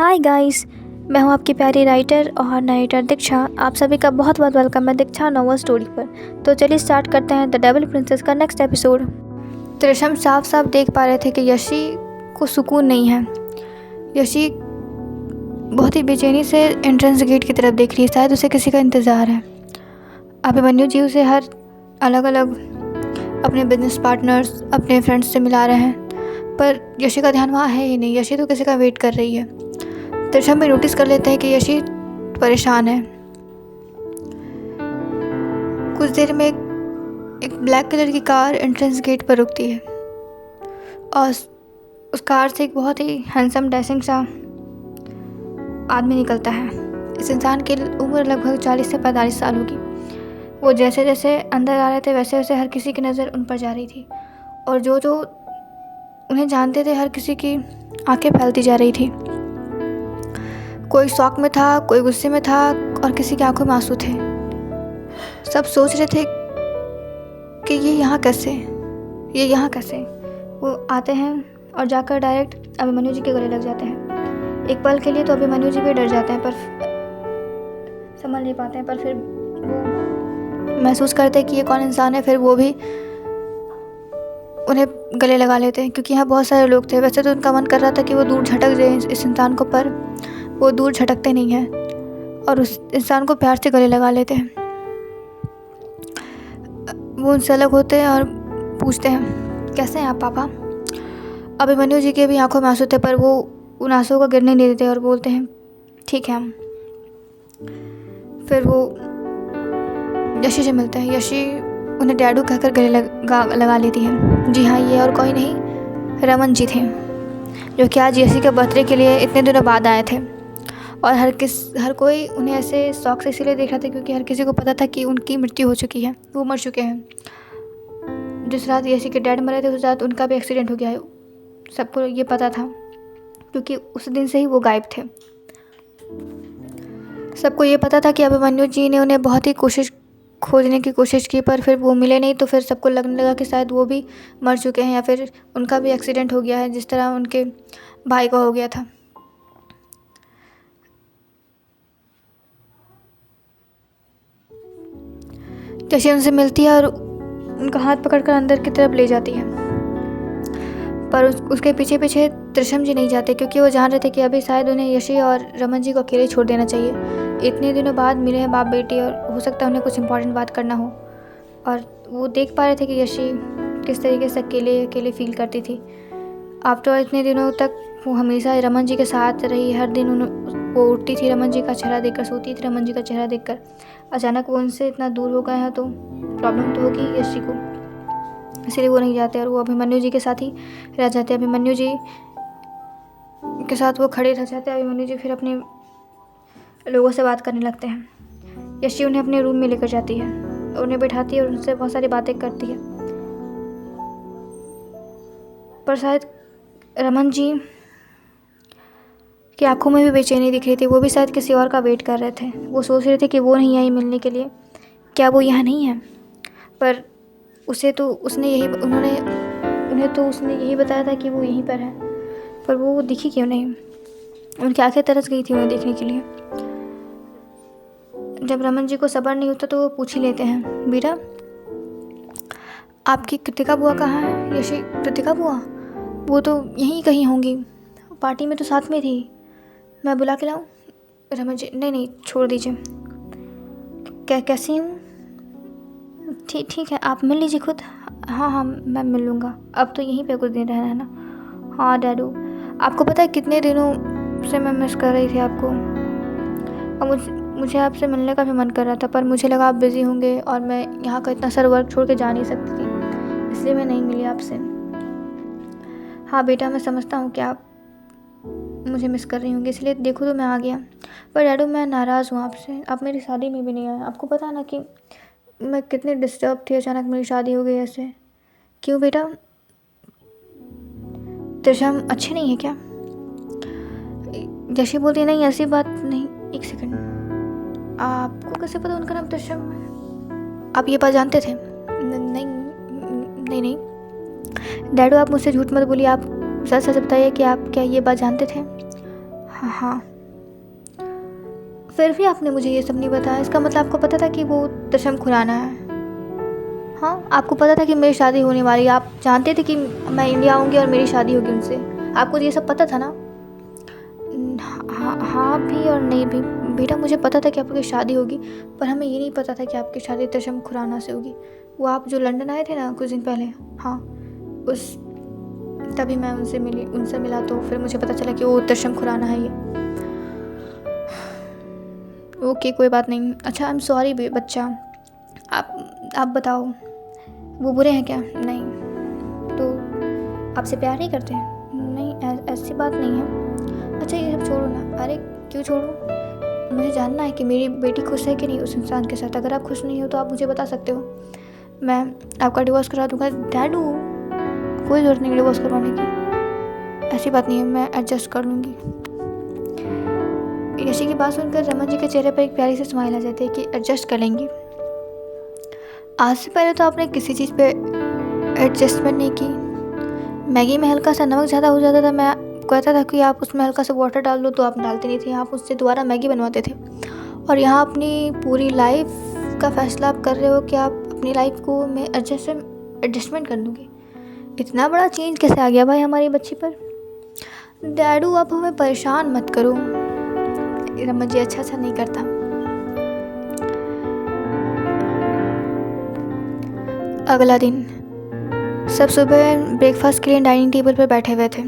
Hi guys, मैं हूं आपकी प्यारी राइटर और नारेटर दीक्षा। आप सभी का बहुत बहुत वेलकम है दीक्षा नोवेल स्टोरी पर। तो चलिए स्टार्ट करते हैं द डेविल प्रिंसेस का नेक्स्ट एपिसोड। त्रिशम साफ साफ देख पा रहे थे कि यशी को सुकून नहीं है। यशी बहुत ही बेचैनी से एंट्रेंस गेट की तरफ देख रही है, शायद उसे किसी का इंतज़ार है। अभिमन्यु जी उसे हर अलग अलग अपने बिजनेस पार्टनर्स, अपने फ्रेंड्स से मिला रहे हैं, पर यशी का ध्यान वहाँ है ही नहीं। यशी तो किसी का वेट कर रही है। त्रिशम भी नोटिस कर लेते हैं कि यशी परेशान है। कुछ देर में एक ब्लैक कलर की कार एंट्रेंस गेट पर रुकती है और उस कार से एक बहुत ही हैंडसम डैशिंग सा आदमी निकलता है। इस इंसान की उम्र लगभग 40 से 45 साल होगी। वो जैसे जैसे अंदर आ रहे थे वैसे वैसे हर किसी की नज़र उन पर जा रही थी और जो जो उन्हें जानते थे हर किसी की आंखें फैलती जा रही थी। कोई शौक में था, कोई गुस्से में था और किसी की आंखों में आंसू थे। सब सोच रहे थे कि ये यहाँ कैसे। वो आते हैं और जाकर डायरेक्ट अभिमन्यु जी के गले लग जाते हैं। एक पल के लिए तो अभिमन्यु जी भी डर जाते हैं, पर समझ नहीं पाते हैं। पर फिर वो महसूस करते हैं कि ये कौन इंसान है, फिर वो भी उन्हें गले लगा लेते हैं, क्योंकि यहाँ बहुत सारे लोग थे। वैसे तो उनका मन कर रहा था कि वो दूर झटक जाए इस इंसान को, पर वो दूर झटकते नहीं हैं और उस इंसान को प्यार से गले लगा लेते हैं। वो उनसे अलग होते हैं और पूछते हैं, कैसे हैं आप पापा? अभिमन्यु जी के भी आंखों में आंसू थे, पर वो उन आंसुओं को गिरने नहीं देते और बोलते हैं, ठीक है हम। फिर वो यशी से मिलते हैं। यशी उन्हें डैडू कहकर गले लगा लेती है। जी हाँ, ये और कोई नहीं, रमन जी थे, जो कि आज यशी के बर्थडे के लिए इतने दिनों बाद आए थे। और हर कोई उन्हें ऐसे शौक से इसीलिए देख रहा था क्योंकि हर किसी को पता था कि उनकी मृत्यु हो चुकी है, वो मर चुके हैं। जिस रात यशी के डैड मरे थे उस रात उनका भी एक्सीडेंट हो गया है। सबको ये पता था क्योंकि उस दिन से ही वो गायब थे। सबको ये पता था कि अभिमन्यु जी ने उन्हें बहुत ही खोजने की कोशिश की, पर फिर वो मिले नहीं। तो फिर सबको लगने लगा कि शायद वो भी मर चुके हैं या फिर उनका भी एक्सीडेंट हो गया है, जिस तरह उनके भाई का हो गया था। यशी उनसे मिलती है और उनका हाथ पकड़कर अंदर की तरफ ले जाती है, पर उसके पीछे पीछे त्रिशम जी नहीं जाते, क्योंकि वो जान रहे थे कि अभी शायद उन्हें यशी और रमन जी को अकेले छोड़ देना चाहिए। इतने दिनों बाद मिले हैं बाप बेटी और हो सकता है उन्हें कुछ इंपॉर्टेंट बात करना हो। और वो देख पा रहे थे कि यशी किस तरीके से अकेले फील करती थी। आफ्टर इतने दिनों तक वो हमेशा रमन जी के साथ रही। हर दिन वो उठती थी रमन जी का चेहरा देखकर, सोती थी रमन जी का चेहरा देखकर। अचानक वो उनसे इतना दूर हो गए हैं तो प्रॉब्लम तो होगी यशी को, इसलिए वो नहीं जाते और वो अभिमन्यु जी के साथ ही रह जाते। अभिमन्यु जी के साथ वो खड़े रह जाते हैं। अभिमन्यु जी फिर अपने लोगों से बात करने लगते हैं। यशी उन्हें अपने रूम में लेकर जाती है, उन्हें बैठाती है और उनसे बहुत सारी बातें करती है। पर शायद रमन जी की आंखों में भी बेचैनी दिख रही थी। वो भी शायद किसी और का वेट कर रहे थे। वो सोच रहे थे कि वो नहीं आई मिलने के लिए, क्या वो यहाँ नहीं है? पर उन्हें तो उसने यही बताया था कि वो यहीं पर है, पर वो दिखी क्यों नहीं? उनकी आंखें तरस गई थी उन्हें देखने के लिए। जब रमन जी को सब्र नहीं होता तो वो पूछ ही लेते हैं, बेटा आपकी कृतिका बुआ कहाँ है? यशी, कृतिका बुआ? वो तो यहीं कहीं होंगी, पार्टी में तो साथ में थी, मैं बुला के लाऊं? रमन जी, नहीं छोड़ दीजिए। कैसी हूँ? ठीक है, आप मिल लीजिए खुद। हाँ मैं मिल लूँगा, अब तो यहीं पे कुछ दिन रहना है ना। हाँ डैडू, आपको पता है कितने दिनों से मैं मिस कर रही थी आपको, और मुझे आपसे मिलने का भी मन कर रहा था, पर मुझे लगा आप बिज़ी होंगे और मैं यहाँ का इतना सारा वर्क छोड़ के जा नहीं सकती थी, इसलिए मैं नहीं मिली आपसे। हाँ बेटा, मैं समझता हूँ कि आप मुझे मिस कर रही होंगी, इसलिए देखो तो मैं आ गया। पर डैडू, मैं नाराज़ हूँ आपसे, आप मेरी शादी में भी नहीं आए। आपको पता है ना कि मैं कितनी डिस्टर्ब थी, अचानक मेरी शादी हो गई ऐसे। क्यों बेटा, त्रिशम अच्छी नहीं है क्या? यशी बोलती, नहीं ऐसी बात नहीं। एक सेकंड, आपको कैसे पता उनका नाम त्रिशम है? आप ये बात जानते थे? नहीं डैडू, आप मुझसे झूठ मत बोलिए, आप सच सच बताइए कि आप क्या ये बात जानते थे? हाँ हाँ। फिर भी आपने मुझे ये सब नहीं बताया, इसका मतलब आपको पता था कि वो त्रिशम खुराना है? हाँ, आपको पता था कि मेरी शादी होने वाली है, आप जानते थे कि मैं इंडिया आऊँगी और मेरी शादी होगी उनसे, आपको ये सब पता था ना? हाँ हाँ भी और नहीं भी बेटा, मुझे पता था कि आपकी शादी होगी, पर हमें ये नहीं पता था कि आपकी शादी त्रिशम खुराना से होगी। वो आप जो लंदन आए थे ना कुछ दिन पहले, हाँ, उस तभी मैं उनसे मिला तो फिर मुझे पता चला कि वो त्रिशम खुराना है ये। ओके, कोई बात नहीं। अच्छा, आई एम सॉरी बच्चा। आप बताओ, वो बुरे हैं क्या? नहीं। तो आपसे प्यार नहीं करते हैं? नहीं, ऐसी बात नहीं है। अच्छा, ये सब छोड़ो ना। अरे क्यों छोड़ो? मुझे जानना है कि मेरी बेटी खुश है कि नहीं उस इंसान के साथ। अगर आप खुश नहीं हो तो आप मुझे बता सकते हो, मैं आपका डिवोर्स करा दूंगा। डैडू, कोई ज़रूरत नहीं डिवोर्स करवाने की, ऐसी बात नहीं है, मैं एडजस्ट कर लूँगी। यशी की बात सुनकर रमन जी के चेहरे पर एक प्यारी सी स्माइल आ जाती है कि एडजस्ट कर लेंगी। आज से पहले तो आपने किसी चीज़ पे एडजस्टमेंट नहीं की। मैगी में हल्का सा नमक ज़्यादा हो जाता था, मैं कहता था कि आप उसमें हल्का सा वाटर डाल दो, तो आप डालते नहीं थे, आप उससे दोबारा मैगी बनवाते थे। और यहाँ अपनी पूरी लाइफ का फैसला आप कर रहे हो कि आप अपनी लाइफ को मैं एडजस्टमेंट कर लूँगी। इतना बड़ा चेंज कैसे आ गया भाई हमारी बच्ची पर? डैडू, आप हमें परेशान मत करो। रमन जी अच्छा नहीं करता। अगला दिन सब सुबह ब्रेकफास्ट के लिए डाइनिंग टेबल पर बैठे हुए थे।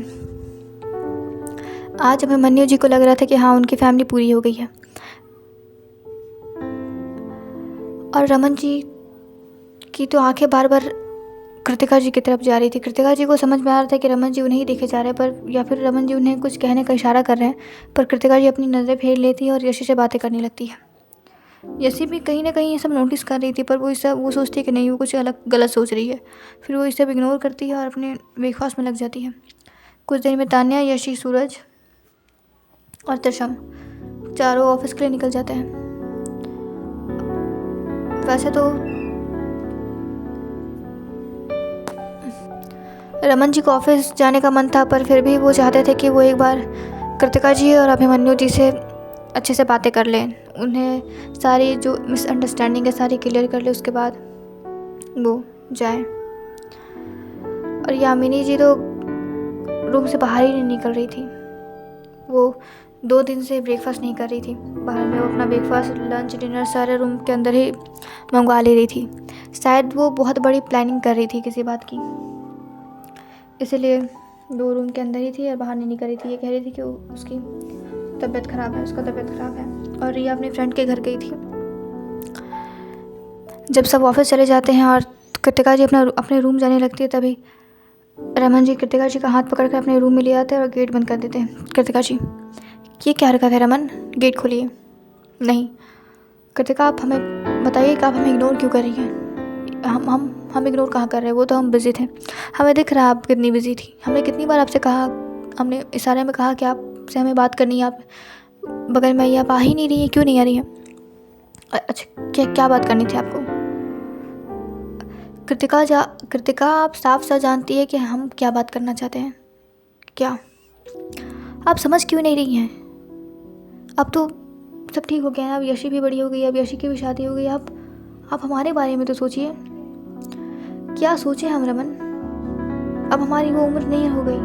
आज अभिमन्यु जी को लग रहा था कि हाँ, उनकी फैमिली पूरी हो गई है। और रमन जी की तो आंखें बार बार कृतिका जी की तरफ जा रही थी। कृतिका जी को समझ में आ रहा था कि रमन जी उन्हें ही देखे जा रहे हैं, पर या फिर रमन जी उन्हें कुछ कहने का इशारा कर रहे हैं, पर कृतिका जी अपनी नज़रें फेर लेती है और यशी से बातें करने लगती है। यशी भी कहीं ना कहीं ये सब नोटिस कर रही थी, पर वो सोचती है कि नहीं, वो कुछ अलग गलत सोच रही है। फिर वो इसे इग्नोर करती है और अपने ब्रेकफास्ट में लग जाती है। कुछ देर में तान्या, यशी, सूरज और त्रिशम चारों ऑफिस के लिए निकल जाते हैं। वैसे तो रमन जी को ऑफिस जाने का मन था, पर फिर भी वो चाहते थे कि वो एक बार कृतिका जी और अभिमन्यु जी से अच्छे से बातें कर लें, उन्हें सारी जो मिसअंडरस्टैंडिंग है सारी क्लियर कर ले, उसके बाद वो जाए। और यामिनी जी तो रूम से बाहर ही नहीं निकल रही थी। वो 2 दिन से ब्रेकफास्ट नहीं कर रही थी बाहर में। वो अपना ब्रेकफास्ट, लंच, डिनर सारे रूम के अंदर ही मंगवा ले रही थी। शायद वो बहुत बड़ी प्लानिंग कर रही थी किसी बात की, इसीलिए 2 रूम के अंदर ही थी और बाहर नहीं निकल रही थी। ये कह रही थी कि उसकी तबीयत ख़राब है, उसका तबीयत ख़राब है। और रिया अपने फ्रेंड के घर गई थी। जब सब ऑफिस चले जाते हैं और कृतिका जी अपने रूम जाने लगती है, तभी रमन जी कृतिका जी का हाथ पकड़कर अपने रूम में ले आते हैं और गेट बंद कर देते हैं। कृतिका जी, ये क्या हरकत है रमन, गेट खोलिए। नहीं कृतिका, आप हमें बताइए कि आप हमें इग्नोर क्यों कर रही हैं? हम इग्नोर कहाँ कर रहे हैं? वो तो हम बिज़ी थे, हमें दिख रहा है आप कितनी बिज़ी थी। हमने कितनी बार आपसे कहा, हमने इशारे में कहा कि आपसे हमें बात करनी है, आप बगल में आप आ ही नहीं रही हैं, क्यों नहीं आ रही हैं? अच्छा, क्या बात करनी थी आपको? कृतिका, आप साफ साफ जानती है कि हम क्या बात करना चाहते हैं। क्या आप समझ क्यों नहीं रही हैं? अब तो सब ठीक हो गया है, अब यशी भी बड़ी हो गई, अब यशी की भी शादी हो गई। आप हमारे बारे में तो सोचिए। क्या सोचे हम रमन? अब हमारी वो उम्र नहीं हो गई,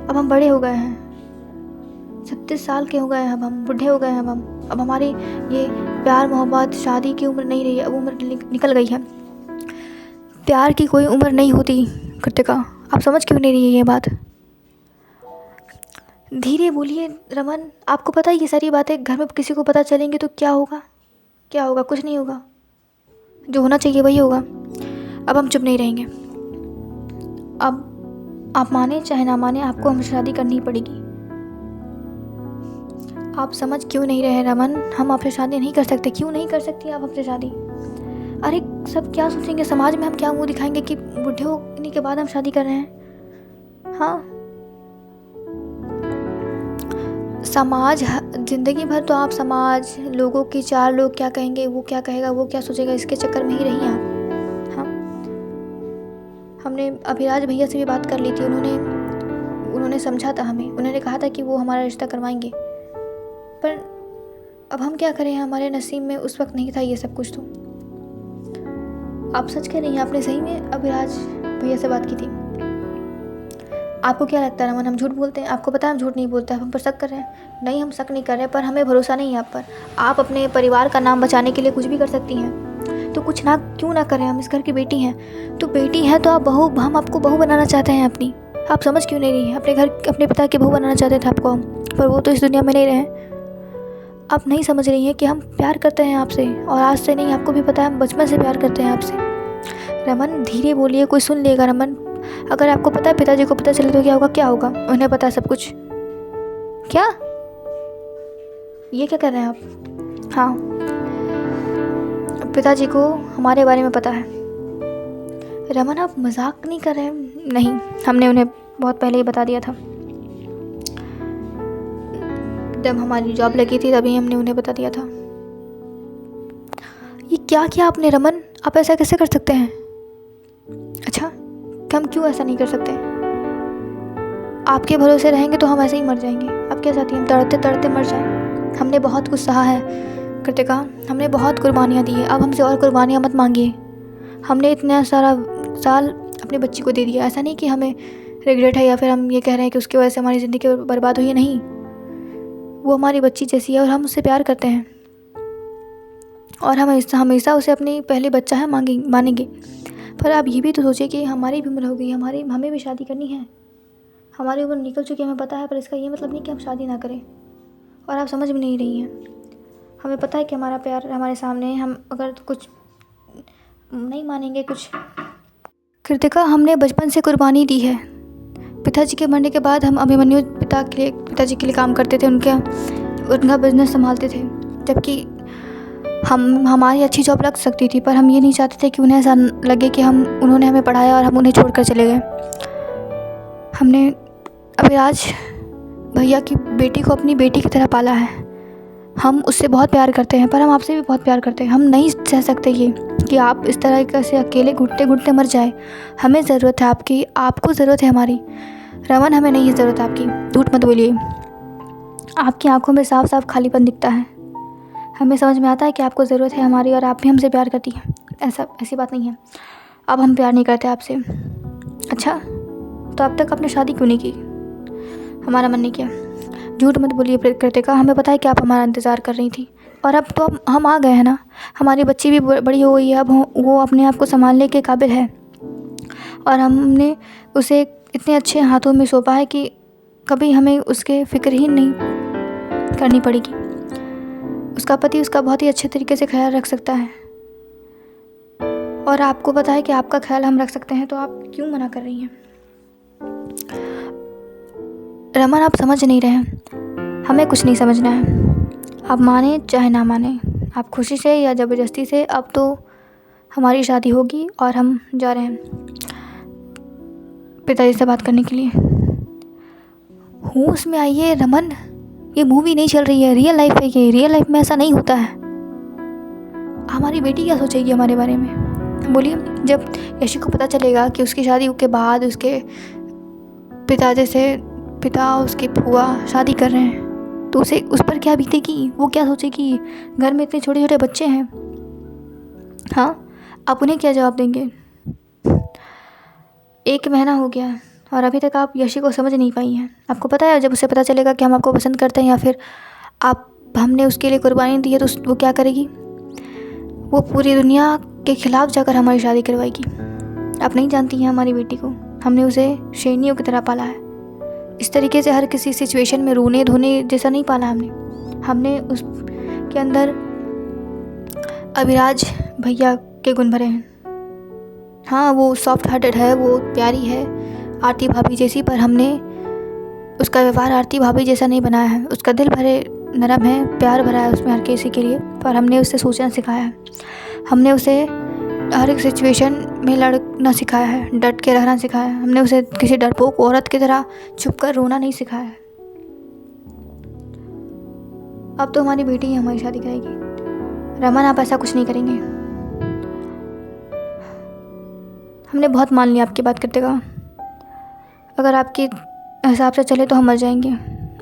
अब हम बड़े हो गए हैं, 36 साल के हो गए हैं, अब हम बूढ़े हो गए हैं। अब हमारी ये प्यार मोहब्बत शादी की उम्र नहीं रही है, अब उम्र निकल गई है। प्यार की कोई उम्र नहीं होती कृतिका, आप समझ क्यों नहीं रही है ये बात? धीरे बोलिए रमन, आपको पता है ये सारी बातें घर में किसी को पता चलेंगी तो क्या होगा? क्या होगा? कुछ नहीं होगा, जो होना चाहिए वही होगा। अब हम चुप नहीं रहेंगे। अब आप माने चाहे ना माने, आपको हमसे शादी करनी ही पड़ेगी। आप समझ क्यों नहीं रहे रमन? हम आपसे शादी नहीं कर सकते। क्यों नहीं कर सकती आप हमसे शादी? अरे सब क्या सोचेंगे, समाज में हम क्या मुंह दिखाएंगे कि बूढ़े होने के बाद हम शादी कर रहे हैं? हाँ, समाज, ज़िंदगी भर तो आप समाज, लोगों की 4 लोग क्या कहेंगे, वो क्या कहेगा, वो क्या सोचेगा, इसके चक्कर में ही रही आप। हाँ, हमने अभिराज भैया से भी बात कर ली थी, उन्होंने समझा था हमें, उन्होंने कहा था कि वो हमारा रिश्ता करवाएंगे, पर अब हम क्या करें, हमारे नसीब में उस वक्त नहीं था ये सब कुछ। तो आप सच कह रही हैं, आपने सही में अभिराज भैया से बात की थी? आपको क्या लगता है रमन, हम झूठ बोलते हैं? आपको पता है हम झूठ नहीं बोलते, आप हम पर शक कर रहे हैं। नहीं, हम शक नहीं कर रहे, पर हमें भरोसा नहीं है आप पर। आप अपने परिवार का नाम बचाने के लिए कुछ भी कर सकती हैं, तो कुछ ना क्यों ना करें? हम इस घर की बेटी हैं, तो बेटी हैं तो आप बहू, हम आपको बहू बनाना चाहते हैं अपनी। आप समझ क्यों नहीं रही हैं? अपने घर, अपने पिता की बहू बनाना चाहते थे आपको हम, पर वो तो इस दुनिया में नहीं रहे। आप नहीं समझ रही हैं कि हम प्यार करते हैं आपसे, और आज से नहीं, आपको भी पता है हम बचपन से प्यार करते हैं आपसे। रमन धीरे बोलिए, कोई सुन लेगा रमन। अगर आपको पता है पिताजी को पता चले तो क्या होगा? क्या होगा? उन्हें पता है सब कुछ। क्या ये क्या कर रहे हैं आप? हाँ, पिताजी को हमारे बारे में पता है। रमन आप मजाक नहीं कर रहे हैं? नहीं, हमने उन्हें बहुत पहले ही बता दिया था, जब हमारी जॉब लगी थी तभी हमने उन्हें बता दिया था। ये क्या किया आपने रमन? आप ऐसा कैसे कर सकते हैं? अच्छा, हम क्यों ऐसा नहीं कर सकते? आपके भरोसे रहेंगे तो हम ऐसे ही मर जाएंगे। आप क्या चाहती हैं, हम तड़पते तड़पते मर जाएं? हमने बहुत कुछ सहा है कृतिका, हमने बहुत कुर्बानियाँ दी है, अब हमसे और कुर्बानियाँ मत मांगिए। हमने इतना सारा साल अपने बच्ची को दे दिया, ऐसा नहीं कि हमें रिग्रेट है या फिर हम ये कह रहे हैं कि उसकी वजह से हमारी ज़िंदगी बर्बाद हुई है। नहीं, वो हमारी बच्ची जैसी है और हम उससे प्यार करते हैं, और हम हमेशा उसे अपनी पहली बच्चा है मानेंगे। पर आप ये भी तो सोचिए कि हमारी भी उम्र हो गई, हमें भी शादी करनी है, हमारी उम्र निकल चुकी है, हमें पता है, पर इसका ये मतलब नहीं कि हम शादी ना करें। और आप समझ भी नहीं रही हैं, हमें पता है कि हमारा प्यार हमारे सामने है, हम अगर कुछ नहीं मानेंगे कुछ। कृतिका, हमने बचपन से कुर्बानी दी है। पिताजी के मरने के बाद हम अभिमन्यु पिताजी के लिए काम करते थे, उनका बिजनेस संभालते थे, जबकि हमारी अच्छी जॉब लग सकती थी, पर हम ये नहीं चाहते थे कि उन्हें ऐसा लगे कि उन्होंने हमें पढ़ाया और हम उन्हें छोड़कर चले गए। हमने अभिराज भैया की बेटी को अपनी बेटी की तरह पाला है। हम उससे बहुत प्यार करते हैं, पर हम आपसे भी बहुत प्यार करते हैं। हम नहीं सह सकते ये कि आप इस तरह से अकेले घुटते घुटते मर जाए। हमें ज़रूरत है आपकी, आपको ज़रूरत है हमारी। रमन, हमें नहीं है ज़रूरत आपकी, झूठ मत बोलिए। आपकी आंखों में साफ साफ खालीपन दिखता है। हमें समझ में आता है कि आपको ज़रूरत है हमारी, और आप भी हमसे प्यार करती हैं। ऐसी बात नहीं है। अब हम प्यार नहीं करते आपसे। अच्छा, तो अब तक आपने शादी क्यों नहीं की? हमारा मन नहीं किया। झूठ मत बोलिए कृतिका, हमें पता है कि आप हमारा इंतज़ार कर रही थी, और अब तो हम आ गए हैं ना। हमारी बच्ची भी बड़ी हो गई है, अब वो अपने आप को संभालने के काबिल है, और हमने उसे इतने अच्छे हाथों में सौंपा है कि कभी हमें उसके फिक्र ही नहीं करनी पड़ेगी। उसका पति उसका बहुत ही अच्छे तरीके से ख्याल रख सकता है, और आपको पता है कि आपका ख्याल हम रख सकते हैं, तो आप क्यों मना कर रही हैं? रमन, आप समझ नहीं रहे हैं, हमें कुछ नहीं समझना है। आप माने चाहे ना माने, आप खुशी से या ज़बरदस्ती से, अब तो हमारी शादी होगी और हम जा रहे हैं पिताजी से बात करने के लिए। होश में आइए रमन, ये मूवी नहीं चल रही है, रियल लाइफ है ये। रियल लाइफ में ऐसा नहीं होता है। हमारी बेटी क्या सोचेगी हमारे बारे में? बोलिए, जब यशी को पता चलेगा कि उसकी शादी के बाद उसके पिता उसकी फुआ शादी कर रहे हैं, तो उसे उस पर क्या बीतेगी? वो क्या सोचेगी? घर में इतने छोटे छोटे बच्चे हैं। हाँ, आप उन्हें क्या जवाब देंगे? 1 महीना हो गया और अभी तक आप यशी को समझ नहीं पाई हैं। आपको पता है, जब उसे पता चलेगा कि हम आपको पसंद करते हैं या फिर हमने उसके लिए कुर्बानी दी है, तो वो क्या करेगी? वो पूरी दुनिया के खिलाफ जाकर हमारी शादी करवाएगी। आप नहीं जानती हैं हमारी बेटी को, हमने उसे शेरनियों की तरह पाला है। इस तरीके से हर किसी सिचुएशन में रोने धोने जैसा नहीं पाला हमने उसके अंदर अभिराज भैया के गुण भरे हैं। हाँ, वो सॉफ्ट हार्टेड है, वो प्यारी है आरती भाभी जैसी, पर हमने उसका व्यवहार आरती भाभी जैसा नहीं बनाया है। उसका दिल भरे नरम है, प्यार भरा है उसमें हर किसी के लिए, पर हमने उसे सोचना सिखाया है। हमने उसे हर एक सिचुएशन में लड़ना सिखाया है, डट के रहना सिखाया है। हमने उसे किसी डरपोक औरत की तरह चुप कर रोना नहीं सिखाया है। अब तो हमारी बेटी ही हमारी शादी करेगी। रमन, आप ऐसा कुछ नहीं करेंगे। हमने बहुत मान लिया आपकी बात करते का। अगर आपकी हिसाब से चले तो हम मर जाएंगे,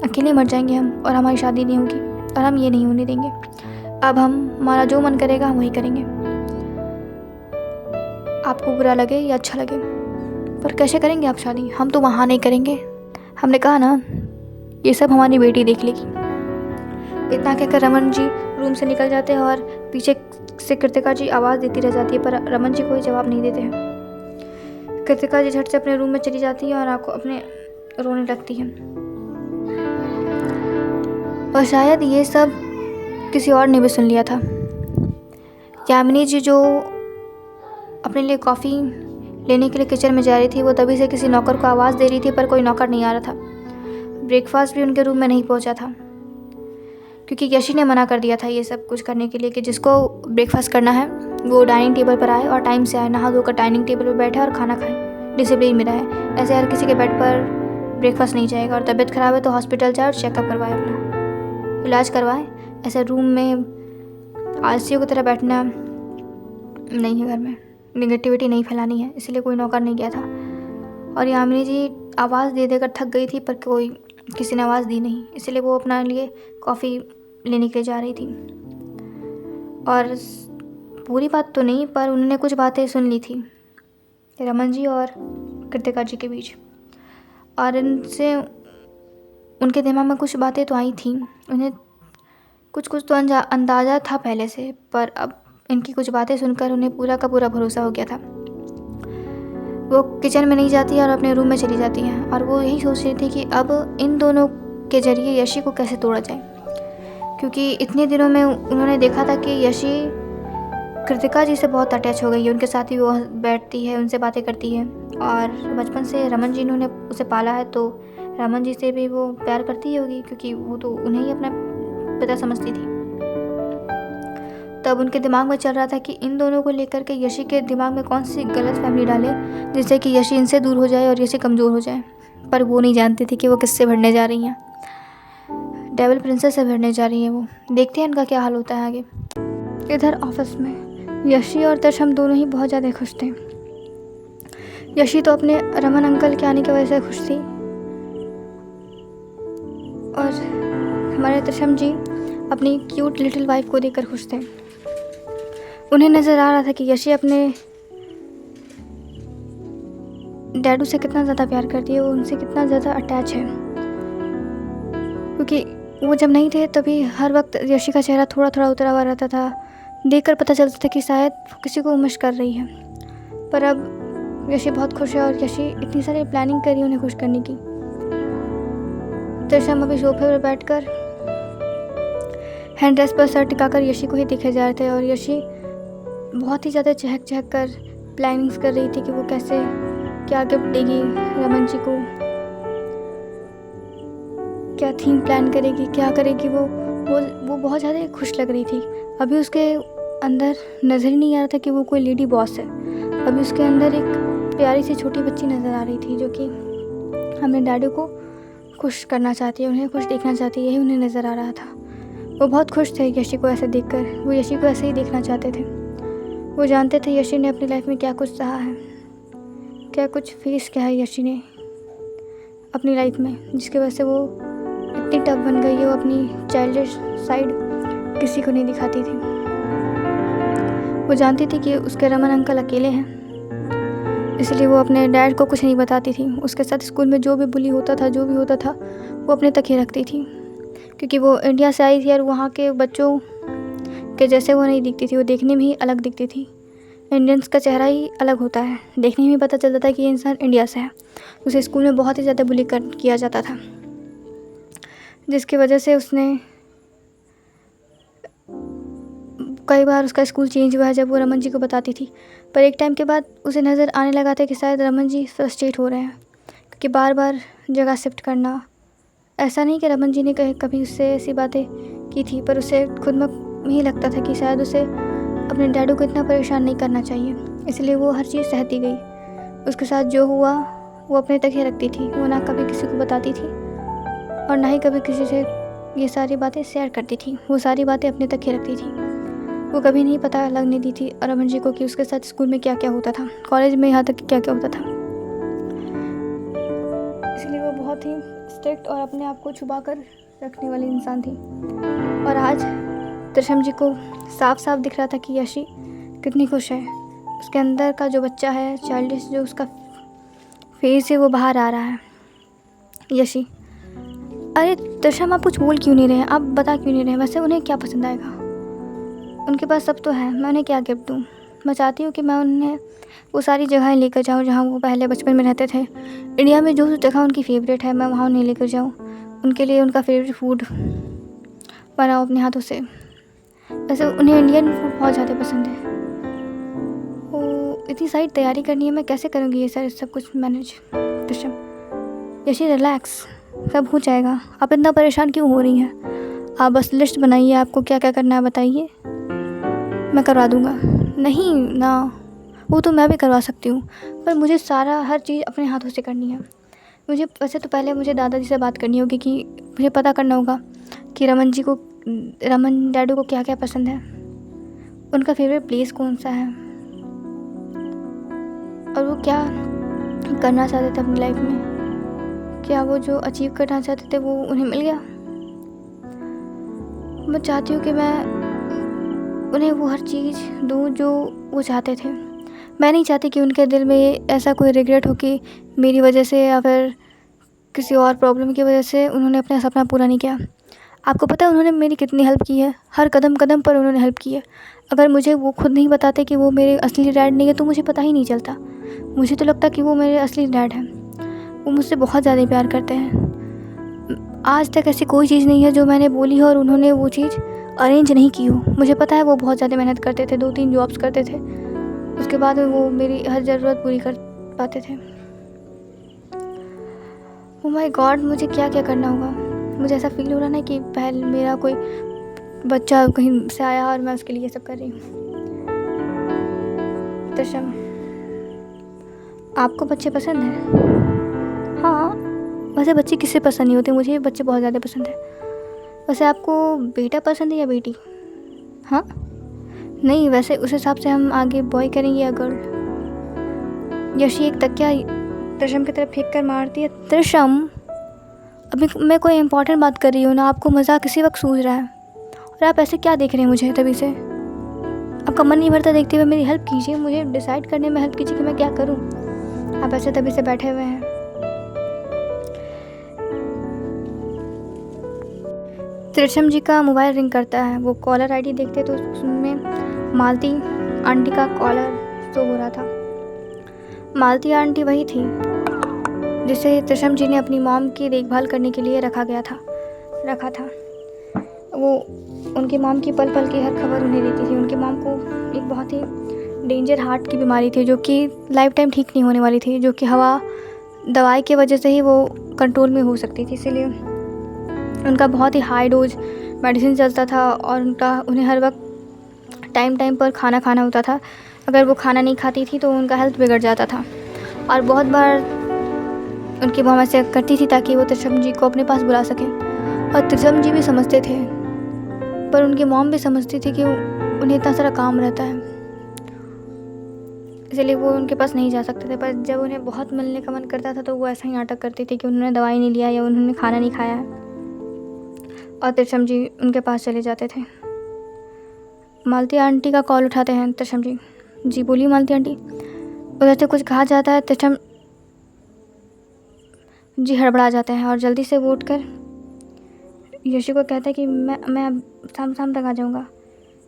अकेले मर जाएंगे हम, और हमारी शादी नहीं होगी, और हम ये नहीं होने देंगे। अब हमारा जो मन करेगा हम वही करेंगे, आपको बुरा लगे या अच्छा लगे। पर कैसे करेंगे आप शादी? हम तो वहाँ नहीं करेंगे। हमने कहा ना, ये सब हमारी बेटी देख लेगी। इतना कहकर रमन जी रूम से निकल जाते हैं और पीछे से कृतिका जी आवाज़ देती रह जाती है, पर रमन जी कोई जवाब नहीं देते हैं। कृतिका जी झट से अपने रूम में चली जाती है और आंखों अपने रोने लगती है। और शायद ये सब किसी और ने भी सुन लिया था। यामिनी जी जो अपने लिए कॉफ़ी लेने के लिए किचन में जा रही थी, वो तभी से किसी नौकर को आवाज़ दे रही थी, पर कोई नौकर नहीं आ रहा था। ब्रेकफास्ट भी उनके रूम में नहीं पहुंचा था, क्योंकि यशी ने मना कर दिया था ये सब कुछ करने के लिए कि जिसको ब्रेकफास्ट करना है वो डाइनिंग टेबल पर आए और टाइम से आए, नहा धोकर डाइनिंग टेबल पर बैठे और खाना खाए, डिसिप्लिन में रहे। ऐसे हर किसी के बेड पर ब्रेकफास्ट नहीं जाएगा, और तबीयत ख़राब है तो हॉस्पिटल जाए और चेकअप करवाए, अपना इलाज करवाए। ऐसे रूम में आलसियों की तरह बैठना नहीं है, घर में नेगेटिविटी नहीं फैलानी है, इसलिए कोई नौकर नहीं गया था। और यामिनी जी आवाज़ दे देकर थक गई थी, पर किसी ने आवाज़ दी नहीं, इसलिए वो अपना लिए कॉफ़ी लेने के लिए जा रही थी। और पूरी बात तो नहीं, पर उन्होंने कुछ बातें सुन ली थी रमन जी और कृतिका जी के बीच, और इनसे उनके दिमाग में कुछ बातें तो आई थी। उन्हें कुछ तो अंदाज़ा था पहले से, पर अब इनकी कुछ बातें सुनकर उन्हें पूरा का पूरा भरोसा हो गया था। वो किचन में नहीं जाती और अपने रूम में चली जाती हैं, और वो यही सोच रही थी कि अब इन दोनों के ज़रिए यशी को कैसे तोड़ा जाए, क्योंकि इतने दिनों में उन्होंने देखा था कि यशी कृतिका जी से बहुत अटैच हो गई है, उनके साथ ही वो बैठती है, उनसे बातें करती है, और बचपन से रमन जी ने उसे पाला है, तो रमन जी से भी वो प्यार करती ही होगी, क्योंकि वो तो उन्हें ही अपना पिता समझती थी। तब उनके दिमाग में चल रहा था कि इन दोनों को लेकर के यशी के दिमाग में कौन सी गलत फहमी डाले जिससे कि यशी इनसे दूर हो जाए और यशी कमज़ोर हो जाए। पर वो नहीं जानती थी कि वो किससे भिड़ने जा रही हैं, डेविल प्रिंसेस से भिड़ने जा रही हैं। वो देखते हैं इनका क्या हाल होता है आगे। इधर ऑफिस में यशी और तशम दोनों ही बहुत ज़्यादा खुश थे। यशी तो अपने रमन अंकल के आने की वजह से खुश थी, और हमारे तशम जी अपनी क्यूट लिटिल वाइफ को देखकर खुश थे। उन्हें नज़र आ रहा था कि यशी अपने डैडू से कितना ज़्यादा प्यार करती है, वो उनसे कितना ज़्यादा अटैच है, क्योंकि वो जब नहीं थे तभी हर वक्त यशी का चेहरा थोड़ा थोड़ा उतरा हुआ रहता था। देखकर पता चलता था कि शायद किसी को उमश कर रही है। पर अब यशी बहुत खुश है, और यशी इतनी सारी प्लानिंग करी उन्हें खुश करने की। तशम अभी सोफे पर बैठकर हैंड ड्रेस पर सर टिकाकर यशी को ही देखे जा रहे थे, और यशी बहुत ही ज़्यादा चहक चहक कर प्लानिंग्स कर रही थी कि वो कैसे क्या गिफ्ट देगी रमन जी को, क्या थीम प्लान करेगी, क्या करेगी। वो बहुत ज़्यादा खुश लग रही थी। अभी उसके अंदर नज़र ही नहीं आ रहा था कि वो कोई लेडी बॉस है। अभी उसके अंदर एक प्यारी सी छोटी बच्ची नज़र आ रही थी, जो कि अपने डैडी को खुश करना चाहती है, उन्हें खुश देखना चाहती है, यही उन्हें नज़र आ रहा था। वो बहुत खुश थे यशी को ऐसे देखकर, वो यशी को ऐसे ही देखना चाहते थे। वो जानते थे यशी ने अपनी लाइफ में क्या कुछ सहा है, क्या कुछ फेस किया है यशी ने अपनी लाइफ में, जिसकी वजह से वो इतनी टफ बन गई है। वो अपनी चाइल्डिश साइड किसी को नहीं दिखाती थी। वो जानती थी कि उसके रमन अंकल अकेले हैं, इसलिए वो अपने डैड को कुछ नहीं बताती थी। उसके साथ स्कूल में जो भी बुली होता था, जो भी होता था, वो अपने तक ही रखती थी, क्योंकि वो इंडिया से आई थी और वहाँ के बच्चों के जैसे वो नहीं दिखती थी। वो देखने में ही अलग दिखती थी। इंडियंस का चेहरा ही अलग होता है, देखने में पता चलता था कि ये इंसान इंडिया से है। उसे स्कूल में बहुत ही ज़्यादा बुली किया जाता था, जिसकी वजह से उसने कई बार उसका स्कूल चेंज हुआ है जब वो रमन जी को बताती थी। पर एक टाइम के बाद उसे नज़र आने लगा था कि शायद रमन जी फ्रस्ट्रेट हो रहे हैं, क्योंकि बार बार जगह शिफ्ट करना। ऐसा नहीं कि रमन जी ने कभी उससे ऐसी बातें की थी, पर उसे खुद में ही लगता था कि शायद उसे अपने डैडू को इतना परेशान नहीं करना चाहिए, इसलिए वो हर चीज़ सहती गई। उसके साथ जो हुआ वो अपने तक ही रखती थी। वो ना कभी किसी को बताती थी और ना ही कभी किसी से ये सारी बातें शेयर करती थी। वो सारी बातें अपने तक ही रखती थी। वो कभी नहीं पता लगने दी थी रमन जी को कि उसके साथ स्कूल में क्या क्या होता था, कॉलेज में यहाँ तक क्या क्या होता था। इसलिए वो बहुत बहुत ही स्ट्रिक्ट और अपने आप को छुपा कर रखने वाली इंसान थी। और आज त्रिशम जी को साफ साफ दिख रहा था कि यशी कितनी खुश है। उसके अंदर का जो बच्चा है, चाइल्डिश जो उसका फेस है, वो बाहर आ रहा है। यशी, अरे त्रिशम, आप कुछ बोल क्यों नहीं रहे हैं? आप बता क्यों नहीं रहे हैं? वैसे उन्हें क्या पसंद आएगा? उनके पास सब तो है, मैं उन्हें क्या गिफ्ट दूँ? मैं चाहती हूँ कि मैं उन्हें वो सारी जगहें लेकर जाऊँ जहाँ वो पहले बचपन में रहते थे। इंडिया में जो जगह उनकी फ़ेवरेट है, मैं वहाँ उन्हें लेकर जाऊँ। उनके लिए उनका फेवरेट फूड बनाऊँ अपने हाथों से। वैसे उन्हें इंडियन फूड बहुत ज़्यादा पसंद है। वो इतनी सारी तैयारी करनी है, मैं कैसे करूँगी ये सब कुछ मैनेज? त्रिशम, यशी रिलैक्स, सब हो जाएगा। आप इतना परेशान क्यों हो रही हैं? आप बस लिस्ट बनाइए, आपको क्या क्या करना है बताइए, मैं करवा दूँगा। नहीं ना, वो तो मैं भी करवा सकती हूँ, पर मुझे हर चीज़ अपने हाथों से करनी है। वैसे तो पहले मुझे दादाजी से बात करनी होगी कि मुझे पता करना होगा कि रमन डैडू को क्या क्या पसंद है, उनका फेवरेट प्लेस कौन सा है, और वो क्या करना चाहते थे अपनी लाइफ में। क्या वो जो अचीव करना चाहते थे वो उन्हें मिल गया? मैं चाहती हूँ कि मैं उन्हें वो हर चीज़ दूँ जो वो चाहते थे। मैं नहीं चाहती कि उनके दिल में ऐसा कोई रिग्रेट हो कि मेरी वजह से या फिर किसी और प्रॉब्लम की वजह से उन्होंने अपना सपना पूरा नहीं किया। आपको पता है उन्होंने मेरी कितनी हेल्प की है? हर कदम कदम पर उन्होंने हेल्प की है। अगर मुझे वो खुद नहीं बताते कि वो मेरे असली डैड नहीं है तो मुझे पता ही नहीं चलता। मुझे तो लगता कि वो मेरे असली डैड हैं। वो मुझसे बहुत ज़्यादा प्यार करते हैं। आज तक ऐसी कोई चीज़ नहीं है जो मैंने बोली हो और उन्होंने वो चीज़ अरेंज नहीं की हो। मुझे पता है वो बहुत ज़्यादा मेहनत करते थे, 2-3 जॉब्स करते थे, उसके बाद वो मेरी हर ज़रूरत पूरी कर पाते थे। ओह माय गॉड, मुझे क्या क्या करना होगा? मुझे ऐसा फील हो रहा है कि पहले मेरा कोई बच्चा कहीं से आया और मैं उसके लिए सब कर रही हूँ। त्रिशम, आपको बच्चे पसंद हैं? हाँ, वैसे बच्चे किसे पसंद नहीं होते, मुझे बच्चे बहुत ज़्यादा पसंद है। वैसे आपको बेटा पसंद है या बेटी? हाँ नहीं, वैसे उस हिसाब से हम आगे बॉय करेंगे या गर्ल? यशी एक तकिया त्रिशम की तरफ फेंक कर मारती है। त्रिशम, अभी मैं कोई इंपॉर्टेंट बात कर रही हूँ ना, आपको मज़ाक किसी वक्त सूझ रहा है और आप ऐसे क्या देख रहे हैं मुझे तभी से? आपका मन नहीं भरता देखते हुए? मेरी हेल्प कीजिए, मुझे डिसाइड करने में हेल्प कीजिए कि मैं क्या करूँ। आप ऐसे तभी से बैठे हुए हैं। त्रिशम जी का मोबाइल रिंग करता है। वो कॉलर आईडी देखते तो उसमें मालती आंटी का कॉलर शो हो रहा था। मालती आंटी वही थी जिसे त्रिशम जी ने अपनी मॉम की देखभाल करने के लिए रखा था। वो उनकी मॉम की पल पल की हर खबर उन्हें देती थी। उनकी मॉम को एक बहुत ही डेंजर हार्ट की बीमारी थी जो कि लाइफ टाइम ठीक नहीं होने वाली थी, जो कि दवाई की वजह से ही वो कंट्रोल में हो सकती थी। इसीलिए उनका बहुत ही हाई डोज मेडिसिन चलता था और उन्हें हर वक्त टाइम पर खाना खाना होता था। अगर वो खाना नहीं खाती थी तो उनका हेल्थ बिगड़ जाता था। और बहुत बार उनकी मॉम ऐसे करती थी ताकि वो त्रिशम जी को अपने पास बुला सकें, और त्रिशम जी भी समझते थे, पर उनकी मॉम भी समझती थी कि उन्हें इतना सारा काम रहता है, इसलिए वो उनके पास नहीं जा सकते थे। पर जब उन्हें बहुत मिलने का मन करता था तो वो ऐसा ही नाटक करती थी कि उन्होंने दवाई नहीं लिया या उन्होंने खाना नहीं खाया है, और त्रिशम जी उनके पास चले जाते थे। मालती आंटी का कॉल उठाते हैं त्रिशम जी। जी बोलिए मालती आंटी। उधर से कुछ कहा जाता है। त्रिशम जी हड़बड़ा जाते हैं और जल्दी से वो उठकर यशी को कहता है कि मैं अब शाम तक आ जाऊँगा,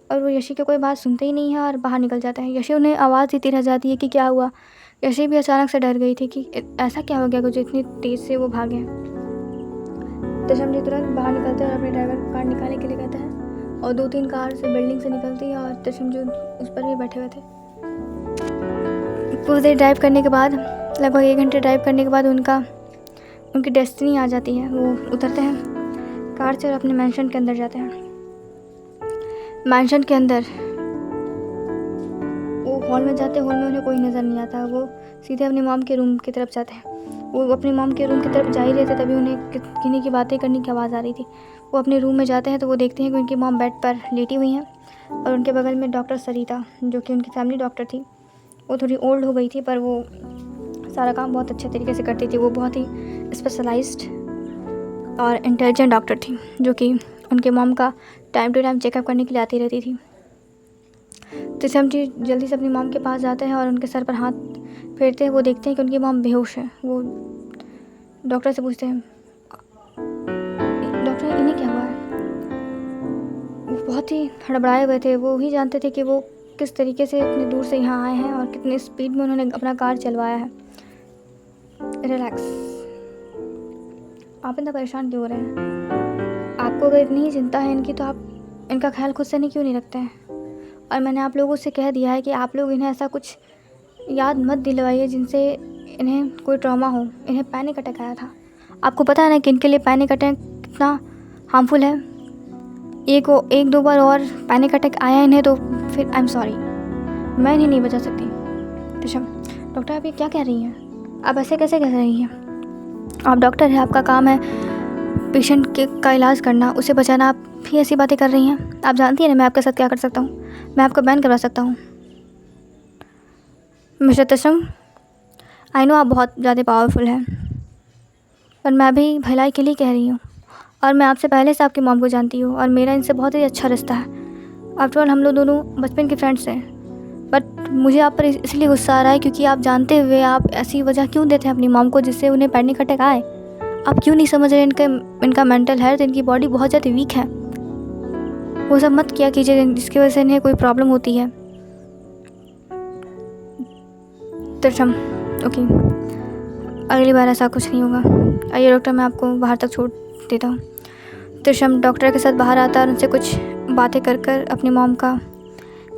और वो यशी की कोई बात सुनते ही नहीं है और बाहर निकल जाता है। यशी उन्हें आवाज़ देती रह जाती है कि क्या हुआ। यशी भी अचानक से डर गई थी कि ऐसा क्या हो गया कुछ इतनी तेज़ से वो भागे। त्रिशम जी तुरंत बाहर निकलते हैं और अपने ड्राइवर को कार निकालने के लिए कहते हैं, और 2-3 कार से बिल्डिंग से निकलती है और त्रिशम जी उस पर भी बैठे हुए थे। कुछ देर ड्राइव करने के बाद, लगभग 1 घंटे ड्राइव करने के बाद उनकी डेस्टिनी आ जाती है। वो उतरते हैं कार से और अपने मैंशन के अंदर जाते हैं। मैंशन के अंदर वो हॉल में जाते हैं। हॉल में उन्हें कोई नज़र नहीं आता। वो सीधे अपनी मॉम के रूम की तरफ जाते हैं। वो अपनी मॉम के रूम की तरफ जा ही रहे थे तभी उन्हें किन्हीं की बातें करने की आवाज़ आ रही थी। वो अपने रूम में जाते हैं तो वो देखते हैं कि उनकी मॉम बेड पर लेटी हुई हैं, और उनके बगल में डॉक्टर सरिता, जो कि उनकी फैमिली डॉक्टर थी। वो थोड़ी ओल्ड हो गई थी पर वो सारा काम बहुत अच्छे तरीके से करती थी। वो बहुत ही स्पेशलाइज्ड और इंटेलिजेंट डॉक्टर थी, जो कि उनके मॉम का टाइम टू टाइम चेकअप करने के लिए आती रहती थी। त्रिशम जी जल्दी से अपनी मॉम के पास जाते हैं और उनके सर पर हाथ फेरते हैं। वो देखते हैं कि उनकी मॉम बेहोश है। वो डॉक्टर से पूछते हैं, डॉक्टर इन्हें क्या हुआ है? वो बहुत ही हड़बड़ाए हुए थे। वो ही जानते थे कि वो किस तरीके से इतनी दूर से यहाँ आए हैं और कितनी स्पीड में उन्होंने अपना कार चलवाया है। रिलैक्स, आप इतना परेशान क्यों हो रहे हैं? आपको अगर इतनी ही चिंता है इनकी, तो आप इनका ख्याल खुद से क्यों नहीं रखते हैं? और मैंने आप लोगों से कह दिया है कि आप लोग इन्हें ऐसा कुछ याद मत दिलवाइए जिनसे इन्हें कोई ट्रॉमा हो। इन्हें पैनिक अटैक आया था। आपको पता है ना कि इनके लिए पैनिक अटैक कितना हार्मफुल है। एक दो बार और पैनिक अटैक आया इन्हें तो फिर आई एम सॉरी, मैं इन्हें नहीं बचा सकती। त्रिशम, डॉक्टर आप ये क्या कह रही हैं? आप ऐसे कैसे कह रही हैं? आप डॉक्टर हैं, आपका काम है पेशेंट का इलाज करना, उसे बचाना। आप भी ऐसी बातें कर रही हैं। आप जानती हैं ना मैं आपके साथ क्या कर सकता हूँ? मैं आपका बैन करवा सकता हूँ। मिस्टर त्रिशम, आई नो आप बहुत ज़्यादा पावरफुल हैं, पर मैं भी भलाई के लिए कह रही हूँ। और मैं आपसे पहले से आपकी मॉम को जानती हूँ और मेरा इनसे बहुत ही अच्छा रिश्ता है। आफ्टर ऑल हम लोग दोनों बचपन के फ्रेंड्स हैं। बट मुझे आप पर इसलिए गुस्सा आ रहा है क्योंकि आप जानते हुए आप ऐसी वजह क्यों देते हैं अपनी मॉम को जिससे उन्हें पैनिक अटैक आए। आप क्यों नहीं समझ रहे इनका मेंटल हेल्थ, इनकी बॉडी बहुत ज़्यादा वीक है। वो सब मत किया कीजिए जिसकी वजह से इन्हें कोई प्रॉब्लम होती है। त्रिशम, ओके, अगली बार ऐसा कुछ नहीं होगा। आइए डॉक्टर, मैं आपको बाहर तक छोड़ देता हूँ। त्रिशम डॉक्टर के साथ बाहर आता है और उनसे कुछ बातें कर अपनी मॉम का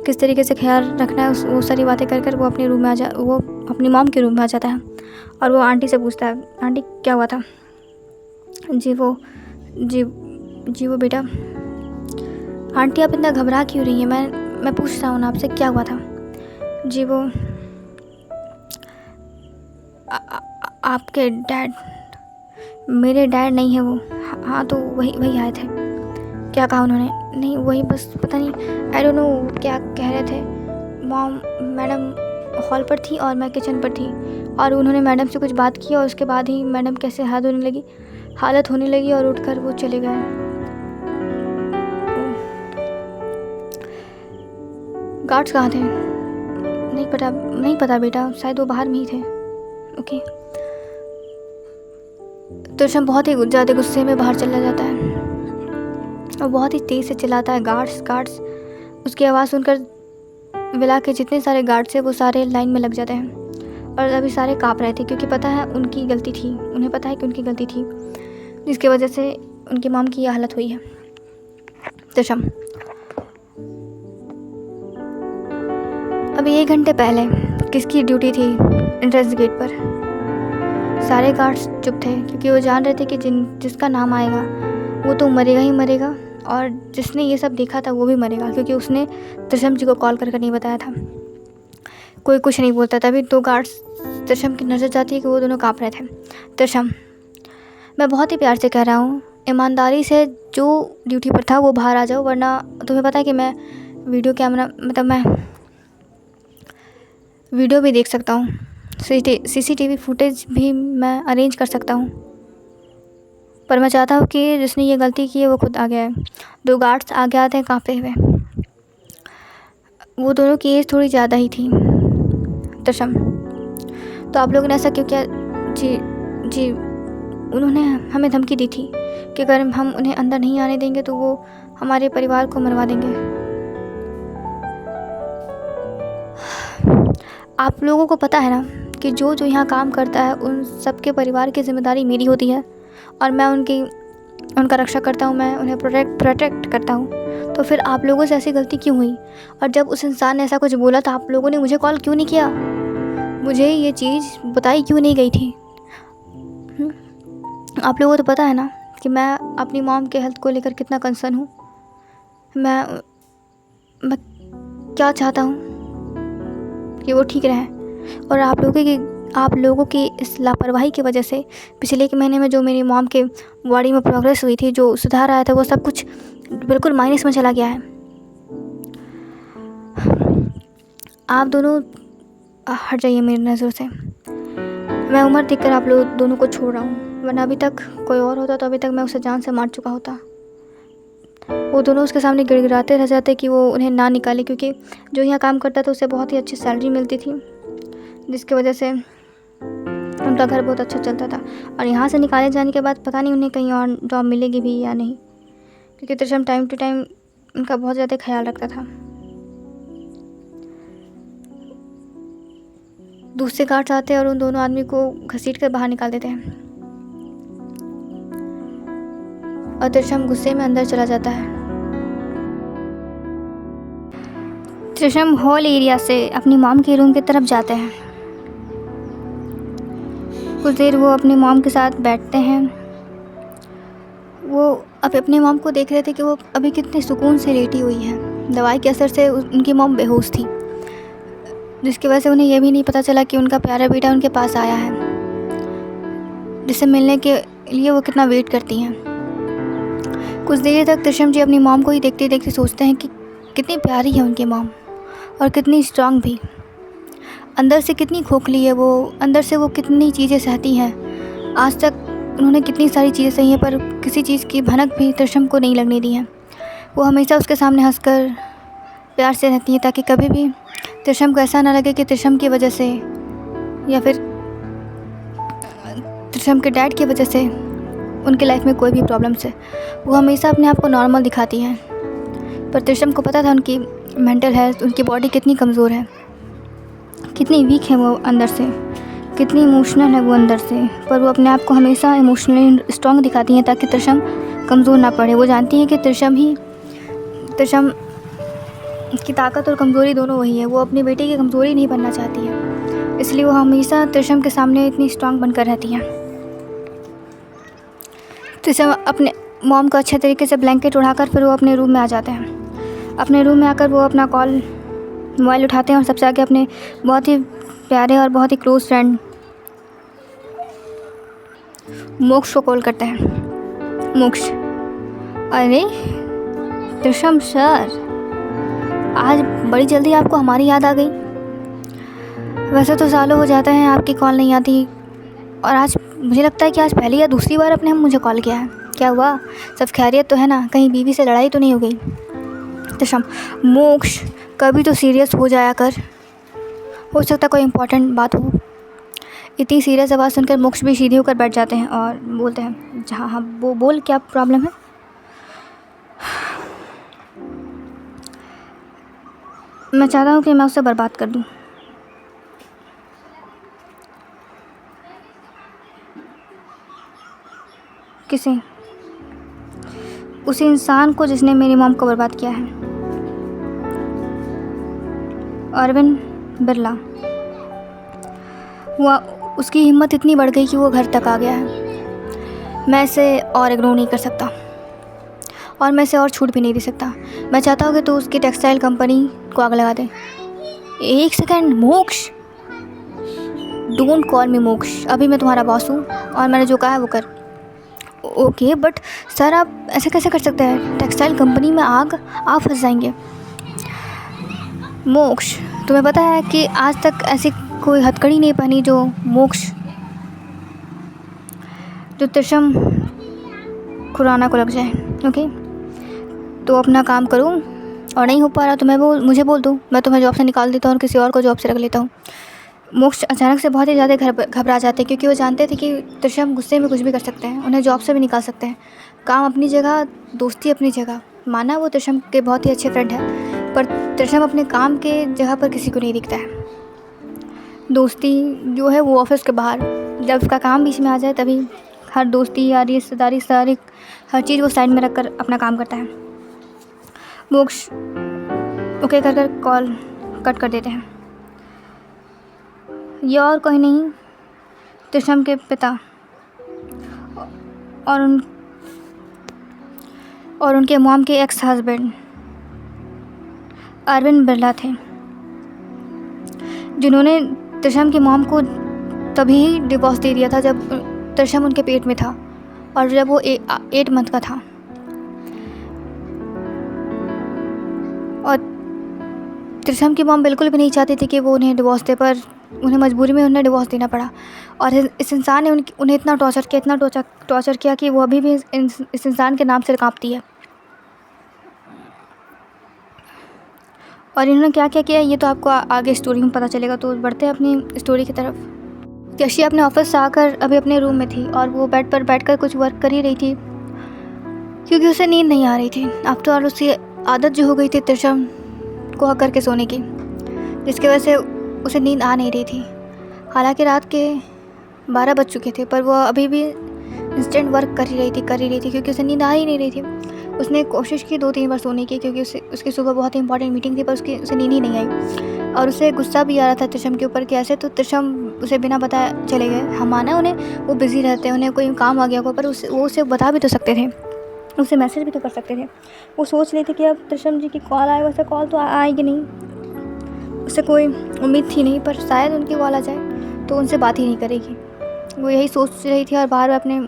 किस तरीके से ख्याल रखना है वो सारी बातें कर वो अपने रूम में वो अपनी मॉम के रूम में आ जाता है। और वो आंटी से पूछता है, आंटी क्या हुआ था? जी वो बेटा। आंटी आप इतना घबरा क्यों रही हैं? मैं पूछ रहा हूँ ना आपसे, क्या हुआ था? जी वो आपके डैड, मेरे डैड नहीं है वो। हाँ तो वही आए थे। क्या कहा उन्होंने? नहीं वही बस पता नहीं, आई डोंट नो क्या कह रहे थे। मैडम हॉल पर थी और मैं किचन पर थी और उन्होंने मैडम से कुछ बात की और उसके बाद ही मैडम कैसे हालत होने लगी और उठकर वो चले गए। गार्ड्स कहाँ थे? नहीं पता बेटा, शायद वो बाहर में ही थे। ओके। त्रिशम बहुत ही ज़्यादा गुस्से में बाहर चला जाता है और बहुत ही तेज़ से चिल्लाता है, गार्ड्स। उसकी आवाज़ सुनकर विला के जितने सारे गार्ड्स थे वो सारे लाइन में लग जाते हैं और अभी सारे काँप रहे थे क्योंकि पता है उनकी गलती थी। उन्हें पता है कि उनकी गलती थी जिसकी वजह से उनकी मॉम की यह हालत हुई है। त्रिशम, अभी 1 घंटे पहले किसकी ड्यूटी थी एंट्रेंस गेट पर? सारे गार्ड्स चुप थे क्योंकि वो जान रहे थे कि जिसका नाम आएगा वो तो मरेगा ही मरेगा और जिसने ये सब देखा था वो भी मरेगा, क्योंकि उसने त्रिशम जी को कॉल करके नहीं बताया था। कोई कुछ नहीं बोलता। तभी 2 गार्ड्स त्रिशम की नज़र जाती है कि वो दोनों काँप रहे थे। त्रिशम, मैं बहुत ही प्यार से कह रहा हूँ, ईमानदारी से जो ड्यूटी पर था वो बाहर आ जाओ, वरना तुम्हें पता है कि मैं मैं वीडियो भी देख सकता हूँ, CCTV फुटेज भी मैं अरेंज कर सकता हूँ, पर मैं चाहता हूँ कि जिसने ये गलती की है वो खुद आ गया है। 2 गार्ड्स आगे आते हैं काँपते हुए। वो दोनों की एज थोड़ी ज़्यादा ही थी। त्रिशम, तो आप लोगों ने ऐसा क्यों किया? जी उन्होंने हमें धमकी दी थी कि अगर हम उन्हें अंदर नहीं आने देंगे तो वो हमारे परिवार को मरवा देंगे। आप लोगों को पता है ना कि जो यहाँ काम करता है उन सबके परिवार की जिम्मेदारी मेरी होती है और मैं उनका रक्षा करता हूँ, मैं उन्हें प्रोटेक्ट करता हूँ। तो फिर आप लोगों से ऐसी गलती क्यों हुई? और जब उस इंसान ने ऐसा कुछ बोला तो आप लोगों ने मुझे कॉल क्यों नहीं किया? मुझे ये चीज़ बताई क्यों नहीं गई थी? आप लोगों को तो पता है ना कि मैं अपनी मॉम के हेल्थ को लेकर कितना कंसर्न हूँ। मैं क्या चाहता हूँ कि वो ठीक रहे। और आप लोगों की इस लापरवाही की वजह से पिछले 1 महीने में जो मेरी मॉम के बॉडी में प्रोग्रेस हुई थी, जो सुधार आया था, वो सब कुछ बिल्कुल माइनस में चला गया है। आप दोनों हट जाइए मेरी नज़रों से। मैं उम्र देखकर आप लोग दोनों को छोड़ रहा हूँ, वरना अभी तक कोई और होता तो अभी तक मैं उसे जान से मार चुका होता। वो दोनों उसके सामने गिड़गिड़ाते रह जाते कि वो उन्हें ना निकाले, क्योंकि जो यहाँ काम करता था उसे बहुत ही अच्छी सैलरी मिलती थी, जिसकी वजह से उनका घर बहुत अच्छा चलता था। और यहाँ से निकाले जाने के बाद पता नहीं उन्हें कहीं और जॉब मिलेगी भी या नहीं, क्योंकि त्रिशम टाइम टू टाइम उनका बहुत ज़्यादा ख्याल रखता था। दूसरे गार्ड्स आते हैं और उन दोनों आदमी को घसीट कर बाहर निकाल देते हैं और त्रिशम गुस्से में अंदर चला जाता है। त्रिशम हॉल एरिया से अपनी मॉम के रूम की तरफ जाते हैं। कुछ देर वो अपनी मॉम के साथ बैठते हैं। वो अब अपनी मॉम को देख रहे थे कि वो अभी कितने सुकून से लेटी हुई है। दवाई के असर से उनकी मॉम बेहोश थी, जिसकी वजह से उन्हें यह भी नहीं पता चला कि उनका प्यारा बेटा उनके पास आया है, जिससे मिलने के लिए वो कितना वेट करती हैं। कुछ देर तक त्रिशम जी अपनी मॉम को ही देखते देखते सोचते हैं कि कितनी प्यारी है उनकी मॉम और कितनी स्ट्रांग भी। अंदर से कितनी खोखली है वो, अंदर से वो कितनी चीज़ें सहती हैं। आज तक उन्होंने कितनी सारी चीज़ें सही हैं, पर किसी चीज़ की भनक भी त्रिशम को नहीं लगने दी है। वो हमेशा उसके सामने हंसकर प्यार से रहती हैं, ताकि कभी भी त्रिशम को ऐसा ना लगे कि त्रिशम की वजह से या फिर त्रिशम के डैड की वजह से उनकी लाइफ में कोई भी प्रॉब्लम्स है। वो हमेशा अपने आप को नॉर्मल दिखाती हैं, पर त्रिशम को पता था उनकी मेंटल हेल्थ, उनकी बॉडी कितनी कमज़ोर है, कितनी वीक है वो अंदर से, कितनी इमोशनल है वो अंदर से। पर वो अपने आप को हमेशा इमोशनली स्ट्रॉन्ग दिखाती हैं ताकि त्रिशम कमज़ोर ना पड़े। वो जानती हैं कि त्रिशम की ताकत और कमज़ोरी दोनों वही है। वो अपनी बेटी की कमज़ोरी नहीं बनना चाहती है, इसलिए वो हमेशा त्रिशम के सामने इतनी स्ट्रॉन्ग बनकर रहती हैं। त्रिशम अपने मॉम को अच्छे तरीके से ब्लैंकेट उड़ाकर फिर वो अपने रूम में आ जाते हैं। अपने रूम में आकर वो अपना मोबाइल उठाते हैं और सबसे आगे अपने बहुत ही प्यारे और बहुत ही क्लोज़ फ्रेंड मोक्ष को कॉल करते हैं। मोक्ष, अरे त्रिशम सर, आज बड़ी जल्दी आपको हमारी याद आ गई। वैसे तो सालों हो जाता है आपकी कॉल नहीं आती, और आज मुझे लगता है कि आज पहली या दूसरी बार आपने मुझे कॉल किया है। क्या हुआ, सब खैरियत तो है ना? कहीं बीवी से लड़ाई तो नहीं हो गई? त्रिशम, मोक्ष कभी तो सीरियस हो जाया कर, हो सकता कोई इम्पोर्टेंट बात हो। इतनी सीरियस आवाज़ सुनकर मोक्ष भी सीधे होकर बैठ जाते हैं और बोलते हैं, हाँ हाँ वो बोल, क्या प्रॉब्लम है? मैं चाहता हूँ कि मैं उसे बर्बाद कर दूँ। किसी उसी इंसान को जिसने मेरी मॉम को बर्बाद किया है, अरविंद बिरला। वो उसकी हिम्मत इतनी बढ़ गई कि वो घर तक आ गया है। मैं इसे और इग्नोर नहीं कर सकता और मैं इसे और छूट भी नहीं दे सकता। मैं चाहता हूँ कि तू उसकी टेक्सटाइल कंपनी को आग लगा दे। एक सेकेंड मोक्ष, डोंट कॉल मी मोक्ष। अभी मैं तुम्हारा बॉस हूँ और मैंने जो कहा है वो कर। ओके बट सर, आप ऐसे कैसे कर सकते हैं? टेक्सटाइल कंपनी में आग, आप फंस जाएंगे। मोक्ष, तुम्हें पता है कि आज तक ऐसी कोई हथकड़ी नहीं पहनी जो त्रिशम खुराना को लग जाए। ओके, तो अपना काम करूँ, और नहीं हो पा रहा तो मुझे बोल दो, मैं तुम्हें जॉब से निकाल देता हूँ और किसी और को जॉब से रख लेता हूँ। मोक्ष अचानक से बहुत ही ज़्यादा घबरा जाते, क्योंकि वो जानते थे कि त्रिशम गुस्से में कुछ भी कर सकते हैं, उन्हें जॉब से भी निकाल सकते हैं। काम अपनी जगह, दोस्ती अपनी जगह। माना वो त्रिशम के बहुत ही अच्छे फ्रेंड हैं, पर त्रिशम अपने काम के जगह पर किसी को नहीं दिखता है। दोस्ती जो है वो ऑफिस के बाहर, जब उसका काम बीच में आ जाए तभी हर दोस्ती यारी रिश्तेदारी सारी हर चीज़ वो साइड में रख कर अपना काम करता है। मोक्ष ओके कर कॉल कट कर देते हैं। ये और कोई नहीं, त्रिशम के पिता और उनके मॉम के एक्स हस्बैंड अरविंद बिरला थे, जिन्होंने त्रिशम की मॉम को तभी डिवोर्स दे दिया था जब त्रिशम उनके पेट में था और जब वो 8 मंथ का था। और त्रिशम की मॉम बिल्कुल भी नहीं चाहती थी कि वो उन्हें डिवोर्स दे, पर उन्हें मजबूरी में उन्हें डिवोर्स देना पड़ा। और इस इंसान ने उन्हें इतना टॉर्चर किया कि वो अभी भी इस इंसान के नाम से काँपती है। और इन्होंने क्या क्या किया ये तो आपको आगे स्टोरी में पता चलेगा। तो बढ़ते हैं अपनी स्टोरी की तरफ। यशी अपने ऑफिस से आकर अभी अपने रूम में थी और वो बेड पर बैठकर कुछ वर्क कर ही रही थी, क्योंकि उसे नींद नहीं आ रही थी। आफ्टर ऑल उसकी आदत जो हो गई थी त्रिशम को हक करके सोने की, जिसकी वजह से उसे नींद आ नहीं रही थी। हालांकि रात के 12 बज चुके थे, पर वो अभी भी इंस्टेंट वर्क कर ही रही थी क्योंकि उसे नींद आ ही नहीं रही थी। उसने कोशिश की 2-3 बार सोने की, क्योंकि उसकी सुबह बहुत ही इंपॉर्टेंट मीटिंग थी, पर उसे नींद ही नहीं आई। और उसे गुस्सा भी आ रहा था त्रिशम के ऊपर कि ऐसे तो त्रिशम उसे बिना बताए चले गए। हम माना उन्हें वो बिज़ी रहते हैं, उन्हें कोई काम आ गया होगा, पर वो उसे बता भी तो सकते थे, उसे मैसेज भी तो कर सकते थे। वो सोच रही थी कि अब त्रिशम जी की कॉल आए, वैसे कॉल तो आएगी नहीं, उसे कोई उम्मीद थी नहीं, पर शायद उनकी कॉल आ जाए तो उनसे बात ही नहीं करेगी। वो यही सोच रही थी और बार बार अपने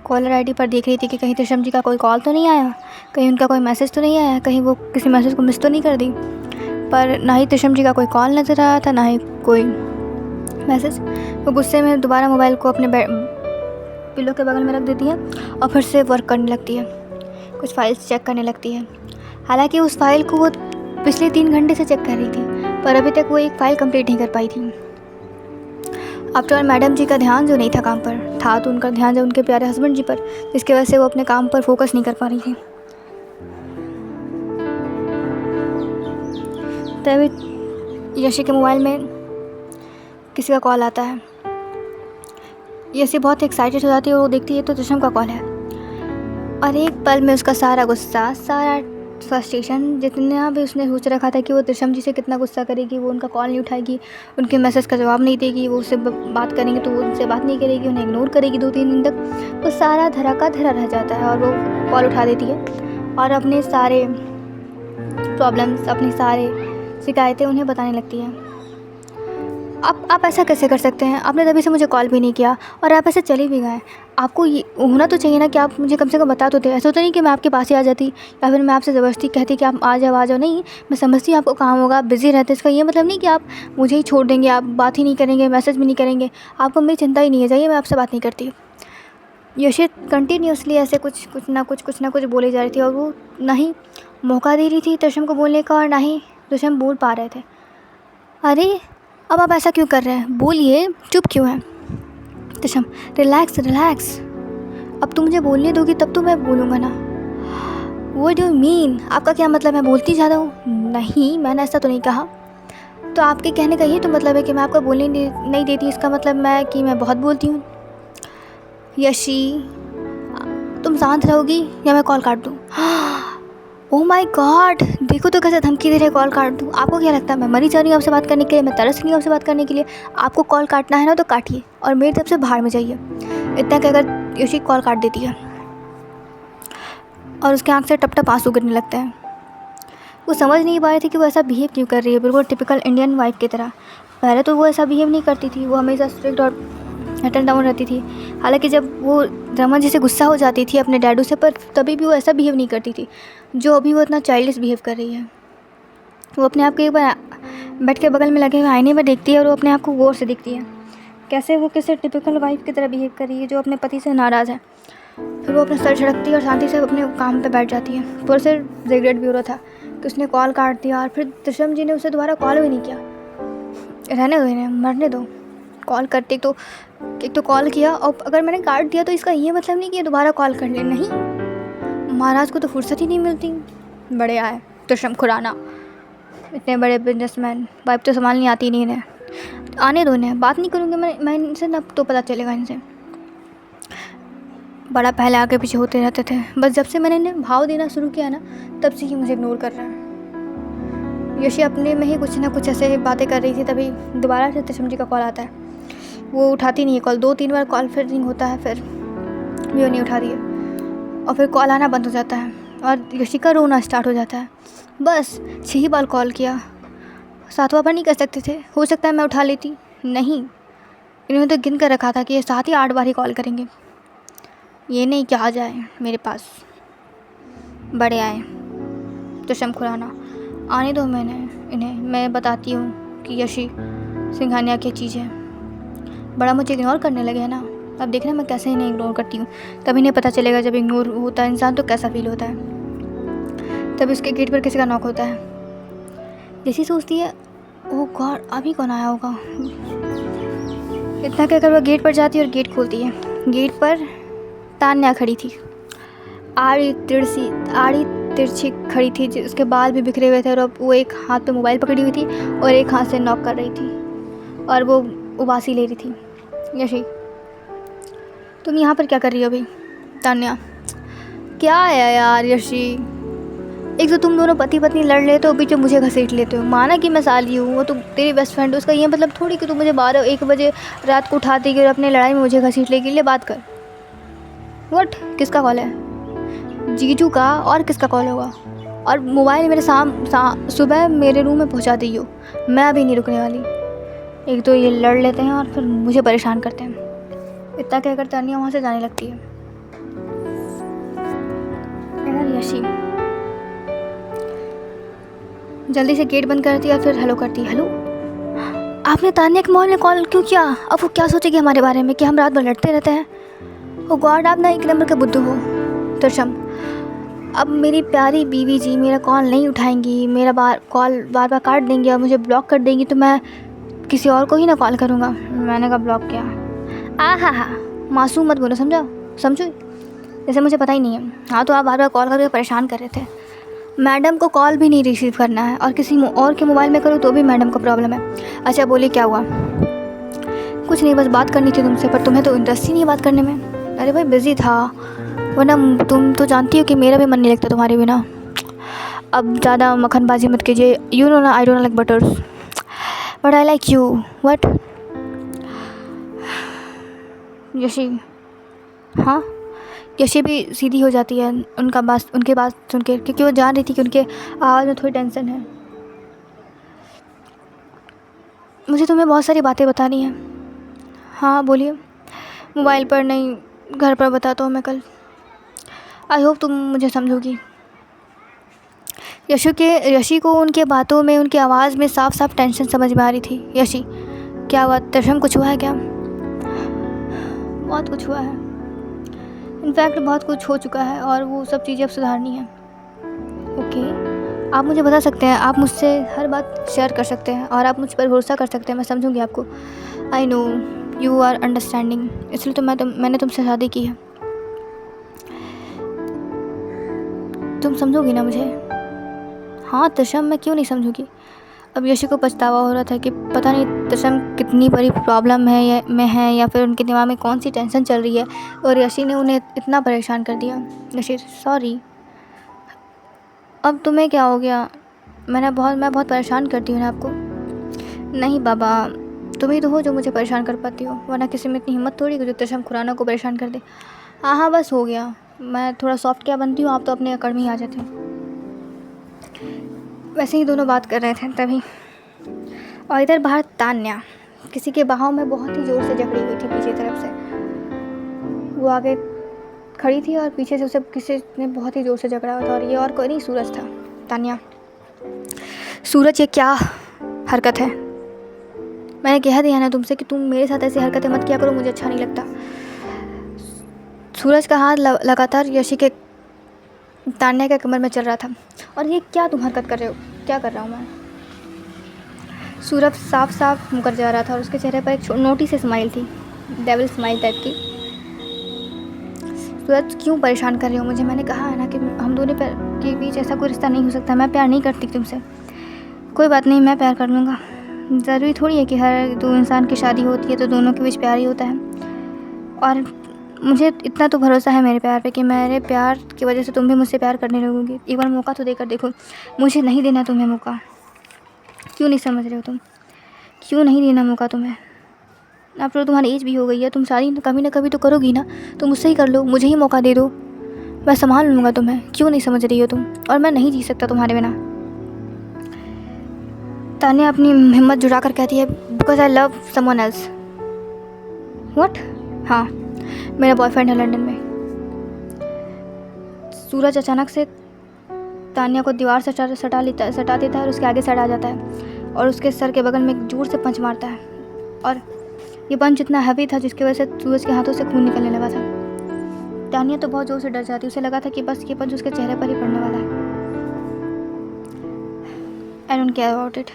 कॉलर आईडी पर देख रही थी कि कहीं त्रिशम जी का कोई कॉल तो नहीं आया, कहीं उनका कोई मैसेज तो नहीं आया, कहीं वो किसी मैसेज को मिस तो नहीं कर दी। पर ना ही त्रिशम जी का कोई कॉल नज़र आया था, ना ही कोई मैसेज। वो गुस्से में दोबारा मोबाइल को अपने पिलो के बगल में रख देती है और फिर से वर्क करने लगती है, कुछ फाइल्स चेक करने लगती है। हालांकि उस फाइल को वो पिछले 3 घंटे से चेक कर रही थी, पर अभी तक वो एक फ़ाइल कंप्लीट नहीं कर पाई थी। आफ्टर ऑल मैडम जी का ध्यान जो नहीं था काम पर था, तो उनका ध्यान जो उनके प्यारे हस्बैंड जी पर, जिसकी वजह से वो अपने काम पर फोकस नहीं कर पा रही थी। तभी यशी के मोबाइल में किसी का कॉल आता है। यशी बहुत एक्साइटेड हो जाती है और वो देखती है तो त्रिशम का कॉल है। और एक पल में उसका सारा गुस्सा, सारा फ्रस्ट्रेशन, जितना भी उसने सोच रखा था कि वो त्रिशम जी से कितना गुस्सा करेगी, वो उनका कॉल नहीं उठाएगी, उनके मैसेज का जवाब नहीं देगी, वो उससे बात करेंगे तो वो उनसे बात नहीं करेगी, उन्हें इग्नोर करेगी 2-3 दिन तक, वो सारा धरा का धरा रह जाता है। और वो कॉल उठा देती है और अपने सारे प्रॉब्लम्स, अपनी सारे शिकायतें उन्हें बताने लगती है। आप ऐसा कैसे कर सकते हैं, आपने तभी से मुझे कॉल भी नहीं किया और आप ऐसे चले भी गए। आपको ये होना तो चाहिए ना कि आप मुझे कम से कम बता तो दे। ऐसा तो नहीं कि मैं आपके पास ही आ जाती या फिर मैं आपसे ज़बरदस्ती कहती कि आप आ जाओ। नहीं, मैं समझती हूँ आपको काम होगा, आप बिज़ी रहते, इसका ये मतलब नहीं कि आप मुझे ही छोड़ देंगे, आप बात ही नहीं करेंगे, मैसेज भी नहीं करेंगे, आपको मेरी चिंता ही नहीं है। जाइए, मैं आपसे बात नहीं करती। यशी कंटिन्यूसली ऐसे कुछ ना कुछ बोले जा रही थी और वो ना ही मौका दे रही थी त्रिशम को बोलने का और ना ही त्रिशम बोल पा रहे थे। अरे अब आप ऐसा क्यों कर रहे हैं, बोलिए, चुप क्यों हैं? त्रिशम, रिलैक्स, अब तुम मुझे बोलने दोगी तब तो मैं बोलूँगा ना। व्हाट डू यू मीन, आपका क्या मतलब मैं बोलती ज़्यादा हूँ? नहीं, मैंने ऐसा तो नहीं कहा। तो आपके कहने का ये तो मतलब है कि मैं आपको बोलने नहीं देती, इसका मतलब मैं बहुत बोलती हूँ। यशी, तुम शांत रहोगी या मैं कॉल काट दूँ? ओह माय गॉड, देखो तो कैसे धमकी दे रहे, कॉल काट दूँ। आपको क्या लगता है मैं मरी जा रही हूँ आपसे बात करने के लिए, मैं तरस रही हूँ आपसे बात करने के लिए? आपको कॉल काटना है ना तो काटिए और मेरी तरफ से बाहर में जाइए। इतना कहकर यशी कॉल काट देती है और उसके आँख से टप टप आंसू गिरने लगते हैं। वो समझ नहीं पा रही थी कि वो ऐसा बिहेव क्यों कर रही है, बिल्कुल टिपिकल इंडियन वाइफ की तरह। पहले तो वो ऐसा बिहेव नहीं करती थी, वो हमेशा स्ट्रिक्ट और अटल डाउन रहती थी। हालांकि जब वो रमन जी से गुस्सा हो जाती थी अपने डैडू से, पर तभी भी वो ऐसा बिहेव नहीं करती थी जो अभी वो इतना चाइल्डिश बिहेव कर रही है। वो अपने आप को एक बार बेड के बगल में लगे हुए आईने में देखती है और वो अपने आप को गौर से देखती है, कैसे वो किसी टिपिकल वाइफ की तरह बिहेव कर रही है जो अपने पति से नाराज़ है। फिर वो अपना सर झड़कती है और शांति से अपने काम पे बैठ जाती है। पर उसे रिग्रेट भी हो रहा था कि उसने कॉल काट दिया और फिर त्रिशम जी ने उसे दोबारा कॉल भी नहीं किया। रहने दो इन्हें, मरने दो। कॉल करते एक तो कॉल किया और अगर मैंने काट दिया तो इसका ये मतलब नहीं कि दोबारा कॉल कर ले। नहीं, महाराज को तो फुर्सत ही नहीं मिलती। बड़े आए त्रिशम खुराना, इतने बड़े बिजनेसमैन, वाइफ तो संभालनी आती नहीं इन्हें। आने दो इन्हें, बात नहीं करूँगी मैं इनसे, ना तो पता चलेगा इनसे। बड़ा पहले आगे पीछे होते रहते थे, बस जब से मैंने इन्हें भाव देना शुरू किया ना तब से ही मुझे इग्नोर कर रहे हैं। यशी अपने में ही कुछ ना कुछ ऐसे बातें कर रही थी, तभी दोबारा से त्रिशम जी का कॉल आता है। वो उठाती नहीं है कॉल, 2-3 बार कॉल फिर रिंग होता है, फिर भी वो नहीं उठा रही है और फिर कॉल आना बंद हो जाता है और यशी का रोना स्टार्ट हो जाता है। बस 6 ही बार कॉल किया, 7वां बार नहीं कर सकते थे? हो सकता है मैं उठा लेती, नहीं, इन्होंने तो गिन कर रखा था कि ये 7 या 8 बार ही कॉल करेंगे, ये नहीं कि आ जाए मेरे पास। बड़े आए त्रिशम खुराना आने दो इन्हें मैं बताती हूँ कि यशी सिंघानिया क्या चीज़ है। बड़ा मुझे इग्नोर करने लगे हैं ना, अब देखना मैं कैसे इन्हें इग्नोर करती हूँ, तब इन्हें पता चलेगा जब इग्नोर होता है इंसान तो कैसा फील होता है। तब इसके गेट पर किसी का नॉक होता है। जैसी सोचती है ओह गॉड अभी कौन आया होगा। इतना कहकर वह गेट पर जाती है और गेट खोलती है। गेट पर तान्या खड़ी थी, आड़ी तिरछी खड़ी थी, उसके बाल भी बिखरे हुए थे और अब वो एक हाथ पे मोबाइल पकड़ी हुई थी और एक हाथ से नॉक कर रही थी और वो उबासी ले रही थी। यशी तुम यहाँ पर क्या कर रही हो अभी? तान्या क्या है यार यशी, एक तो तुम दोनों पति पत्नी लड़ लेते हो, बीच में मुझे घसीट लेते हो। माना कि मैं साली हूँ, वो तो तेरी बेस्ट फ्रेंड है, उसका ये मतलब थोड़ी कि तू मुझे 12-1 बजे रात को उठा देगी और अपने लड़ाई में मुझे घसीट लेगी। ले बात कर। व्हाट किसका कॉल है? जीजू का, और किसका कॉल होगा? और मोबाइल मेरे सुबह मेरे रूम में पहुँचा दी हो, मैं अभी नहीं रुकने वाली। एक तो ये लड़ लेते हैं और फिर मुझे परेशान करते हैं। इतना कहकर तानिया वहाँ से जाने लगती है। यार यशी जल्दी से गेट बंद करती है और फिर हेलो करती है। हेलो, आपने तान्या के मोबाइल में कॉल क्यों किया? अब वो क्या सोचेगी हमारे बारे में कि हम रात भर लड़ते रहते हैं? ओ गॉड आप ना एक नंबर के बुद्धू हो त्रिशम। अब मेरी प्यारी बीवी जी मेरा कॉल नहीं उठाएंगी, मेरा कॉल बार बार काट देंगी और मुझे ब्लॉक कर देंगी, तो मैं किसी और को ही ना कॉल करूँगा। मैंने कहा ब्लॉक किया? हाँ मासूम मत बोलो, समझो जैसे मुझे पता ही नहीं है। हाँ तो आप बार बार कॉल करके परेशान कर रहे थे। मैडम को कॉल भी नहीं रिसीव करना है और किसी और के मोबाइल में करो तो भी मैडम को प्रॉब्लम है। अच्छा बोलिए क्या हुआ? कुछ नहीं, बस बात करनी थी तुमसे, पर तुम्हें तो इंटरेस्ट ही नहीं है बात करने में। अरे भाई बिज़ी था, वरना तुम तो जानती हो कि मेरा भी मन नहीं लगता तुम्हारे बिना। अब ज़्यादा मक्खनबाजी मत कीजिए। यू नो ना I don't like buttress but I like you. What? Yeshi हाँ, यशी भी सीधी हो जाती है उनके बात सुन के, क्योंकि वो जान रही थी कि उनके आवाज़ में थोड़ी टेंशन है। मुझे तुम्हें बहुत सारी बातें बतानी है। हाँ बोलिए। मोबाइल पर नहीं, घर पर बताता हूँ मैं कल। आई होप तुम मुझे समझोगी। यशी को उनके बातों में, उनकी आवाज़ में साफ साफ टेंशन समझ में आ रही थी। यशी क्या हुआ? त्रिशम कुछ हुआ है क्या? बहुत कुछ हुआ है, इनफैक्ट बहुत कुछ हो चुका है और वो सब चीज़ें अब सुधारनी है। ओके आप मुझे बता सकते हैं, आप मुझसे हर बात शेयर कर सकते हैं और आप मुझ पर भरोसा कर सकते हैं, मैं समझूंगी आपको। I know you are understanding, इसलिए तो मैंने तुमसे शादी की है। तुम समझोगी ना मुझे? हाँ त्रिशम मैं क्यों नहीं समझूंगी। अब यशी को पछतावा हो रहा था कि पता नहीं त्रिशम कितनी बड़ी प्रॉब्लम है या फिर उनके दिमाग में कौन सी टेंशन चल रही है और यशी ने उन्हें इतना परेशान कर दिया। यशी सॉरी। अब तुम्हें क्या हो गया? मैं बहुत परेशान करती हूँ ना आपको। नहीं बाबा, तुम ही तो हो जो मुझे परेशान कर पाती हो, वरना किसी में इतनी हिम्मत थोड़ी कि जो त्रिशम खुराना को परेशान कर दे। हाँ बस हो गया, मैं थोड़ा सॉफ्ट क्या बनती हूँ, आप तो अपने अकड़ में ही आ जाते हो। वैसे ही दोनों बात कर रहे थे तभी, और इधर बाहर तान्या किसी के बाहों में बहुत ही ज़ोर से जकड़ी हुई थी पीछे तरफ से। वो आगे खड़ी थी और पीछे से उसे किसी ने बहुत ही ज़ोर से जकड़ा हुआ था, और ये और कोई नहीं सूरज था। तान्या सूरज ये क्या हरकत है? मैंने कह दिया ना तुमसे कि तुम मेरे साथ ऐसी हरकतें मत किया करो, मुझे अच्छा नहीं लगता। सूरज का हाथ लगातार यशी के तान्या के कमर में चल रहा था। और ये क्या तुम हरकत कर रहे हो? क्या कर रहा हूँ मैं? सूरज साफ साफ मुकर जा रहा था और उसके चेहरे पर एक नोटी से स्माइल थी, डेविल स्माइल टाइप की। सूरज क्यों परेशान कर रही हो मुझे? मैंने कहा है ना कि हम दोनों के बीच ऐसा कोई रिश्ता नहीं हो सकता। मैं प्यार नहीं करती तुमसे। कोई बात नहीं, मैं प्यार कर लूँगा। ज़रूरी थोड़ी है कि हर दो इंसान की शादी होती है तो दोनों के बीच प्यार ही होता है। और मुझे इतना तो भरोसा है मेरे प्यार पे कि मेरे प्यार की वजह से तुम भी मुझसे प्यार करने लगोगी। एक बार मौका तो देकर देखो। मुझे नहीं देना तुम्हें मौका। क्यों नहीं समझ रहे हो तुम? क्यों नहीं देना मौका तुम्हें? अब तो तुम्हारी एज भी हो गई है, तुम शादी कभी ना कभी तो करोगी ना, तो मुझसे ही कर लो, मुझे ही मौका दे दो, मैं संभाल लूँगा तुम्हें। क्यों नहीं समझ रही हो तुम? और मैं नहीं जी सकता तुम्हारे बिना। तान्या अपनी हिम्मत जुटा कर कहती है, because I love someone else. What? हाँ मेरा बॉयफ्रेंड है लंदन में। सूरज अचानक से तान्या को दीवार से सटा देता है और उसके आगे सड़ आ जाता है और उसके सर के बगल में एक जोर से पंच मारता है। और ये पंच इतना हैवी था जिसकी वजह से सूरज के हाथों से खून निकलने लगा था। तान्या तो बहुत जोर से डर जाती, उसे लगा था कि बस ये पंच उसके चेहरे पर ही पड़ने वाला है। I don't care about it.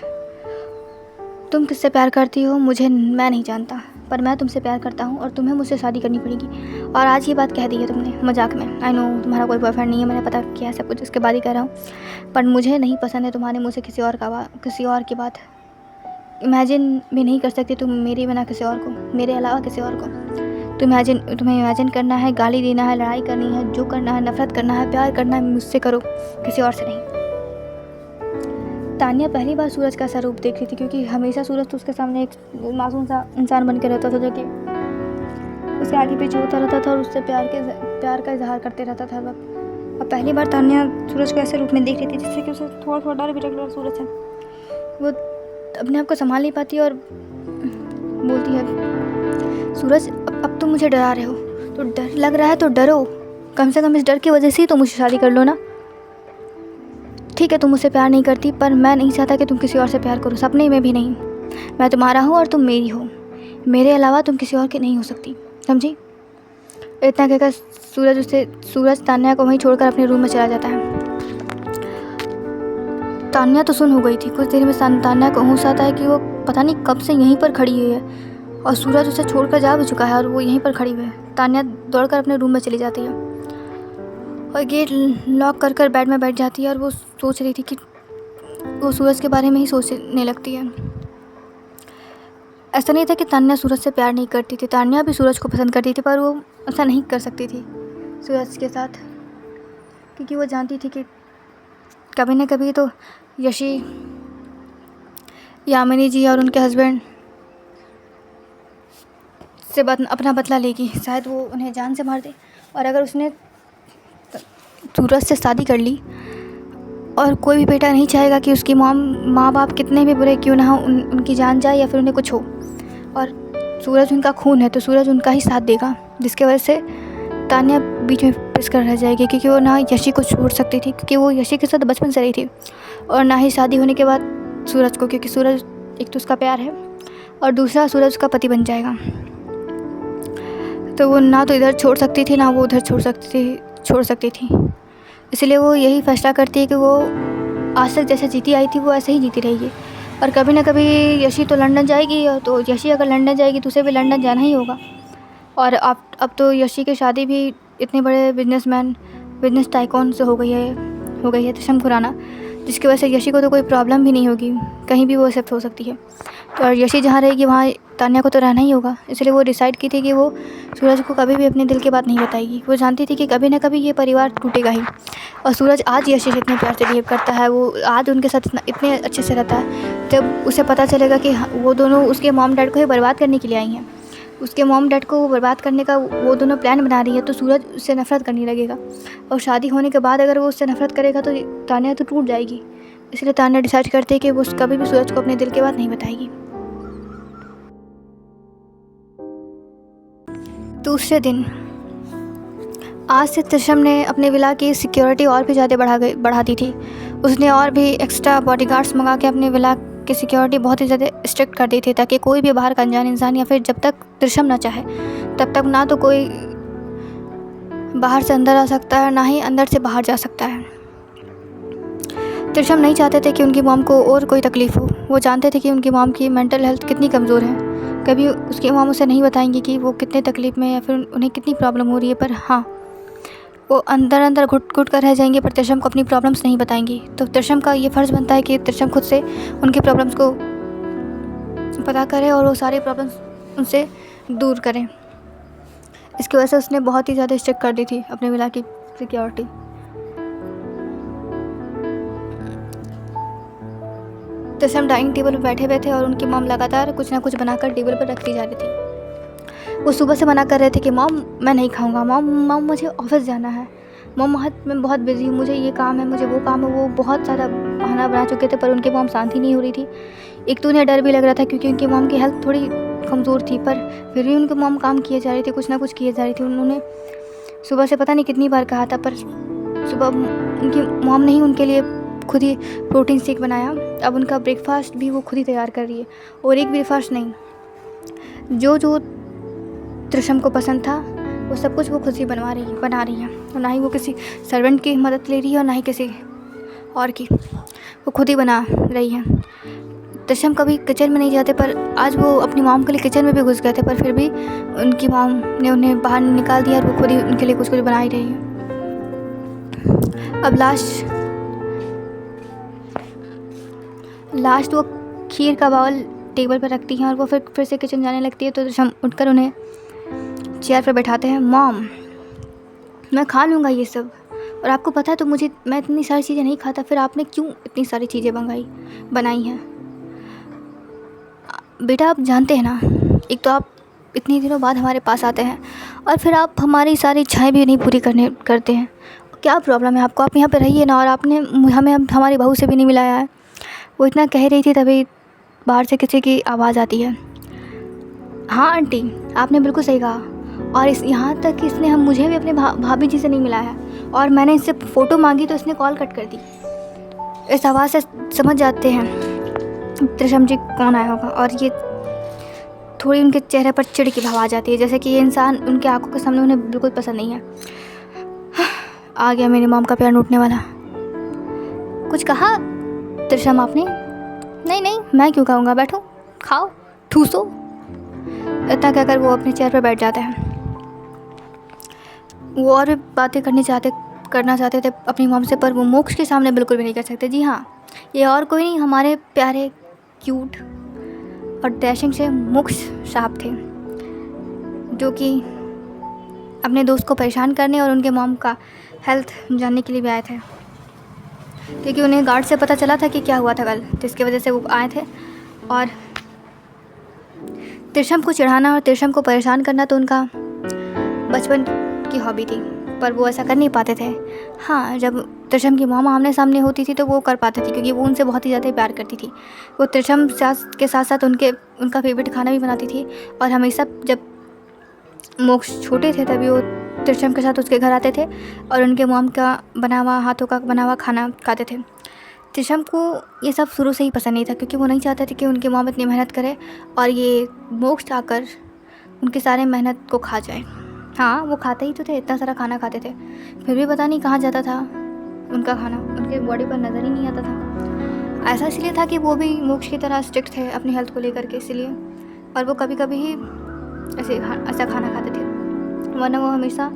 तुम किससे प्यार करती हो मैं नहीं जानता, पर मैं तुमसे प्यार करता हूँ और तुम्हें मुझसे शादी करनी पड़ेगी। और आज ये बात कह दी है तुमने मजाक में। आई नो तुम्हारा कोई बॉयफ्रेंड नहीं है, मैंने पता किया है सब कुछ, इसके बाद ही कह रहा हूँ। पर मुझे नहीं पसंद है तुम्हारे मुँह से किसी और की बात। इमेजिन भी नहीं कर सकती तुम मेरे बिना किसी और को, मेरे अलावा किसी और को। तुम्हें इमेजिन करना है, गाली देना है, लड़ाई करनी है, जो करना है, नफरत करना है, प्यार करना है, मुझसे करो, किसी और से नहीं। तान्या पहली बार सूरज का ऐसा रूप देख रही थी, क्योंकि हमेशा सूरज तो उसके सामने एक मासूम सा इंसान बन के रहता था जो कि उसके आगे पीछे होता रहता था और उससे प्यार का इजहार करते रहता था हर वक्त। अब पहली बार तान्या सूरज को ऐसे रूप में देख रही थी जिससे कि उसे थोड़ा थोड़ा डर भी लग रहा। सूरज है वो अपने आप को संभाल नहीं पाती और बोलती है, सूरज अब तुम मुझे डरा रहे हो, तो डर लग रहा है तो डरो, कम से कम इस डर की वजह से ही तो मुझे शादी कर लो ना। ठीक है तुम मुझसे प्यार नहीं करती, पर मैं नहीं चाहता कि तुम किसी और से प्यार करो, सपने में भी नहीं। मैं तुम्हारा हूँ और तुम मेरी हो, मेरे अलावा तुम किसी और की नहीं हो सकती, समझी। इतना कहकर सूरज तान्या को वहीं छोड़कर अपने रूम में चला जाता है। तान्या तो सुन हो गई थी। कुछ देर में तान्या को होश आता है कि वो पता नहीं कब से यहीं पर खड़ी हुई है और सूरज उसे छोड़कर जा भी चुका है और वो यहीं पर खड़ी हुई है। तान्या दौड़कर अपने रूम में चली जाती है और गेट लॉक कर बेड में बैठ जाती है और वो सोच रही थी कि वो सूरज के बारे में ही सोचने लगती है। ऐसा नहीं था कि तान्या सूरज से प्यार नहीं करती थी, तान्या भी सूरज को पसंद करती थी, पर वो ऐसा नहीं कर सकती थी सूरज के साथ, क्योंकि वो जानती थी कि कभी ना कभी तो यशी, यामिनी जी और उनके हस्बैंड से अपना बदला लेगी। शायद वो उन्हें जान से मार दे। और अगर उसने सूरज से शादी कर ली, और कोई भी बेटा नहीं चाहेगा कि उसकी माँ बाप कितने भी बुरे क्यों ना हो उनकी जान जाए या फिर उन्हें कुछ हो। और सूरज उनका खून है तो सूरज उनका ही साथ देगा, जिसके वजह से तान्या बीच में पिस कर रह जाएगी, क्योंकि वो ना यशी को छोड़ सकती थी, क्योंकि वो यशी के साथ बचपन से रही थी, और ना ही शादी होने के बाद सूरज को, क्योंकि सूरज एक तो उसका प्यार है और दूसरा सूरज उसका पति बन जाएगा। तो वो ना तो इधर छोड़ सकती थी ना वो उधर छोड़ सकती थी। इसलिए वो यही फैसला करती है कि वो आज तक जैसे जीती आई थी वो ऐसे ही जीती रहेगी। और कभी ना कभी यशी तो लंदन जाएगी, तो यशी अगर लंदन जाएगी तो उसे भी लंदन जाना ही होगा। और अब तो यशी की शादी भी इतने बड़े बिजनेस टाइकॉन से हो गई है तशम खुराना, जिसकी वजह से यशी को तो कोई प्रॉब्लम भी नहीं होगी, कहीं भी वो एक्सेप्ट हो सकती है। तो और यशी जहाँ रहेगी वहाँ तान्या को तो रहना ही होगा। इसलिए वो डिसाइड की थी कि वो सूरज को कभी भी अपने दिल की बात नहीं बताएगी। वो जानती थी कि कभी ना कभी ये परिवार टूटेगा ही। और सूरज आज यशी से इतने प्यार से बिहेव करता है, वो आज उनके साथ इतने अच्छे से रहता है। जब उसे पता चलेगा कि वो दोनों उसके मॉम डैड को ही बर्बाद करने के लिए आई हैं, उसके मॉम डैड को बर्बाद करने का वो दोनों प्लान बना रही है, तो सूरज उससे नफरत करने लगेगा। और शादी होने के बाद अगर वो उससे नफरत करेगा तो तान्या तो टूट जाएगी। इसलिए तान्या डिसाइड करती है कि वो कभी भी सूरज को अपने दिल की बात नहीं बताएगी। दूसरे दिन आज से त्रिशम ने अपने विला की सिक्योरिटी और भी ज़्यादा बढ़ा दी थी। उसने और भी एक्स्ट्रा बॉडीगार्ड्स मंगा के अपने विला की सिक्योरिटी बहुत ही ज़्यादा स्ट्रिक्ट कर दी थी, ताकि कोई भी बाहर का अनजान इंसान या फिर जब तक त्रिशम ना चाहे तब तक ना तो कोई बाहर से अंदर आ सकता है, ना ही अंदर से बाहर जा सकता है। त्रिशम नहीं चाहते थे कि उनकी मॉम को और कोई तकलीफ़ हो। वो जानते थे कि उनकी मॉम की मेंटल हेल्थ कितनी कमज़ोर है। कभी उसकी मॉम उसे नहीं बताएंगी कि वो कितने तकलीफ़ में या फिर उन्हें कितनी प्रॉब्लम हो रही है, पर हाँ वो अंदर घुट कर रह जाएंगे, पर त्रिशम को अपनी प्रॉब्लम्स नहीं बताएंगी। तो त्रिशम का ये फ़र्ज़ बनता है कि त्रिशम खुद से उनकी प्रॉब्लम्स को पता करे और वो सारी प्रॉब्लम्स उनसे दूर करें। इसकी वजह से उसने बहुत ही ज़्यादा स्ट्रिक्ट कर दी थी अपने विला की सिक्योरिटी। त्रिशम डाइनिंग टेबल पर बैठे हुए थे और उनकी मॉम लगातार कुछ ना कुछ बनाकर टेबल पर रखती जा रही थी। वो सुबह से मना कर रहे थे कि मॉम मैं नहीं खाऊंगा, मॉम मुझे ऑफिस जाना है, मॉम मैं बहुत बिजी हूँ, मुझे ये काम है, मुझे वो काम है। वो बहुत सारा बहाना बना चुके थे, पर उनकी मॉम शांति नहीं हो रही थी। एक तो उन्हें डर भी लग रहा था क्योंकि उनकी मॉम की हेल्थ थोड़ी कमज़ोर थी, पर फिर भी उनकी मॉम काम किए जा रही थी, कुछ ना कुछ किए जा रही थी। उन्होंने सुबह से पता नहीं कितनी बार कहा था, पर सुबह उनकी मॉम ने ही उनके लिए खुद ही प्रोटीन शेक बनाया। अब उनका ब्रेकफास्ट भी वो खुद ही तैयार कर रही है, और एक ब्रेकफास्ट नहीं, जो जो त्रिशम को पसंद था वो सब कुछ वो खुद ही बना रही है। और ना ही वो किसी सर्वेंट की मदद ले रही है और ना ही किसी और की, वो खुद ही बना रही है। त्रिशम कभी किचन में नहीं जाते, पर आज वो अपनी मॉम के लिए किचन में भी घुस गए थे, पर फिर भी उनकी मॉम ने उन्हें बाहर निकाल दिया और वो खुद ही उनके लिए कुछ कुछ बना ही रही है। अब लास्ट वो खीर का बाउल टेबल पर रखती हैं और वो फिर से किचन जाने लगती है। तो त्रिशम उठकर उन्हें चेयर पर बैठाते हैं। मॉम, मैं खा लूँगा ये सब, और आपको पता है तो मैं इतनी सारी चीज़ें नहीं खाता, फिर आपने क्यों इतनी सारी चीज़ें बनाई हैं? बेटा, आप जानते हैं ना, एक तो आप इतने दिनों बाद हमारे पास आते हैं और फिर आप हमारी सारी इच्छाएं भी नहीं पूरी करते हैं। क्या प्रॉब्लम है आपको? आप यहाँ पे रहिए ना, और आपने हमें हमारी बहू से भी नहीं मिलाया है। वो इतना कह रही थी, तभी बाहर से किसी की आवाज़ आती है। हाँ आंटी, आपने बिल्कुल सही कहा, और यहाँ तक कि इसने मुझे भी अपने भाभी जी से नहीं मिलाया है, और मैंने इससे फ़ोटो मांगी तो इसने कॉल कट कर दी। इस आवाज़ से समझ जाते हैं त्रिशम जी कौन आया होगा, और ये थोड़ी उनके चेहरे पर चिढ़ की भाव आ जाती है, जैसे कि ये इंसान उनके आंखों के सामने उन्हें बिल्कुल पसंद नहीं है। आ गया मेरी मॉम का प्यार लूटने वाला। कुछ कहा त्रिशम आपने? नहीं, मैं क्यों कहूँगा, बैठो, खाओ, ठूसो। इतना कहकर वो अपने चेयर पर बैठ जाते हैं। वो और भी बातें करना चाहते थे अपनी मॉम से, पर वो मोक्ष के सामने बिल्कुल भी नहीं कर सकते। जी हाँ, ये और कोई नहीं, हमारे प्यारे, क्यूट और डैशिंग से मोक्ष साहब थे, जो कि अपने दोस्त को परेशान करने और उनके मॉम का हेल्थ जानने के लिए भी आए थे, क्योंकि उन्हें गार्ड से पता चला था कि क्या हुआ था कल, जिसकी वजह से वो आए थे। और त्रिशम को चिढ़ाना और त्रिशम को परेशान करना तो उनका बचपन की हॉबी थी, पर वो ऐसा कर नहीं पाते थे। हाँ, जब त्रिशम की मॉम आमने सामने होती थी तो वो कर पाते थे, क्योंकि वो उनसे बहुत ही ज़्यादा प्यार करती थी। वो त्रिशम के साथ साथ उनका फेवरेट खाना भी बनाती थी, और हमेशा जब मोक्ष छोटे थे तभी वो त्रिशम के साथ उसके घर आते थे और उनके मॉम का हाथों का बना हुआ खाना खाते थे। त्रिशम को ये सब शुरू से ही पसंद नहीं था, क्योंकि वो नहीं चाहते थे कि उनके मॉम इतनी मेहनत करे और ये मोक्ष आकर उनके सारे मेहनत को खा जाए। हाँ, वो खाते ही तो थे, इतना सारा खाना खाते थे, फिर भी पता नहीं कहाँ जाता था उनका खाना, उनके बॉडी पर नज़र ही नहीं आता था। ऐसा इसलिए था कि वो भी मोक्ष की तरह स्ट्रिक्ट थे अपनी हेल्थ को लेकर के, इसलिए, और वो कभी कभी ही ऐसा खाना खाते थे, वरना वो हमेशा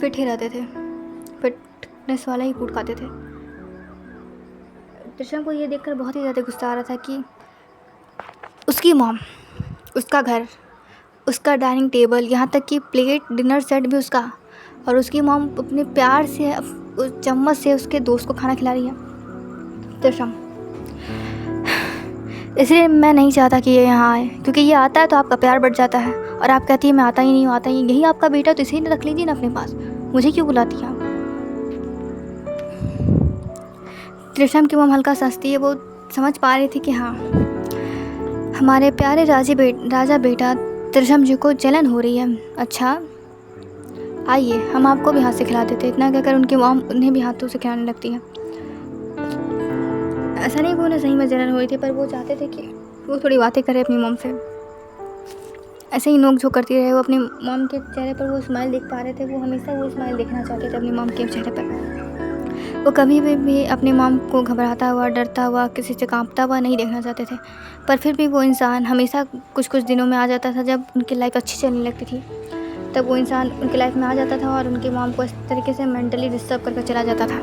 फिट ही रहते थे, फिटनेस वाला ही फूड खाते थे। त्रिशम को ये देखकर बहुत ही ज़्यादा गुस्सा आ रहा था कि उसकी मॉम, उसका घर, उसका डाइनिंग टेबल, यहाँ तक कि प्लेट, डिनर सेट भी उसका, और उसकी मॉम अपने प्यार से उस चम्मच से उसके दोस्त को खाना खिला रही है। त्रिशम, इसलिए मैं नहीं चाहता कि ये यहाँ आए, क्योंकि ये आता है तो आपका प्यार बढ़ जाता है, और आप कहती है मैं आता ही नहीं, यही आपका बेटा, तो इसे रख लीजिए ना अपने पास, मुझे क्यों बुलाती है आप? त्रिशम की मॉम हल्का हंसती है। वो समझ पा रही थी कि हाँ, हमारे प्यारे राजा बेटा त्रिशम जी को जलन हो रही है। अच्छा, आइए हम आपको भी हाथ से खिला देते। इतना कहकर उनकी मॉम उन्हें भी हाथों से खिलाने लगती है। ऐसा नहीं कि उन्हें सही में जलन हो रही थी, पर वो चाहते थे कि वो थोड़ी बातें करे अपनी मॉम से, ऐसे ही नोक झोंक करती रहे। वो अपनी मॉम के चेहरे पर वो स्माइल देख पा रहे थे, वो हमेशा वो स्माइल देखना चाहते थे अपनी मॉम के चेहरे पर। वो कभी भी अपनी मॉम को घबराता हुआ, डरता हुआ, किसी से कांपता हुआ नहीं देखना चाहते थे, पर फिर भी वो इंसान हमेशा कुछ दिनों में आ जाता था, जब उनकी लाइफ अच्छी चलने लगती थी, तब वो इंसान उनकी लाइफ में आ जाता था और उनकी मॉम को इस तरीके से मेंटली डिस्टर्ब करके चला जाता था।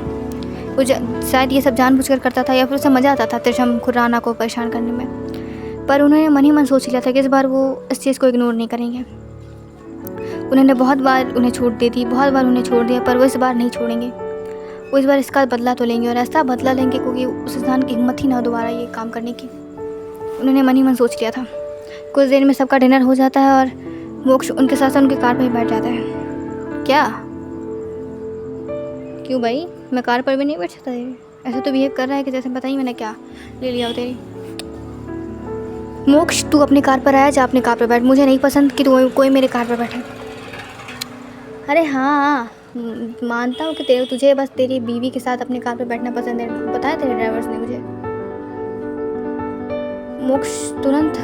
वो शायद ये सब जानबूझकर करता था, या फिर उसे मज़ा आता था त्रिशम खुराना को परेशान करने में, पर उन्होंने मन ही मन सोच लिया था कि इस बार वो इस चीज़ को इग्नोर नहीं करेंगे। उन्होंने बहुत बार उन्हें छूट दे दी, बहुत बार उन्हें छोड़ दिया, पर वो इस बार नहीं छोड़ेंगे। वो इस बार इसका बदला तो लेंगे, और ऐसा बदला लेंगे क्योंकि उस इंसान की हिम्मत ही ना दोबारा ये काम करने की। उन्होंने मन ही मन सोच लिया था। कुछ देर में सबका डिनर हो जाता है और मोक्ष उनके साथ साथ उनके कार पर ही बैठ जाता है। क्या? क्यों भाई, मैं कार पर भी नहीं बैठ सकता? ऐसे तो बिहेव कर रहा है कि जैसे पता ही मैंने क्या ले लिया हो तेरी। मोक्ष, तू अपनी कार पर आया, जा अपनी कार पर बैठ, मुझे नहीं पसंद कि तू कोई मेरे कार पर बैठे। अरे हाँ, मानता हूँ कि तुझे बस तेरी बीवी के साथ अपने कार पर बैठना पसंद है, बताया तेरे ड्राइवर्स ने मुझे। मोक्ष तुरंत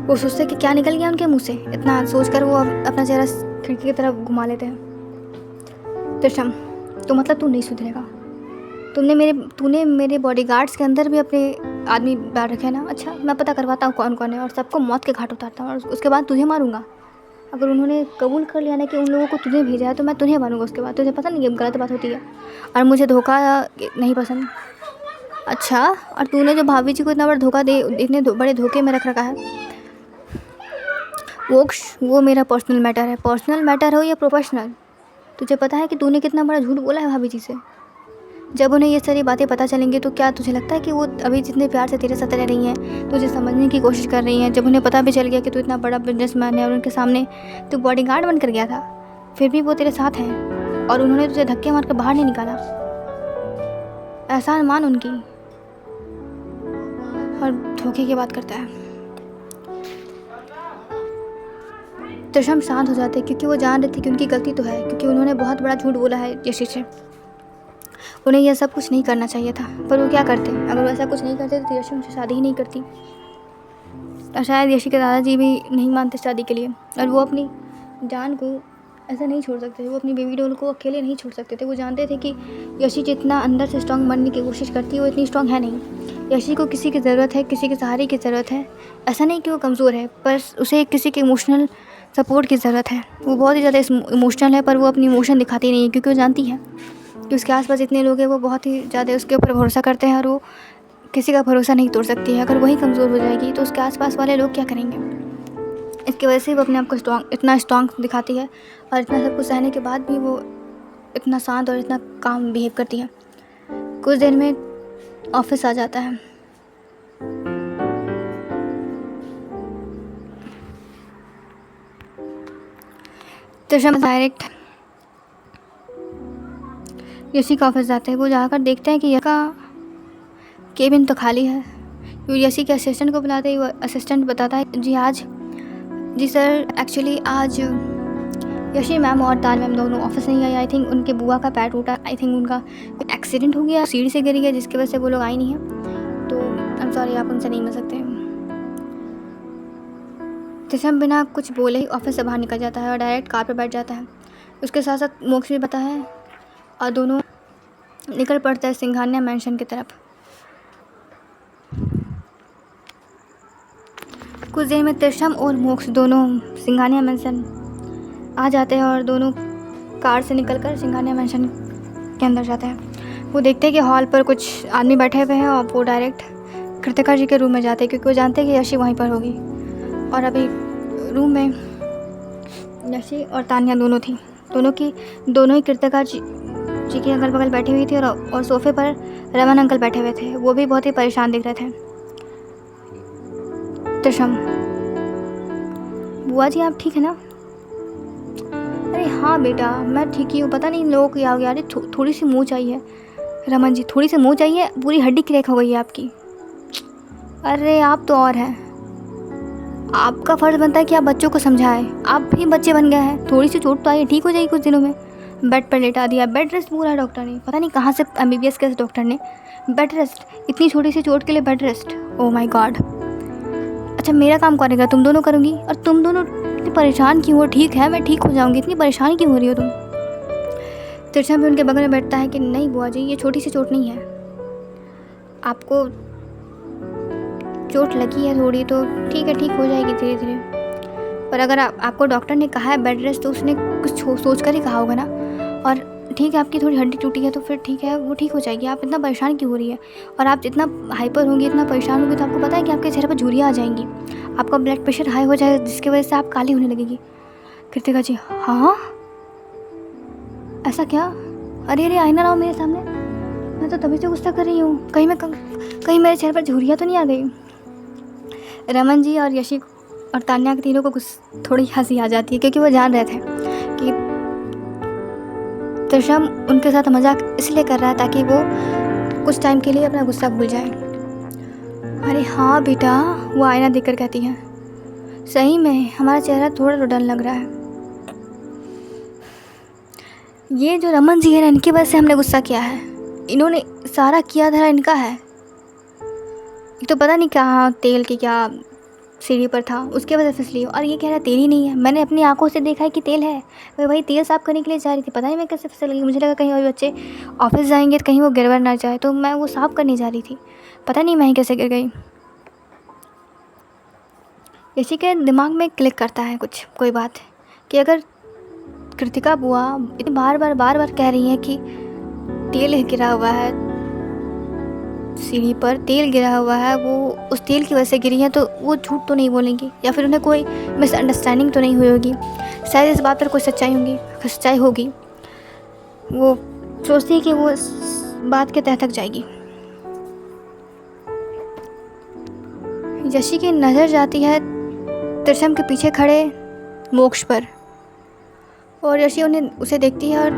वो सोचते कि क्या निकल गया उनके मुंह से, इतना सोचकर वो अपना चेहरा खिड़की की तरफ घुमा लेते हैं। त्रिशम, तो मतलब तू नहीं सुधरेगा। तूने मेरे बॉडीगार्ड्स के अंदर भी अपने आदमी डाल रखे हैं ना। अच्छा, मैं पता करवाता हूँ कौन कौन है और सबको मौत के घाट उतारता हूँ और उसके बाद तुझे मारूंगा। अगर उन्होंने कबूल कर लिया ना कि उन लोगों को तुझे भेजा है तो मैं तुझे मारूंगा उसके बाद। तुझे पता नहीं ये गलत बात होती है और मुझे धोखा नहीं पसंद। अच्छा, और तूने जो भाभी जी को इतना बड़ा धोखा दे, इतने बड़े धोखे में रख रखा है। वो मेरा पर्सनल मैटर है। पर्सनल मैटर हो या प्रोफेशनल, तुझे पता है कि तूने कितना बड़ा झूठ बोला है भाभी जी से। जब उन्हें ये सारी बातें पता चलेंगी तो क्या तुझे लगता है कि वो अभी जितने प्यार से तेरे साथ रह रही हैं, तुझे समझने की कोशिश कर रही हैं, जब उन्हें पता भी चल गया कि तू इतना बड़ा बिजनेसमैन है और उनके सामने तू बॉडीगार्ड बन कर गया था, फिर भी वो तेरे साथ हैं और उन्होंने तुझे धक्के मार कर बाहर नहीं निकाला। एहसान मान उनकी। और धोखे की बात करता है। त्रिशम शांत हो जाते क्योंकि वो जान रही थी कि उनकी गलती तो है, क्योंकि उन्होंने बहुत बड़ा झूठ बोला है यशी से। उन्हें यह सब कुछ नहीं करना चाहिए था, पर वो क्या करते। अगर वो ऐसा कुछ नहीं करते तो यशी उनसे शादी ही नहीं करती और शायद यशी के दादाजी भी नहीं मानते शादी के लिए। और वो अपनी जान को ऐसा नहीं छोड़ सकते थे, वो अपनी बेबी डॉल को अकेले नहीं छोड़ सकते थे। वो जानते थे कि यशी जितना अंदर से स्ट्रॉन्ग बनने की कोशिश करती है वो इतनी स्ट्रॉन्ग है नहीं। यशी को किसी की ज़रूरत है, किसी के सहारे की ज़रूरत है। ऐसा नहीं कि वो कमज़ोर है, पर उसे किसी के इमोशनल सपोर्ट की ज़रूरत है। वो बहुत ही ज़्यादा इमोशनल है, पर वो अपनी इमोशन दिखाती नहीं है क्योंकि वो जानती है कि उसके आसपास इतने लोग हैं, वो बहुत ही ज़्यादा उसके ऊपर भरोसा करते हैं और वो किसी का भरोसा नहीं तोड़ सकती है। अगर वही कमज़ोर हो जाएगी तो उसके आसपास वाले लोग क्या करेंगे। इसकी वजह से वो अपने आप को इतना स्ट्रॉन्ग दिखाती है और इतना सब कुछ सहने के बाद भी वो इतना शांत और इतना काम बिहेव करती है। कुछ देर में ऑफिस आ जाता है। त्रिशम डायरेक्ट यशी का ऑफिस जाते हैं। वो जाकर देखते हैं कि यशी का केबिन तो खाली है। यशी के असिस्टेंट को बुलाते ही वो असिस्टेंट बताता है जी सर, एक्चुअली आज यशी मैम और ताल मैम दोनों ऑफिस नहीं आई। आई थिंक उनके बुआ का पैर टूटा, आई थिंक उनका एक्सीडेंट हो गया, सीढ़ी से गिर गया, जिसकी वजह से वो लोग आई नहीं हैं। तो आई एम सॉरी, आप उनसे नहीं मिल सकते। त्रिशम बिना कुछ बोले ही ऑफिस से बाहर निकल जाता है और डायरेक्ट कार पर बैठ जाता है। उसके साथ साथ मोक्ष भी बता है और दोनों निकल पड़ता है सिंघानिया मैंशन की तरफ। कुछ देर में त्रिशम और मोक्ष दोनों सिंघानिया मैंशन आ जाते हैं और दोनों कार से निकलकर सिंघानिया मैंशन के अंदर जाते हैं। वो देखते हैं कि हॉल पर कुछ आदमी बैठे हुए हैं और वो डायरेक्ट कृतिका जी के रूम में जाते हैं क्योंकि वो जानते हैं कि यशी वहीं पर होगी। और अभी रूम में यशी और तानिया दोनों थी। दोनों ही कृतिका जी के अगल बगल बैठी हुई थी और सोफे पर रमन अंकल बैठे हुए थे। वो भी बहुत ही परेशान दिख रहे थे। त्रिशम, बुआ जी आप ठीक है ना? अरे हाँ बेटा, मैं ठीक ही हूँ। पता नहीं लोगों को क्या हो गया। अरे थोड़ी सी मुँह चाहिए रमन जी, थोड़ी सी मुँह चाहिए, पूरी हड्डी क्रैक हो गई है आपकी। अरे आप तो और हैं, आपका फ़र्ज़ बनता है कि आप बच्चों को समझाएं। आप भी बच्चे बन गए हैं। थोड़ी सी चोट तो आई है, ठीक हो जाएगी कुछ दिनों में। बेड पर लेटा दिया, बेड रेस्ट बोला है डॉक्टर ने। पता नहीं कहाँ से MBBS के डॉक्टर ने बेड रेस्ट, इतनी छोटी सी चोट के लिए bed rest. Oh my God. अच्छा, मेरा काम करेगा, तुम दोनों करूँगी? और तुम दोनों इतनी परेशान क्यों हो? ठीक है, मैं ठीक हो जाऊँगी, इतनी परेशान क्यों हो रही हो तुम? त्रिशम भी उनके बगल में बैठता है कि नहीं बुआ जी, ये छोटी सी चोट नहीं है। आपको चोट लगी है थोड़ी तो ठीक है, ठीक हो जाएगी धीरे धीरे। पर अगर आपको डॉक्टर ने कहा है बेड रेस्ट तो उसने कुछ सोच कर ही कहा होगा ना। और ठीक है, आपकी थोड़ी हड्डी टूटी है तो फिर ठीक है, वो ठीक हो जाएगी। आप इतना परेशान क्यों हो रही है? और आप जितना हाइपर होंगी, इतना परेशान होंगी तो आपको पता है कि आपके चेहरे पर झुर्रियाँ आ जाएंगी, आपका ब्लड प्रेशर हाई हो जाएगा, जिसकी वजह से आप काली होने लगेगी। कृतिका जी, हाँ ऐसा क्या? अरे आईना लाओ मेरे सामने, मैं तो तभी से गुस्सा कर रही हूँ। कहीं मेरे चेहरे पर झुर्रियाँ तो नहीं आ गई? रमन जी और यशी और तान्या के तीनों को थोड़ी हंसी आ जाती है क्योंकि वो जान रहे थे कि त्रिशम उनके साथ मजाक इसलिए कर रहा है ताकि वो कुछ टाइम के लिए अपना गुस्सा भूल जाए। अरे हाँ बेटा, वो आईना देखकर कहती है, सही में हमारा चेहरा थोड़ा रुडन लग रहा है। ये जो रमन जी है ना, इनकी वजह से हमने गुस्सा किया है। इन्होंने सारा किया धरा इनका है। तो पता नहीं क्या तेल की क्या सीढ़ी पर था, उसके वजह से फिसली। और ये कह रहा है तेल ही नहीं है। मैंने अपनी आंखों से देखा है कि तेल है। मैं भाई तेल साफ़ करने के लिए जा रही थी, पता नहीं मैं कैसे फिसल गई। मुझे लगा कहीं और बच्चे ऑफिस जाएंगे तो कहीं वो गिरवर ना जाए, तो मैं वो साफ़ करने जा रही थी। पता नहीं मैं कैसे गिर गई। इसी के दिमाग में क्लिक करता है कुछ कोई बात कि अगर कृतिका बुआ इतनी बार बार कह रही है कि तेल गिरा हुआ है सीढ़ी पर, तेल गिरा हुआ है, वो उस तेल की वजह से गिरी है, तो वो झूठ तो नहीं बोलेंगी, या फिर उन्हें कोई मिसअंडरस्टैंडिंग तो नहीं हुई होगी। शायद इस बात पर कोई सच्चाई होगी। वो सोचती है कि वो इस बात के तह तक जाएगी। यशी की नज़र जाती है त्रिशम के पीछे खड़े मोक्ष पर, और यशी उसे देखती है। और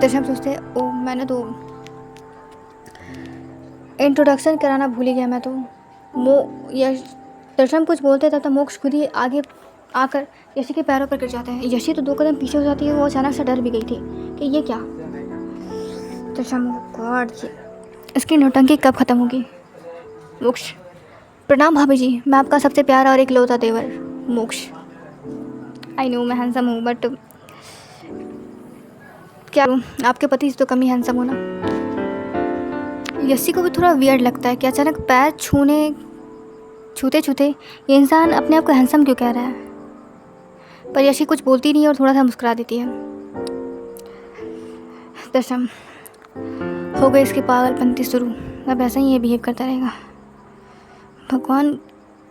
त्रिशम सोचते हैं, ओ मैंने तो इंट्रोडक्शन कराना भूल ही गया। मैं तो त्रिशम कुछ बोलते तब तक मोक्ष खुद ही आगे आकर यशी के पैरों पर गिर जाता है। यशी तो 2 कदम पीछे हो जाती है। वो अचानक से डर भी गई थी कि ये क्या। त्रिशम, गॉड, इसकी नौटंकी कब ख़त्म होगी। मोक्ष, प्रणाम भाभी जी, मैं आपका सबसे प्यारा और इकलौता देवर मोक्ष। आई नो मैं हैंडसम हूँ, बट क्या आपके पति से तो कम ही हैंडसम होना। यशी को भी थोड़ा वियर्ड लगता है कि अचानक पैर छूते ये इंसान अपने आप को हैंडसम क्यों कह रहा है। पर यशी कुछ बोलती नहीं और थोड़ा सा मुस्कुरा देती है। दशम, हो गई इसकी पागलपंती शुरू। अब ऐसा ही ये बिहेव करता रहेगा। भगवान,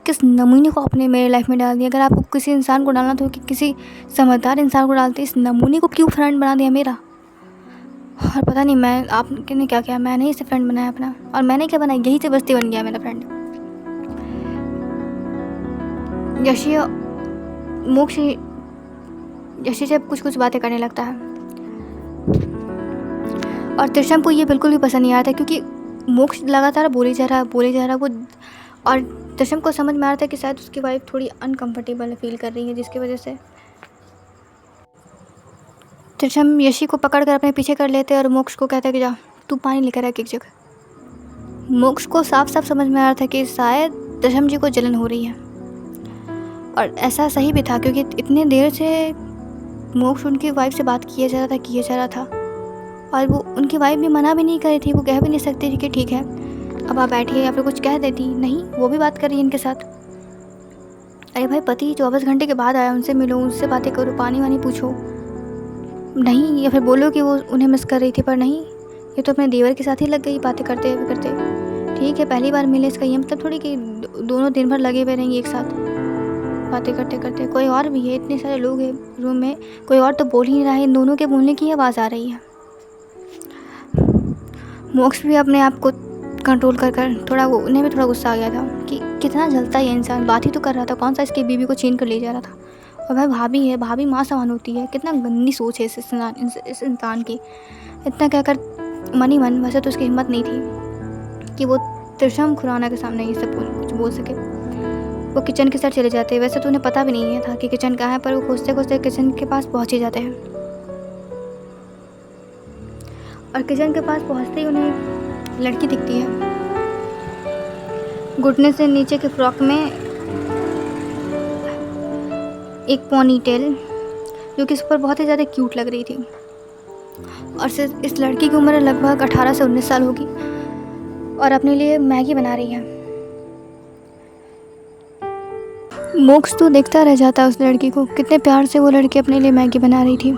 किस नमूने को आपने मेरे लाइफ में डाल दिया। अगर आपको किसी इंसान को डालना तो कि किसी समझदार इंसान को डालते, इस नमूने को क्यों फ्रेंड बना दिया मेरा। और पता नहीं मैं आपने क्या किया। मैंने ही इसे फ्रेंड बनाया अपना, और मैंने क्या बनाया, यही से बस्ती बन गया मेरा फ्रेंड। यशी से कुछ बातें करने लगता है, और त्रिशम को ये बिल्कुल भी पसंद नहीं आता, क्योंकि मोक्ष लगातार बोले जा रहा वो। और त्रिशम को समझ में आ रहा था कि शायद उसकी वाइफ थोड़ी अनकंफर्टेबल फील कर रही है, जिसकी वजह से त्रिशम यशी को पकड़ कर अपने पीछे कर लेते और मोक्ष को कहता है कि जा तू पानी लेकर आ एक जगह। मोक्ष को साफ समझ में आ रहा था कि शायद त्रिशम जी को जलन हो रही है, और ऐसा सही भी था, क्योंकि इतने देर से मोक्ष उनकी वाइफ से बात किया जा रहा था, और वो उनकी वाइफ भी मना भी नहीं कर रही थी। वो कह भी नहीं सकती थी कि ठीक है अब आप बैठिए, या फिर कुछ कह देती। नहीं, वो भी बात कर रही है इनके साथ। अरे भाई, पति 24 घंटे के बाद आया, उनसे मिलो, उनसे बातें करो, पानी वानी पूछो। नहीं, या फिर बोलो कि वो उन्हें मिस कर रही थी, पर नहीं, ये तो अपने देवर के साथ ही लग गई बातें करते। ठीक है, पहली बार मिले, इसका ये मतलब थोड़ी कि दोनों दिन भर लगे हुए रहेंगे एक साथ बातें करते। कोई और भी है, इतने सारे लोग हैं रूम में, कोई और तो बोल ही नहीं रहा है। इन दोनों के बोलने की आवाज़ आ रही है। मोक्ष भी अपने आप को कंट्रोल कर थोड़ा, वो उन्हें भी थोड़ा गुस्सा आ गया था कि कितना जलता है ये इंसान। बात ही तो कर रहा था, कौन सा इसकी बीवी को छीन कर ले जा रहा था। और भाई भाभी है, भाभी माँ समान होती है। कितना गंदी सोच है इस इंसान की। इतना कहकर मन ही मन, वैसे तो उसकी हिम्मत नहीं थी कि वो त्रिशम खुराना के सामने ये सब कुछ बोल सके। वो किचन के साथ चले जाते। वैसे तो उन्हें पता भी नहीं था कि किचन कहाँ है, पर वो खोजते किचन के पास पहुँच ही जाते हैं। और किचन के पास पहुँचते ही उन्हें लड़की दिखती है, घुटने से नीचे के फ्रॉक में एक पोनी टेल, जो कि इस पर बहुत ही ज़्यादा क्यूट लग रही थी। और सिर्फ इस लड़की की उम्र लगभग 18 से 19 साल होगी, और अपने लिए मैगी बना रही है। मोक्ष तो देखता रह जाता है उस लड़की को, कितने प्यार से वो लड़की अपने लिए मैगी बना रही थी।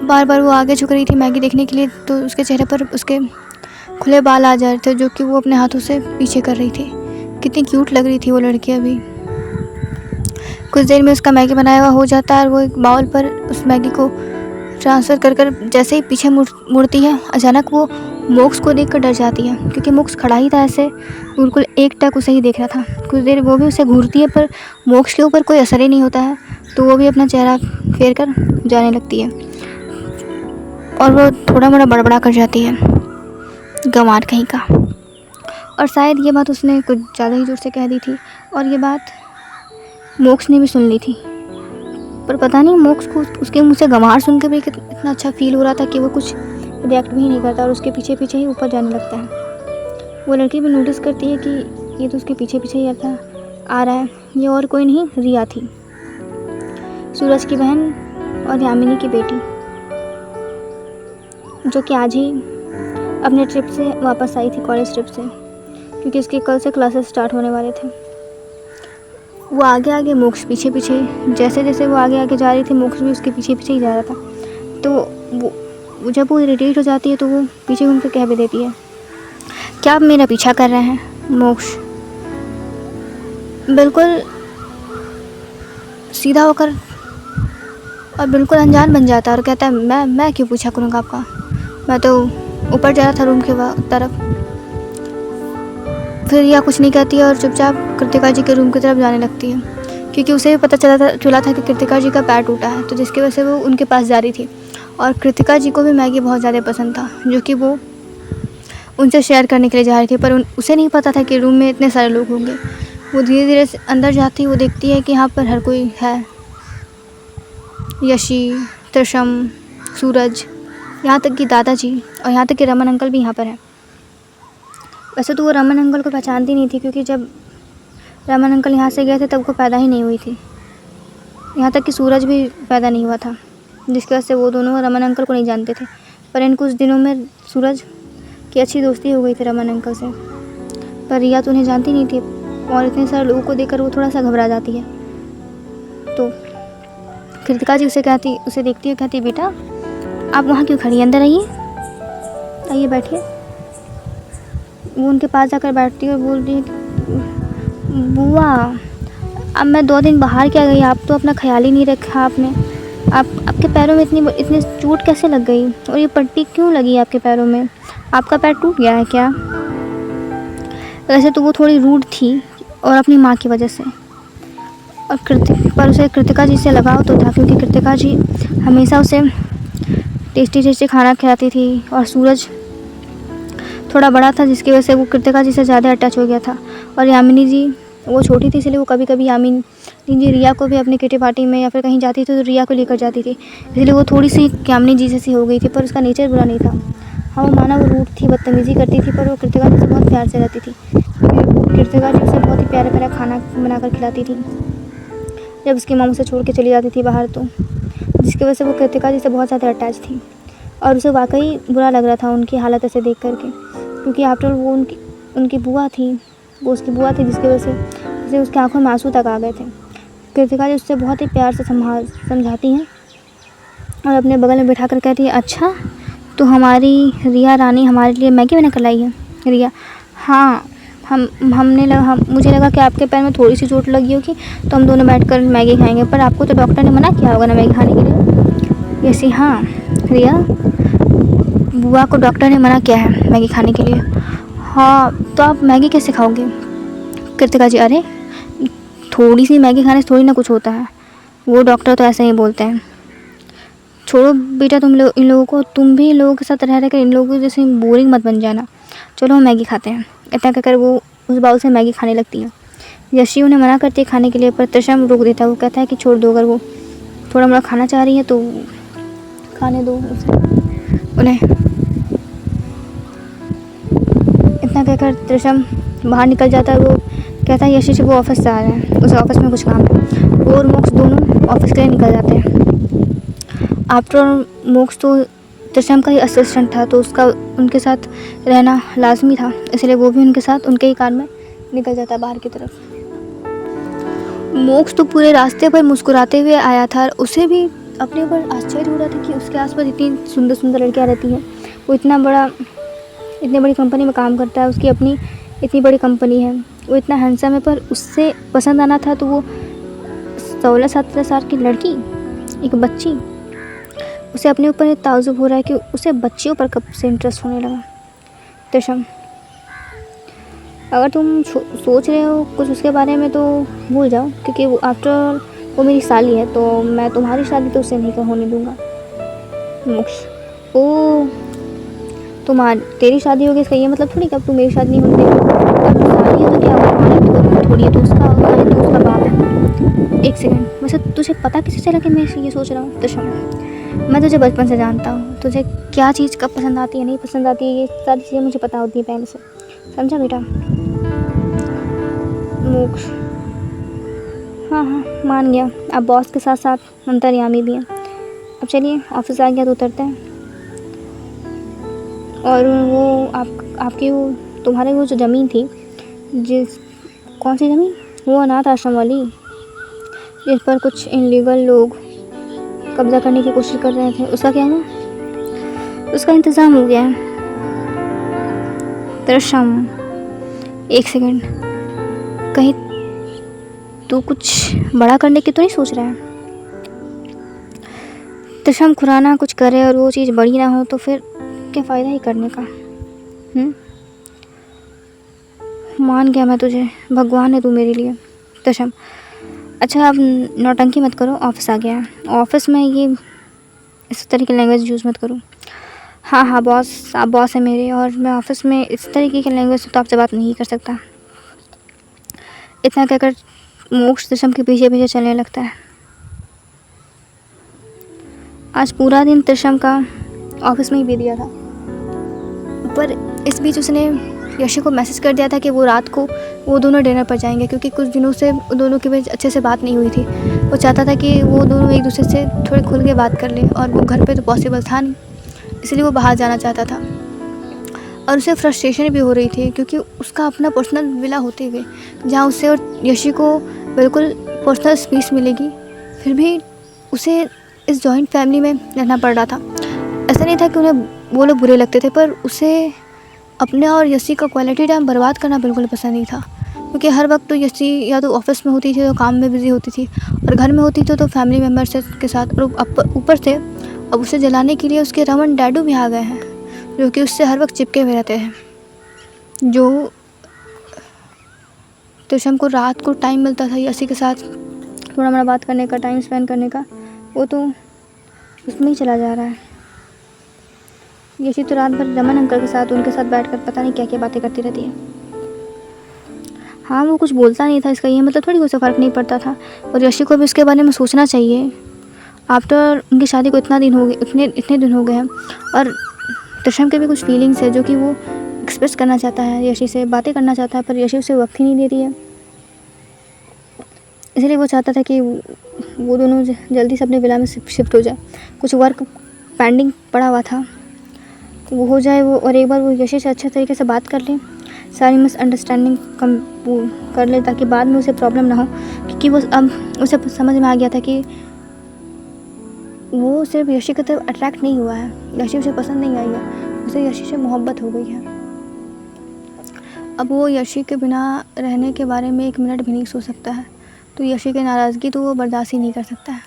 बार वो आगे झुक रही थी मैगी देखने के लिए, तो उसके चेहरे पर उसके खुले बाल आ जा रहे थे, जो कि वो अपने हाथों से पीछे कर रही थी। कितनी क्यूट लग रही थी वो लड़की। अभी कुछ देर में उसका मैगी बनाया हुआ हो जाता है, और वो एक बाउल पर उस मैगी को ट्रांसफ़र कर जैसे ही पीछे मुड़ती है, अचानक वो मोक्ष को देखकर डर जाती है, क्योंकि मोक्ष खड़ा ही था ऐसे, बिल्कुल एकटक उसे ही देख रहा था। कुछ देर वो भी उसे घूरती है, पर मोक्ष के ऊपर कोई असर ही नहीं होता है, तो वो भी अपना चेहरा फेर कर जाने लगती है, और वो थोड़ा मोड़ा बड़बड़ा कर जाती है, गंवार कहीं का। और शायद ये बात उसने कुछ ज़्यादा ही जोर से कह दी थी, और ये बात मोक्ष ने भी सुन ली थी। पर पता नहीं मोक्ष को उसके मुँह से गंवार सुन के भी इतना अच्छा फील हो रहा था कि वो कुछ रिएक्ट भी नहीं करता और उसके पीछे पीछे ही ऊपर जाने लगता है। वो लड़की भी नोटिस करती है कि ये तो उसके पीछे पीछे ही आ रहा है। ये और कोई नहीं, रिया थी, सूरज की बहन और यामिनी की बेटी, जो कि आज ही अपने ट्रिप से वापस आई थी, कॉलेज ट्रिप से, क्योंकि उसके कल से क्लासेस स्टार्ट होने वाले थे। वो आगे आगे, मोक्ष पीछे पीछे। जैसे जैसे वो आगे आगे जा रही थी, मोक्ष भी उसके पीछे पीछे ही जा रहा था। तो वो जब वो इरिटेट हो जाती है तो वो पीछे घूम कर कह भी देती है, क्या आप मेरा पीछा कर रहे हैं? मोक्ष बिल्कुल सीधा होकर और बिल्कुल अनजान बन जाता है और कहता है, मैं क्यों पूछा करूँगा आपका, मैं तो ऊपर जा रहा था रूम के तरफ। फिर यह कुछ नहीं कहती है और चुपचाप कृतिका जी के रूम की तरफ जाने लगती है, क्योंकि उसे भी पता चला था कि कृतिका जी का पैर टूटा है, तो जिसकी वजह से वो उनके पास जा रही थी। और कृतिका जी को भी मैगी बहुत ज़्यादा पसंद था, जो कि वो उनसे शेयर करने के लिए जा रही थी, पर उसे नहीं पता था कि रूम में इतने सारे लोग होंगे। वो धीरे धीरे अंदर जाती, वो देखती है कि यहाँ पर हर कोई है, यशी, त्रिशम, सूरज, यहाँ तक कि दादाजी और यहाँ तक कि रमन अंकल भी यहाँ पर है। वैसे तो वो रमन अंकल को पहचानती नहीं थी, क्योंकि जब रमन अंकल यहाँ से गए थे तब वो पैदा ही नहीं हुई थी। यहाँ तक कि सूरज भी पैदा नहीं हुआ था, जिसकी वजह से वो दोनों रमन अंकल को नहीं जानते थे। पर इन कुछ दिनों में सूरज की अच्छी दोस्ती हो गई थी रमन अंकल से। पर रिया तो उन्हें जानती नहीं थी और इतने सारे लोगों को देखकर वो थोड़ा सा घबरा जाती है। तो कृतिका जी उसे देखती है, कहती, बेटा आप वहाँ क्यों खड़ी हैं, अंदर आइए बैठिए। वो उनके पास जाकर बैठती है और बोल रही है कि बुआ अब मैं 2 दिन बाहर क्या गई, आप तो अपना ख्याल ही नहीं रखा आपने। आपके पैरों में इतनी चोट कैसे लग गई, और ये पट्टी क्यों लगी आपके पैरों में? आपका पैर टूट गया है क्या? वैसे तो वो थोड़ी रूड थी और अपनी माँ की वजह से, और उसे कृतिका जी से लगाव तो था, क्योंकि कृतिका जी हमेशा उसे टेस्टी खाना खिलाती थी। और सूरज थोड़ा बड़ा था, जिसकी वजह से वो कृतिका जी से ज़्यादा अटैच हो गया था। और यामिनी जी वो छोटी थी, इसलिए वो कभी कभी यामिनी जी रिया को भी अपनी किटी पार्टी में या फिर कहीं जाती थी तो रिया को लेकर जाती थी, इसलिए वो थोड़ी सी यामिनी जी जैसी हो गई थी। पर उसका नेचर बुरा नहीं था। हाँ, वो माना वो रूठ थी, बदतमीज़ी करती थी, पर वो कृतिका जी से बहुत प्यार से रहती थी। कृतिका जी उसे बहुत ही प्यारा प्यारा खाना बनाकर खिलाती थी जब उसकी माँ उसे छोड़ के चली जाती थी बाहर, तो जिसकी वजह से वो कृतिका जी से बहुत ज़्यादा अटैच थी। और उसे वाकई बुरा लग रहा था उनकी हालत ऐसे देख करके, क्योंकि आफ्टर वो उनकी बुआ थी, वो उसकी बुआ थी, जिसकी वजह से उसकी आंखों में आंसू तक आ गए थे। कृतिका जी उससे बहुत ही प्यार से समझाती हैं और अपने बगल में बैठा कर कहती है, अच्छा तो हमारी रिया रानी हमारे लिए मैगी बना कर लाई है। रिया, हाँ मुझे लगा कि आपके पैर में थोड़ी सी चोट लगी होगी तो हम दोनों बैठकर मैगी खाएंगे, पर आपको तो डॉक्टर ने मना किया होगा ना मैगी खाने के लिए। जैसे, हाँ रिया, बुआ को डॉक्टर ने मना किया है मैगी खाने के लिए। हाँ, तो आप मैगी कैसे खाओगे? कृतिका जी, अरे थोड़ी सी मैगी खाने से थोड़ी ना कुछ होता है, वो डॉक्टर तो ऐसे ही बोलते हैं। छोड़ो बेटा इन लोगों को, तुम भी इन लोगों के साथ रह रहकर इन लोगों जैसे बोरिंग मत बन जाना। चलो हम मैगी खाते हैं। इतना कहकर वो उस बाउल से मैगी खाने लगती है। यशी उन्हें मना करती है खाने के लिए, पर त्रिशम रोक देता है। वो कहता है कि छोड़ दो, अगर वो थोड़ा मोड़ा खाना चाह रही है तो खाने दो उन्हें। इतना कहकर त्रिशम बाहर निकल जाता है। वो कहता है यशी से वो ऑफिस से आ रहे हैं, उसे ऑफिस में कुछ काम है। वो और मोक्ष दोनों ऑफिस के लिए निकल जाते हैं। आफ्टर मोक्ष तो त्रिशम का ही असिस्टेंट था, तो उसका उनके साथ रहना लाजमी था, इसलिए वो भी उनके साथ उनके ही कार में निकल जाता बाहर की तरफ। मोक्ष तो पूरे रास्ते पर मुस्कुराते हुए आया था। उसे भी अपने ऊपर आश्चर्य हो रहा था कि उसके आसपास इतनी सुंदर सुंदर लड़कियां रहती हैं। वो इतनी बड़ी कंपनी में काम करता है, उसकी अपनी इतनी बड़ी कंपनी है, वो इतना हैंडसम है, पर उससे पसंद आना था तो वो 16-17 साल की लड़की, एक बच्ची। उसे अपने ऊपर ताज्जुब हो रहा है कि उसे बच्चियों पर कब से इंटरेस्ट होने लगा। त्रिशम, अगर तुम सोच रहे हो कुछ उसके बारे में तो भूल जाओ, क्योंकि वो आफ्टर वो मेरी साली है, तो मैं तुम्हारी शादी तो उससे नहीं होने दूंगा। मोक्ष, ओ तेरी शादी होगी इसका ये मतलब थोड़ी कि अब तू मेरी शादी नहीं होने देगी। अब साली है तो क्या हुआ, हमारी तो थोड़ी है, तो उसका बाप है। एक सेकंड, वैसे तुझे पता कैसे चला कि मैं ये सोच रहा हूँ? तशम, मैं तुझे बचपन से जानता हूँ, तुझे क्या चीज़ कब पसंद आती है नहीं पसंद आती है, ये सारी चीज़ें मुझे पता होती हैं पहले से, समझा बेटा? मोक्ष, हाँ हाँ मान गया, अब बॉस के साथ साथ अंतर्यामी भी है। अब चलिए ऑफिस आ गया तो उतरते हैं। और वो आपकी वो तुम्हारे वो जो ज़मीन थी, जिस कौन सी ज़मीन, वो अनाथ आश्रम वाली जिस पर कुछ इनलीगल लोग कब्ज़ा करने की कोशिश कर रहे थे, उसका क्या हुआ? उसका इंतज़ाम हो गया है। तरशम, एक सेकंड, कहीं तू कुछ बड़ा करने की तो नहीं सोच रहा है? तरशम, खुराना कुछ करे और वो चीज़ बड़ी ना हो तो फिर क्या फ़ायदा ही करने का? मान गया मैं तुझे, भगवान है तू मेरे लिए। तशम, अच्छा अब नौटंकी मत करो, ऑफिस आ गया है, ऑफिस में ये इस तरह की लैंग्वेज यूज़ मत करो। हाँ हाँ बॉस, आप बॉस है मेरे, और मैं ऑफिस में इस तरीके की लैंग्वेज से तो आपसे बात नहीं कर सकता। इतना कहकर मोक्ष त्रिशम के पीछे पीछे चलने लगता है। आज पूरा दिन त्रिशम का ऑफिस में ही बीत गया था, पर इस बीच उसने यशी को मैसेज कर दिया था कि वो रात को वो दोनों डिनर पर जाएंगे, क्योंकि कुछ दिनों से दोनों के बीच अच्छे से बात नहीं हुई थी। वो चाहता था कि वो दोनों एक दूसरे से थोड़े खुल के बात कर लें, और वो घर पे तो पॉसिबल था नहीं, इसलिए वो बाहर जाना चाहता था। और उसे फ्रस्ट्रेशन भी हो रही थी, क्योंकि उसका अपना पर्सनल विला होते हुए जहाँ उसे और यशी को बिल्कुल पर्सनल स्पेस मिलेगी, फिर भी उसे इस जॉइंट फैमिली में रहना पड़ रहा था। ऐसा नहीं था कि उन्हें वो लोग बुरे लगते थे, पर उसे अपने और यसी का क्वालिटी टाइम बर्बाद करना बिल्कुल पसंद नहीं था, क्योंकि हर वक्त तो यसी या तो ऑफिस में होती थी तो काम में बिज़ी होती थी, और घर में होती थी तो फैमिली मेम्बर्स के साथ। और ऊपर से अब उसे जलाने के लिए उसके रमन डैडू भी आ गए हैं, जो कि उससे हर वक्त चिपके हुए रहते हैं। जो त्रिशम को रात को टाइम मिलता था यसी के साथ थोड़ा मोड़ा बात करने का, टाइम स्पेंड करने का, वो तो उसमें ही चला जा रहा है। यशी तो रात भर रमन अंकल के साथ उनके साथ बैठकर पता नहीं क्या क्या बातें करती रहती है। हाँ वो कुछ बोलता नहीं था, इसका ये मतलब थोड़ी उसे फ़र्क नहीं पड़ता था, और यशी को भी इसके बारे में सोचना चाहिए। आफ्टर उनकी शादी को इतने दिन हो गए हैं, और त्रिशम के भी कुछ फीलिंग्स है जो कि वो एक्सप्रेस करना चाहता है, यशी से बातें करना चाहता है, पर यशी उसे वक्त ही नहीं देती है। इसलिए वो चाहता था कि वो दोनों जल्दी से अपने विला में शिफ्ट हो जाए। कुछ वर्क पेंडिंग पड़ा हुआ था, वो हो जाए वो, और एक बार वो यशी से अच्छे तरीके से बात कर ले, सारी मिसअंडरस्टैंडिंग कम वो कर ले, ताकि बाद में उसे प्रॉब्लम ना हो। क्योंकि वो अब उसे समझ में आ गया था कि वो सिर्फ यशी की तरफ अट्रैक्ट नहीं हुआ है, यशी उसे पसंद नहीं आई है, उसे यशी से मोहब्बत हो गई है। अब वो यशी के बिना रहने के बारे में एक मिनट भी नहीं सोच सकता है, तो यशी की नाराज़गी तो वो बर्दाश्त ही नहीं कर सकता है।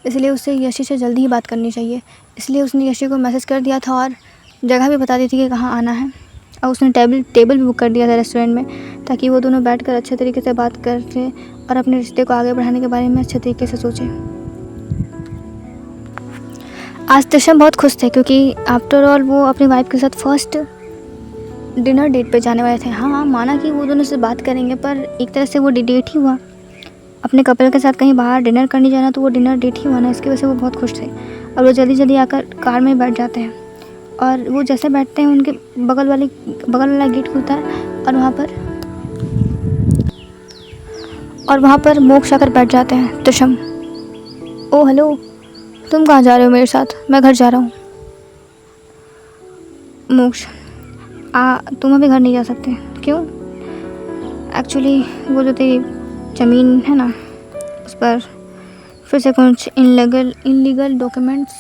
इसलिए उसे यशी से जल्दी ही बात करनी चाहिए। इसलिए उसने यशी को मैसेज कर दिया था और जगह भी बता दी थी कि कहाँ आना है, और उसने टेबल भी बुक कर दिया था रेस्टोरेंट में, ताकि वो दोनों बैठकर अच्छे तरीके से बात कर लें और अपने रिश्ते को आगे बढ़ाने के बारे में अच्छे तरीके से सोचें। आज त्रिशम बहुत खुश थे, क्योंकि आफ्टर ऑल वो अपनी वाइफ के साथ फर्स्ट डिनर डेट पे जाने वाले थे। हाँ माना कि वो दोनों से बात करेंगे, पर एक तरह से वो डेट ही हुआ। अपने कपल के साथ कहीं बाहर डिनर करने जाना तो वो डिनर डेट ही हुआ ना, इसकी वजह से वो बहुत खुश थे। और वो जल्दी जल्दी आकर कार में बैठ जाते हैं, और वो जैसे बैठते हैं उनके बगल वाला गेट खुलता है, और वहाँ पर मोक्ष आकर बैठ जाते हैं। त्रिशम, ओ हेलो, तुम कहाँ जा रहे हो मेरे साथ? मैं घर जा रहा हूँ। मोक्ष, तुम अभी घर नहीं जा सकते। क्यों? एक्चुअली वो जो तेरी ज़मीन है ना, उस पर फिर से कुछ इनलीगल डॉक्यूमेंट्स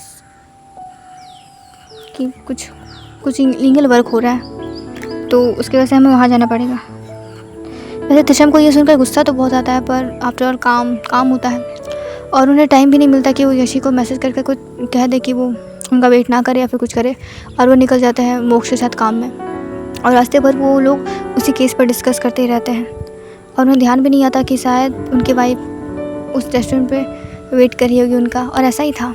की कुछ इलीगल वर्क हो रहा है, तो उसकी वजह से हमें वहाँ जाना पड़ेगा। वैसे त्रिशम को ये सुनकर गुस्सा तो बहुत आता है, पर आफ्टर ऑल काम होता है, और उन्हें टाइम भी नहीं मिलता कि वो यशी को मैसेज करके कुछ कह दे कि वो उनका वेट ना करे या फिर कुछ करे, और वो निकल जाते हैं मोक्ष के साथ काम में। और रास्ते भर वो लोग उसी केस पर डिस्कस करते ही रहते हैं, और उन्हें ध्यान भी नहीं आता कि शायद उनकी वाइफ उस रेस्टोरेंट पे वेट कर रही होगी उनका। और ऐसा ही था,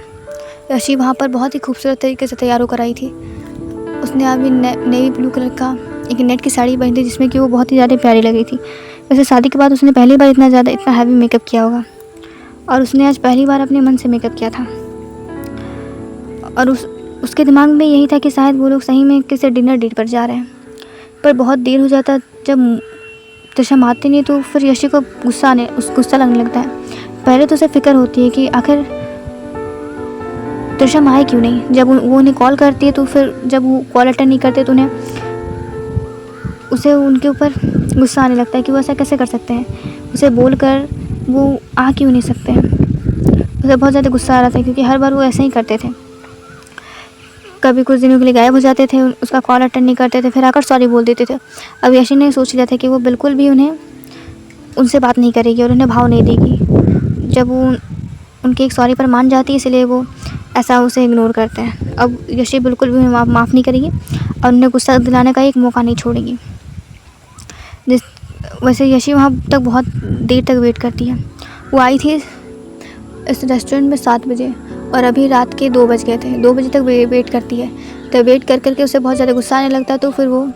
यशी वहाँ पर बहुत ही खूबसूरत तरीके से तैयार होकर आई थी। उसने अभी नेवी ब्लू कलर का एक नेट की साड़ी पहनी थी, जिसमें कि वो बहुत ही ज़्यादा प्यारी लगी थी। वैसे शादी के बाद उसने पहली बार इतना हैवी मेकअप किया होगा, और उसने आज पहली बार अपने मन से मेकअप किया था। और उसके दिमाग में यही था कि शायद वो लोग सही में किसी डिनर डेट पर जा रहे हैं। पर बहुत देर हो जाता, जब त्रिशम आती नहीं तो फिर यशी को गुस्सा लगने लगता है। पहले तो उसे फिक्र होती है कि आखिर त्रिशम आए क्यों नहीं। जब वो उन्हें कॉल करती है तो फिर जब वो कॉल अटेंड नहीं करते तो उसे उनके ऊपर गुस्सा आने लगता है कि वो ऐसा कैसे कर सकते हैं, उसे बोलकर वो आ क्यों नहीं सकते हैं। उसे बहुत ज़्यादा गुस्सा आ रहा था क्योंकि हर बार वो ऐसे ही करते थे। कभी कुछ दिनों के लिए गायब हो जाते थे, उसका कॉल अटेंड नहीं करते थे, फिर आकर सॉरी बोल देते थे। अब यशी ने सोच लिया था कि वो बिल्कुल भी उनसे बात नहीं करेगी और उन्हें भाव नहीं देगी। जब वो उनके एक सॉरी पर मान जाती है, इसलिए वो ऐसा उसे इग्नोर करते हैं। अब यशी बिल्कुल भी उन्हें माफ़ नहीं करेगी और उन्हें गुस्सा दिलाने का एक मौका नहीं छोड़ेगी। वैसे यशी वहाँ तक बहुत देर तक वेट करती है। वो आई थी इस रेस्टोरेंट में 7 बजे और अभी रात के 2 बज गए थे। 2 बजे तक वेट करती है, तो वेट कर करके उसे बहुत ज़्यादा गुस्सा आने लगता है, तो फिर वो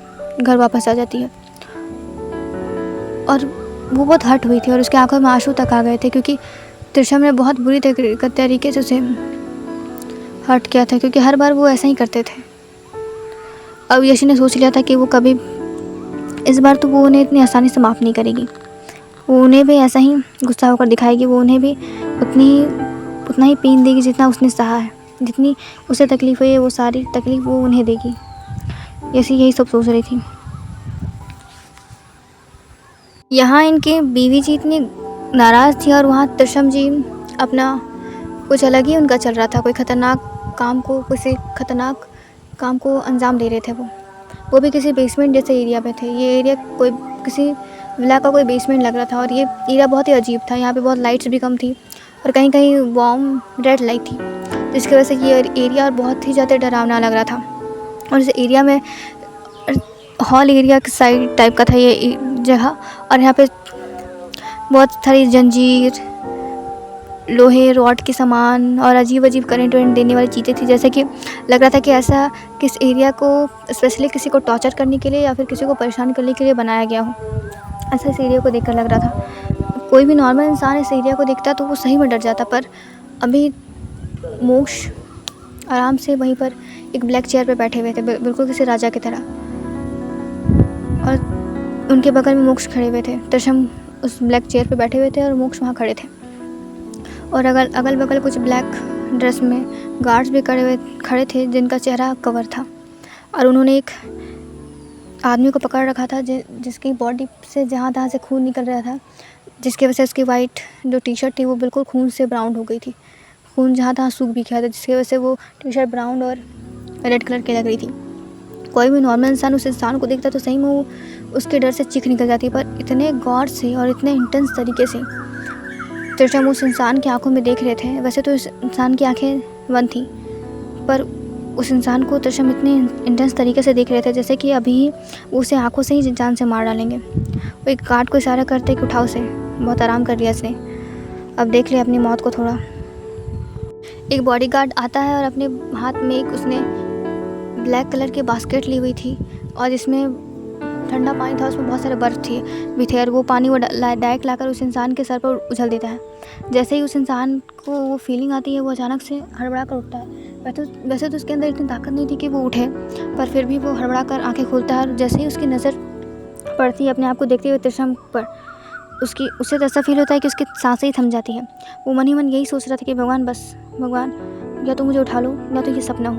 घर वापस आ जाती है। और वो बहुत हर्ट हुई थी और उसके आंखों में आंसू तक आ गए थे क्योंकि त्रिशम ने बहुत बुरी तरीके से उसे हर्ट किया था, क्योंकि हर बार वो ऐसा ही करते थे। अब यशी ने सोच लिया था कि वो कभी इस बार तो वो उन्हें इतनी आसानी से माफ़ नहीं करेगी। वो उन्हें भी ऐसा ही गुस्सा होकर दिखाएगी। वो उन्हें भी उतना ही पेन देगी जितना उसने सहा है। जितनी उसे तकलीफ़ हुई है वो सारी तकलीफ़ वो उन्हें देगी। यही सब सोच रही थी। यहाँ इनकी बीवी जी इतनी नाराज़ थी और वहाँ त्रिशम जी अपना कुछ अलग ही उनका चल रहा था। किसी खतरनाक काम को अंजाम दे रहे थे। वो भी किसी बेसमेंट जैसे एरिया पे थे। ये एरिया किसी विला का कोई बेसमेंट लग रहा था और ये एरिया बहुत ही अजीब था। यहाँ पे बहुत लाइट्स भी कम थी और कहीं कहीं वार्म रेड लाइट थी, जिसकी वजह से ये एरिया बहुत ही ज़्यादा डरावना लग रहा था। और इस एरिया में हॉल एरिया के साइड टाइप का था ये जगह, और यहाँ पे बहुत सारी जंजीर, लोहे, रॉड के सामान और अजीब अजीब करंट देने वाली चीज़ें थी। जैसे कि लग रहा था कि ऐसा किस एरिया को स्पेशली किसी को टॉर्चर करने के लिए या फिर किसी को परेशान करने के लिए बनाया गया हो। ऐसा इस एरिया को देखकर लग रहा था। कोई भी नॉर्मल इंसान इस एरिया को देखता तो वो सही में डर जाता। पर अभी मोक्ष आराम से वहीं पर एक ब्लैक चेयर पे बैठे हुए थे, बिल्कुल किसी राजा की तरह, और उनके बगल में मोक्ष खड़े हुए थे। त्रिशम उस ब्लैक चेयर पे बैठे हुए थे और मोक्ष वहाँ खड़े थे। और अगल बगल कुछ ब्लैक ड्रेस में गार्ड्स भी खड़े थे जिनका चेहरा कवर था। और उन्होंने एक आदमी को पकड़ रखा था जिसकी बॉडी से जहाँ तहाँ से खून निकल रहा था, जिसकी वजह से उसकी वाइट जो टी शर्ट थी वो बिल्कुल खून से ब्राउन हो गई थी। खून जहाँ तहाँ सूख भी गया था, जिसकी वजह से वो टी शर्ट ब्राउन और रेड कलर की लग रही थी। कोई भी नॉर्मल इंसान उस इंसान को देखता तो सही में वो उसके डर से चीख निकल जाती, पर इतने गौर से और इतने इंटेंस तरीके से त्रिशम उस इंसान की आंखों में देख रहे थे। वैसे तो इस इंसान की आंखें बंद थी, पर उस इंसान को त्रिशम इतने इंटेंस तरीके से देख रहे थे जैसे कि अभी वो उसे आंखों से ही जान से मार डालेंगे। वो एक गार्ड को इशारा करते कि उठाओ से, बहुत आराम कर लिया इसने, अब देख ले अपनी मौत को थोड़ा। एक बॉडीगार्ड आता है और अपने हाथ में एक उसने ब्लैक कलर की बास्केट ली हुई थी और जिसमें ठंडा पानी था, उसमें बहुत सारे बर्फ़ भी थे, और वो पानी वो डायरेक्ट लाकर उस इंसान के सर पर उछल देता है। जैसे ही उस इंसान को वो फीलिंग आती है वो अचानक से हड़बड़ा कर उठता है। वैसे तो उसके अंदर इतनी ताकत नहीं थी कि वो उठे, पर फिर भी वो हड़बड़ा कर आँखें खोलता है। और जैसे ही उसकी नज़र पड़ती है अपने आप को देखते हुए त्रिशम पर, उसे तो ऐसा फील होता है कि उसकी सांसें ही थम जाती है। वो मन ही मन यही सोच रहा था कि भगवान या तो मुझे उठा लो या तो ये सपना हो।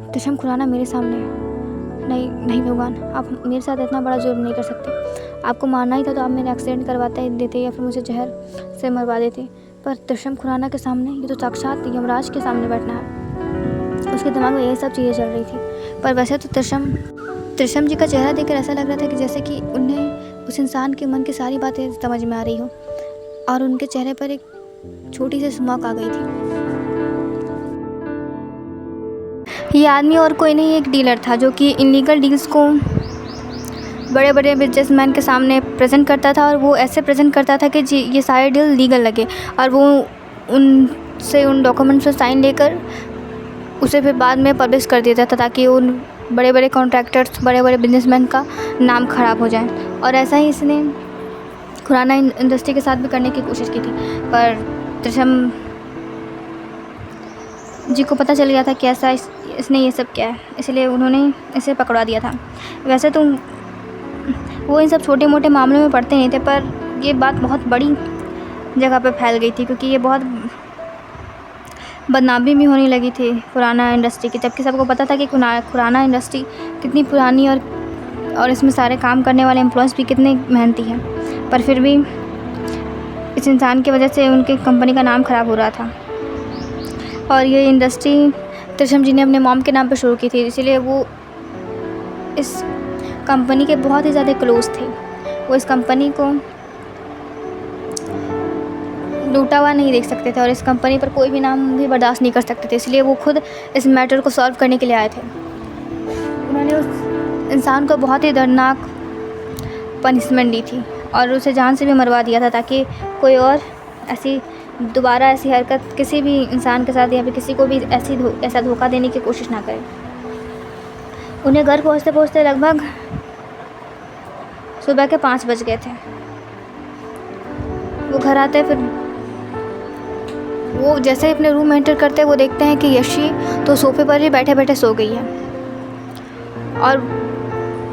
त्रिशम खुराना मेरे सामने, नहीं भगवान, आप मेरे साथ इतना बड़ा जुर्म नहीं कर सकते। आपको मारना ही था तो आप मेरा एक्सीडेंट करवा देते या फिर मुझे जहर से मरवा देते। पर त्रिशम खुराना के सामने, ये तो साक्षात यमराज के सामने बैठना है। उसके दिमाग में यही सब चीज़ें चल रही थी। पर वैसे तो त्रिशम जी का चेहरा देखकर ऐसा लग रहा था कि जैसे कि उन्हें उस इंसान के मन की सारी बातें समझ में आ रही हो, और उनके चेहरे पर एक छोटी सी स्माइल आ गई थी। ये आदमी और कोई नहीं, एक डीलर था जो कि इलीगल डील्स को बड़े बड़े बिजनेसमैन के सामने प्रेजेंट करता था, और वो ऐसे प्रेजेंट करता था कि जी ये सारे डील लीगल लगे, और वो उन डॉक्यूमेंट्स पर साइन लेकर उसे फिर बाद में पब्लिश कर देता था ताकि बड़े बड़े कॉन्ट्रैक्टर्स, बड़े बड़े बिजनेसमैन का नाम ख़राब हो जाए। और ऐसा ही इसने खुराना इंडस्ट्री के साथ भी करने की कोशिश की थी, पर त्रिशम जी को पता चल गया था कि ऐसा इसने ये सब किया है, इसलिए उन्होंने इसे पकड़ा दिया था। वैसे तो वो इन सब छोटे मोटे मामलों में पड़ते नहीं थे, पर ये बात बहुत बड़ी जगह पर फैल गई थी, क्योंकि ये बहुत बदनामी भी होने लगी थी खुराना इंडस्ट्री की। जबकि सबको पता था कि खुराना इंडस्ट्री कितनी पुरानी और इसमें सारे काम करने वाले एम्प्लॉयज़ भी कितने मेहनती हैं, पर फिर भी इस इंसान की वजह से उनकी कंपनी का नाम ख़राब हो रहा था। और ये इंडस्ट्री त्रिशम जी ने अपने मॉम के नाम पर शुरू की थी, इसीलिए वो इस कंपनी के बहुत ही ज़्यादा क्लोज़ थे। वो इस कंपनी को लूटा हुआ नहीं देख सकते थे और इस कंपनी पर कोई भी नाम भी बर्दाश्त नहीं कर सकते थे, इसलिए वो खुद इस मैटर को सॉल्व करने के लिए आए थे। उन्होंने उस इंसान को बहुत ही दर्दनाक पनिशमेंट दी थी और उसे जान से भी मरवा दिया था, ताकि कोई और दोबारा ऐसी हरकत किसी भी इंसान के साथ या फिर किसी को भी ऐसा धोखा देने की कोशिश ना करे। उन्हें घर पहुँचते पहुँचते लगभग सुबह के 5 बज गए थे। वो घर आते, फिर वो जैसे ही अपने रूम में एंटर करते वो देखते हैं कि यशी तो सोफे पर ही बैठे बैठे सो गई है। और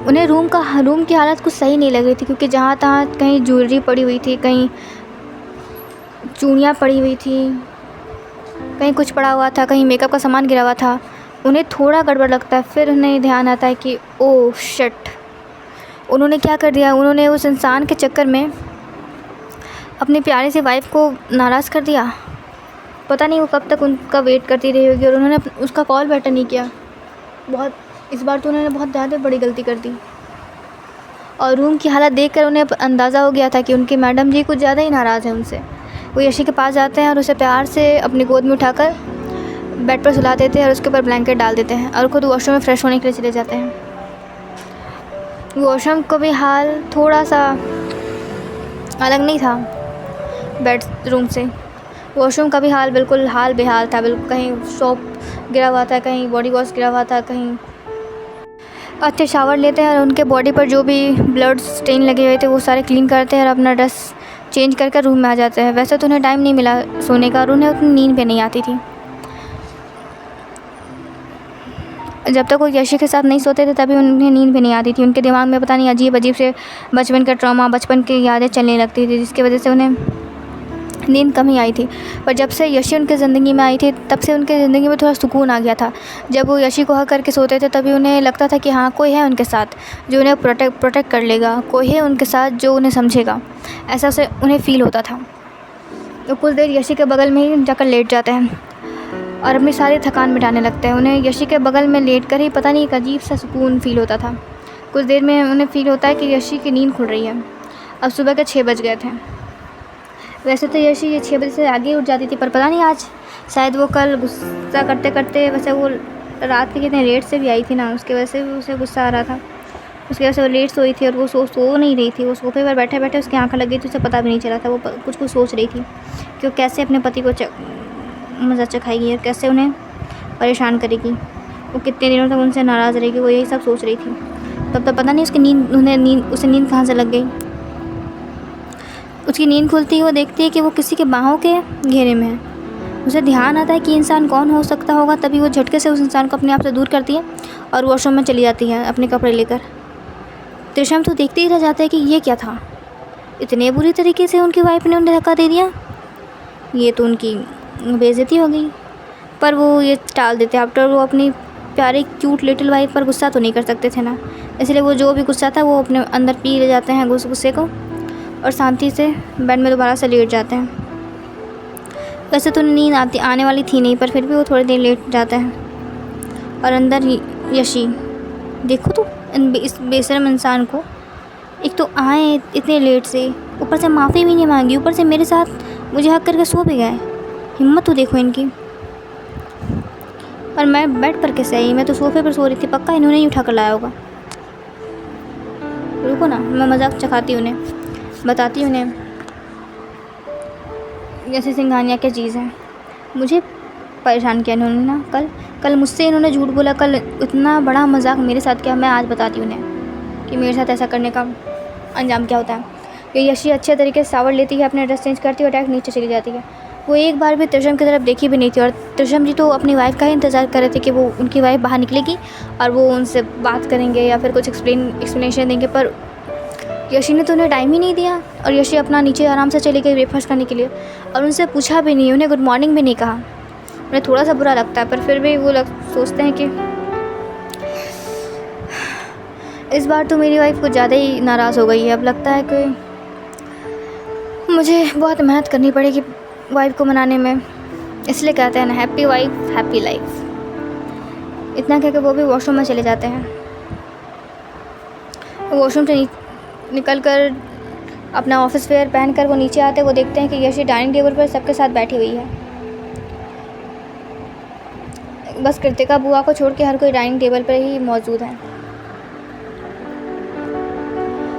उन्हें रूम की हालत कुछ सही नहीं लग रही थी, क्योंकि जहाँ तहाँ कहीं ज्वेलरी पड़ी हुई थी, कहीं चूड़ियाँ पड़ी हुई थी, कहीं कुछ पड़ा हुआ था, कहीं मेकअप का सामान गिरा हुआ था। उन्हें थोड़ा गड़बड़ लगता है, फिर उन्हें ध्यान आता है कि ओह शिट, उन्होंने क्या कर दिया। उन्होंने उस इंसान के चक्कर में अपनी प्यारी सी वाइफ को नाराज़ कर दिया। पता नहीं वो कब तक उनका वेट करती रही होगी और उन्होंने उसका कॉल भी अटेंड नहीं किया। इस बार तो उन्होंने बहुत ज़्यादा बड़ी गलती कर दी। और रूम की हालत देखकर उन्हें अंदाज़ा हो गया था कि उनकी मैडम जी कुछ ज़्यादा ही नाराज़ है उनसे। वो यशी के पास जाते हैं और उसे प्यार से अपनी गोद में उठाकर बेड पर सुला देते हैं और उसके ऊपर ब्लैंकेट डाल देते हैं और खुद वॉशरूम में फ़्रेश होने के लिए चले जाते हैं। वॉशरूम को भी हाल थोड़ा सा अलग नहीं था बेड रूम से। वॉशरूम का भी हाल बिल्कुल हाल बेहाल था। बिल्कुल कहीं सोप गिरा हुआ था, कहीं बॉडी वॉश गिरा हुआ था, कहीं अच्छे शावर लेते हैं और उनके बॉडी पर जो भी ब्लड स्टेन लगे हुए थे वो सारे क्लीन करते हैं और अपना ड्रेस चेंज कर रूम में आ जाते हैं। वैसे तो उन्हें टाइम नहीं मिला सोने का और उन्हें उतनी नींद भी नहीं आती थी। जब तक वो यशी के साथ नहीं सोते थे तभी उन्हें नींद भी नहीं आती थी। उनके दिमाग में पता नहीं अजीब अजीब से बचपन का ट्रॉमा, बचपन की यादें चलने लगती थी, जिसकी वजह से उन्हें नींद कम ही आई थी। पर जब से यशी उनके ज़िंदगी में आई थी तब से उनके ज़िंदगी में थोड़ा सुकून आ गया था। जब वो यशी को हक करके सोते थे तभी उन्हें लगता था कि हाँ कोई है उनके साथ जो उन्हें प्रोटेक्ट कर लेगा, कोई है उनके साथ जो उन्हें समझेगा, ऐसा से उन्हें फ़ील होता था। तो कुछ देर यशी के बगल में ही जाकर लेट जाते हैं और अपनी सारी थकान मिटाने लगते हैं। उन्हें यशी के बगल में लेट कर ही पता नहीं एक अजीब सा सुकून फ़ील होता था। कुछ देर में उन्हें फ़ील होता है कि यशी की नींद खुल रही है। अब सुबह के 6 बज गए थे। वैसे तो यशी ये 6 बजे से आगे उठ जाती थी, पर पता नहीं आज शायद वो कल गुस्सा करते करते, वैसे वो रात के कितने लेट से भी आई थी ना, उसकी वजह से भी उसे गुस्सा आ रहा था। उसकी वजह से वो लेट सोई थी और वो सो नहीं रही थी। वो सोफे पर बैठे बैठे उसकी आँखें लग गई थी, उसे पता भी नहीं चला था। वो कुछ सोच रही थी कि वो कैसे अपने पति को मज़ा चखाएगी और कैसे उन्हें परेशान करेगी, वो कितने दिनों तक उनसे नाराज़ रहेगी। वो यही सब सोच रही थी। तब तक पता नहीं उसे नींद कहाँ से लग गई। उसकी नींद खुलती है, वो देखती है कि वो किसी के बाहों के घेरे में है। उसे ध्यान आता है कि इंसान कौन हो सकता होगा। तभी वो झटके से उस इंसान को अपने आप से दूर करती है और वॉशरूम में चली जाती है अपने कपड़े लेकर। त्रिशम तो देखते ही रह जाता है कि ये क्या था, इतने बुरी तरीके से उनकी वाइफ ने उन्हें धक्का दे दिया, ये तो उनकी बेइज्जती हो गई। पर वो ये टाल देते। आफ्टर वो अपनी प्यारी क्यूट लिटिल वाइफ पर गुस्सा तो नहीं कर सकते थे ना, इसलिए वो जो भी गुस्सा था वो अपने अंदर पी ले जाते हैं गुस्से को और शांति से बेड में दोबारा से लेट जाते हैं। वैसे तो नींद आने वाली थी नहीं, पर फिर भी वो थोड़ी देर लेट जाता है। और अंदर यशी, देखो तो इस बेशरम इंसान को, एक तो आए इतने लेट से, ऊपर से माफ़ी भी नहीं मांगी, ऊपर से मेरे साथ मुझे हक करके सो भी गए। हिम्मत तो देखो इनकी। और मैं बेड पर कैसे आई, मैं तो सोफे पर सो रही थी, पक्का इन्होंने ही उठा कर लाया होगा। रुको ना, मैं मजाक चखाती उन्हें, बताती उन्हें जैसे सिंघानिया क्या चीज़ है। मुझे परेशान किया इन्होंने ना, कल मुझसे इन्होंने झूठ बोला, कल इतना बड़ा मजाक मेरे साथ किया। मैं आज बताती हूँ उन्हें कि मेरे साथ ऐसा करने का अंजाम क्या होता है। ये यशी अच्छे तरीके से शावर लेती है, अपना ड्रेस चेंज करती है और डायरेक्ट नीचे चली जाती है। वो एक बार भी त्रिशम की तरफ देखी भी नहीं थी और त्रिशम जी तो अपनी वाइफ का ही इंतज़ार कर रहे थे कि वो उनकी वाइफ बाहर निकलेगी और वो उनसे बात करेंगे या फिर कुछ एक्सप्लेनेशन देंगे, पर यशी ने तो उन्हें टाइम ही नहीं दिया और यशी अपना नीचे आराम से चली गई ब्रेकफास्ट करने के लिए और उनसे पूछा भी नहीं, उन्हें गुड मॉर्निंग भी नहीं कहा। उन्हें थोड़ा सा बुरा लगता है, पर फिर भी वो सोचते हैं कि इस बार तो मेरी वाइफ कुछ ज़्यादा ही नाराज़ हो गई है। अब लगता है कि मुझे बहुत मेहनत करनी पड़ेगी वाइफ को मनाने में। इसलिए कहते हैं ना, हैप्पी वाइफ हैप्पी लाइफ। इतना कहकर वो भी वॉशरूम में चले जाते हैं। वॉशरूम से निकल कर अपना ऑफिस वेयर पहनकर वो नीचे आते हैं। वो देखते हैं कि यशी डाइनिंग टेबल पर सबके साथ बैठी हुई है। बस कृतिका बुआ को छोड़ के हर कोई डाइनिंग टेबल पर ही मौजूद है।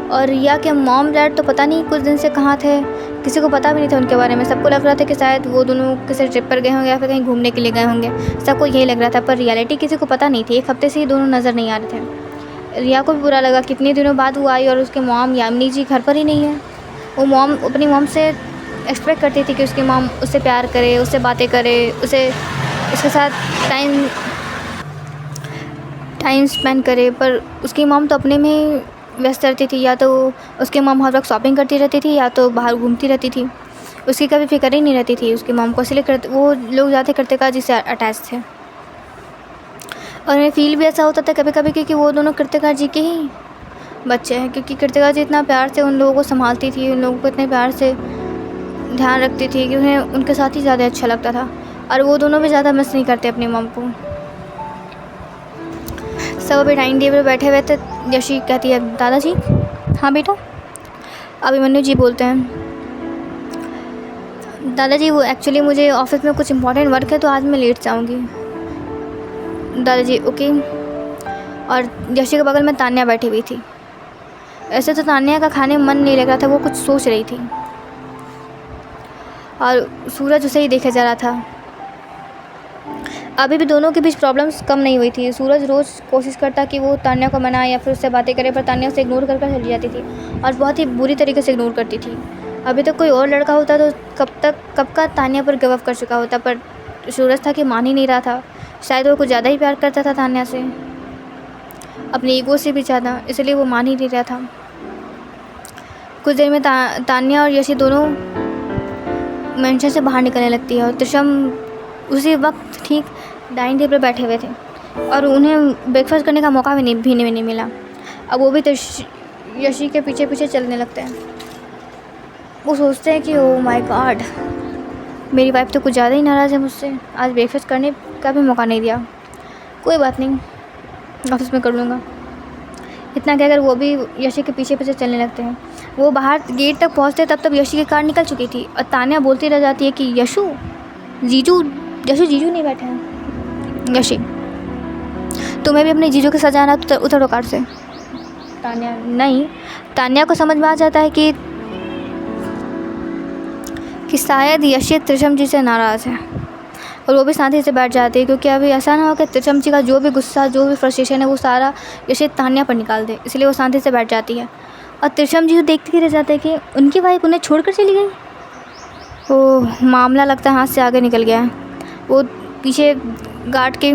और रिया के मॉम डैड तो पता नहीं कुछ दिन से कहाँ थे, किसी को पता भी नहीं था उनके बारे में। सबको लग रहा था कि शायद वो दोनों किसी ट्रिप पर गए होंगे या फिर कहीं घूमने के लिए गए होंगे, सबको यही लग रहा था। पर रियलिटी किसी को पता नहीं थी। एक हफ्ते से ही दोनों नज़र नहीं आ रहे थे। रिया को भी बुरा लगा, कितने दिनों बाद वो आई और उसके मॉम यामिनी जी घर पर ही नहीं है। वो मॉम अपनी मॉम से एक्सपेक्ट करती थी कि उसकी मॉम उससे प्यार करे, उससे बातें करे, उसके साथ टाइम स्पेंड करे, पर उसकी मॉम तो अपने में व्यस्त रहती थी। या तो उसकी मॉम हर वक्त शॉपिंग करती रहती थी या तो बाहर घूमती रहती थी। उसकी कभी फिक्र ही नहीं रहती थी उसकी मॉम को। इसलिए वो लोग ज़्यादा कृतिका जी से अटैच थे और उन्हें फील भी ऐसा होता था कभी कभी क्योंकि वो दोनों कृतिका जी के ही बच्चे हैं। क्योंकि कृतिका जी इतना प्यार से उन लोगों को संभालती थी, उन लोगों को इतने प्यार से ध्यान रखती थी कि उन्हें उनके साथ ही ज़्यादा अच्छा लगता था। और वो दोनों भी ज़्यादा मिस नहीं करते अपनी मॉम को। सब अभी डाइनिंग टेबल पर बैठे हुए थे। यशी कहती है, दादाजी। हाँ बेटा। अभिमन्यु जी बोलते हैं, दादाजी वो एक्चुअली मुझे ऑफिस में कुछ इम्पोर्टेंट वर्क है तो आज मैं लेट जाऊँगी। दादाजी ओके। और यशी के बगल में तान्या बैठी हुई थी। ऐसे तो तान्या का खाने में मन नहीं लग रहा था, वो कुछ सोच रही थी और सूरज उसे ही देखे जा रहा था। अभी भी दोनों के बीच प्रॉब्लम्स कम नहीं हुई थी। सूरज रोज़ कोशिश करता कि वो तान्या को मनाए या फिर उससे बातें करे, पर तान्या उसे इग्नोर कर चली जाती थी और बहुत ही बुरी तरीके से इग्नोर करती थी। अभी तक कोई और लड़का होता तो कब का तान्या पर गिव अप कर चुका होता, पर सूरज था कि मान ही नहीं रहा था। शायद वो कुछ ज़्यादा ही प्यार करता था तान्या से, अपनी ईगो से भी ज़्यादा, इसलिए वो मान ही नहीं रहा था। कुछ देर में तान्या और यशी दोनों मेंशन से बाहर निकलने लगती है और त्रिशम उसी वक्त ठीक डाइनिंग टेबल पर बैठे हुए थे और उन्हें ब्रेकफास्ट करने का मौका भी नहीं मिला। अब वो भी यशी के पीछे पीछे चलने लगते हैं। वो सोचते हैं कि ओह माय गॉड, मेरी वाइफ तो कुछ ज़्यादा ही नाराज़ है मुझसे, आज ब्रेकफास्ट करने का भी मौका नहीं दिया। कोई बात नहीं, ऑफिस में कर लूँगा। इतना कहकर वो भी यशी के पीछे पीछे चलने लगते हैं। वो बाहर गेट तक पहुँचते तब तक यशी की कार निकल चुकी थी और तान्या बोलती रह जाती है कि यशु जीजू नहीं बैठे हैं। यशी, तुम्हें भी अपने जीजू के साथ जाना, उतरो कार से। तान्या नहीं। तान्या को समझ में आ जाता है कि शायद यशी त्रिशम जी से नाराज़ है और वो भी शांति से बैठ जाती है, क्योंकि अभी ऐसा ना हो कि त्रिशम जी का जो भी गुस्सा, जो भी फ्रस्ट्रेशन है वो सारा यशी तान्या पर निकाल दे। इसलिए वो शांति से बैठ जाती है और त्रिशम जी तो देखते ही रह जाते हैं कि उनकी वाइफ उन्हें छोड़कर चली गई। ओह, मामला लगता है हाथ से आगे निकल गया है। वो पीछे गार्ड के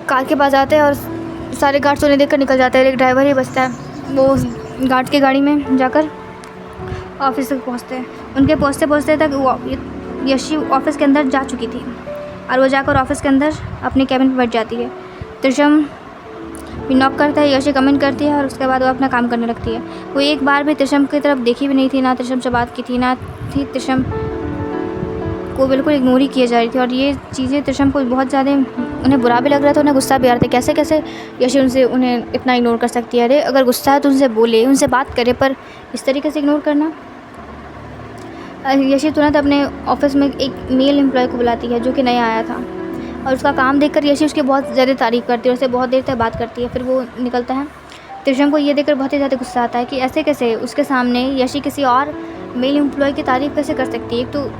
कार के पास जाते हैं और सारे गार्ड्स उन्हें देखकर निकल जाते हैं। एक ड्राइवर ही बचता है। वो गार्ड की गाड़ी में जाकर ऑफिस तक पहुंचते हैं। उनके पहुंचते तक यशी ऑफिस के अंदर जा चुकी थी और वो जाकर ऑफिस के अंदर अपने कैबिन पर बैठ जाती है। त्रिशम भी नॉक करता है, यशी कमेंट करती है और उसके बाद वो अपना काम करने लगती है। वो एक बार भी त्रिशम की तरफ देखी भी नहीं थी, ना त्रिशम से बात की थी, ना थी त्रिशम को बिल्कुल इग्नोर ही किया जा रही थी। और ये चीज़ें त्रिशम को बहुत ज़्यादा उन्हें बुरा भी लग रहा था, उन्हें गुस्सा भी आ रहा था। कैसे कैसे यशी उन्हें इतना इग्नोर कर सकती है। अरे अगर गुस्सा है तो उनसे बोले, उनसे बात करे, पर इस तरीके से इग्नोर करना। यशी तुरंत अपने ऑफिस में एक मेल एम्प्लॉय को बुलाती है जो कि नया आया था और उसका काम देखकर यशी उसकी बहुत ज़्यादा तारीफ़ करती है और उससे बहुत देर तक बात करती है। फिर वो निकलता है। त्रिशम को ये देखकर बहुत ही ज़्यादा गुस्सा आता है कि ऐसे कैसे उसके सामने यशी किसी और मेल एम्प्लॉय की तारीफ़ कैसे कर सकती है। एक तो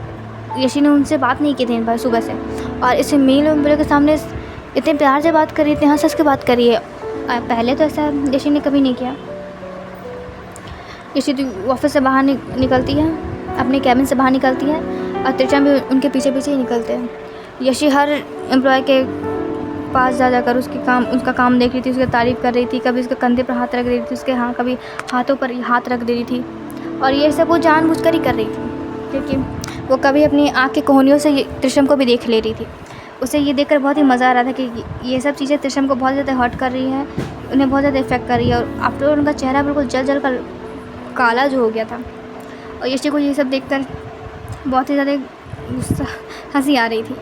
यशी ने उनसे बात नहीं की थी इन बार सुबह से, और इस मेल एम्प्लॉय के सामने इतने प्यार से बात करी, इतने हंस हंस के बात करी है। पहले तो ऐसा यशी ने कभी नहीं किया। यशी ऑफिस से बाहर निकलती है, अपने कैबिन से बाहर निकलती है, और त्रिशम भी उनके पीछे पीछे ही निकलते हैं। यशी हर एम्प्लॉय के पास जा जाकर उसका काम देख रही थी, उसकी तारीफ़ कर रही थी, कभी उसके कंधे पर हाथ रख रही थी, उसके कभी हाथों पर हाथ रख दे रही थी, और ये सब वो जानबूझकर ही कर रही थी, क्योंकि वो कभी अपनी आँख की कोहनियों से त्रिशम को भी देख ले रही थी। उसे ये देखकर बहुत ही मज़ा आ रहा था कि ये सब चीज़ें त्रिशम को बहुत ज़्यादा हर्ट कर रही हैं, उन्हें बहुत ज़्यादा इफेक्ट कर रही है, और आफ्टर ऑल उनका चेहरा बिल्कुल जल कर काला जो हो गया था। और यशी को ये सब देखकर बहुत ही ज़्यादा गुस्सा हंसी आ रही थी,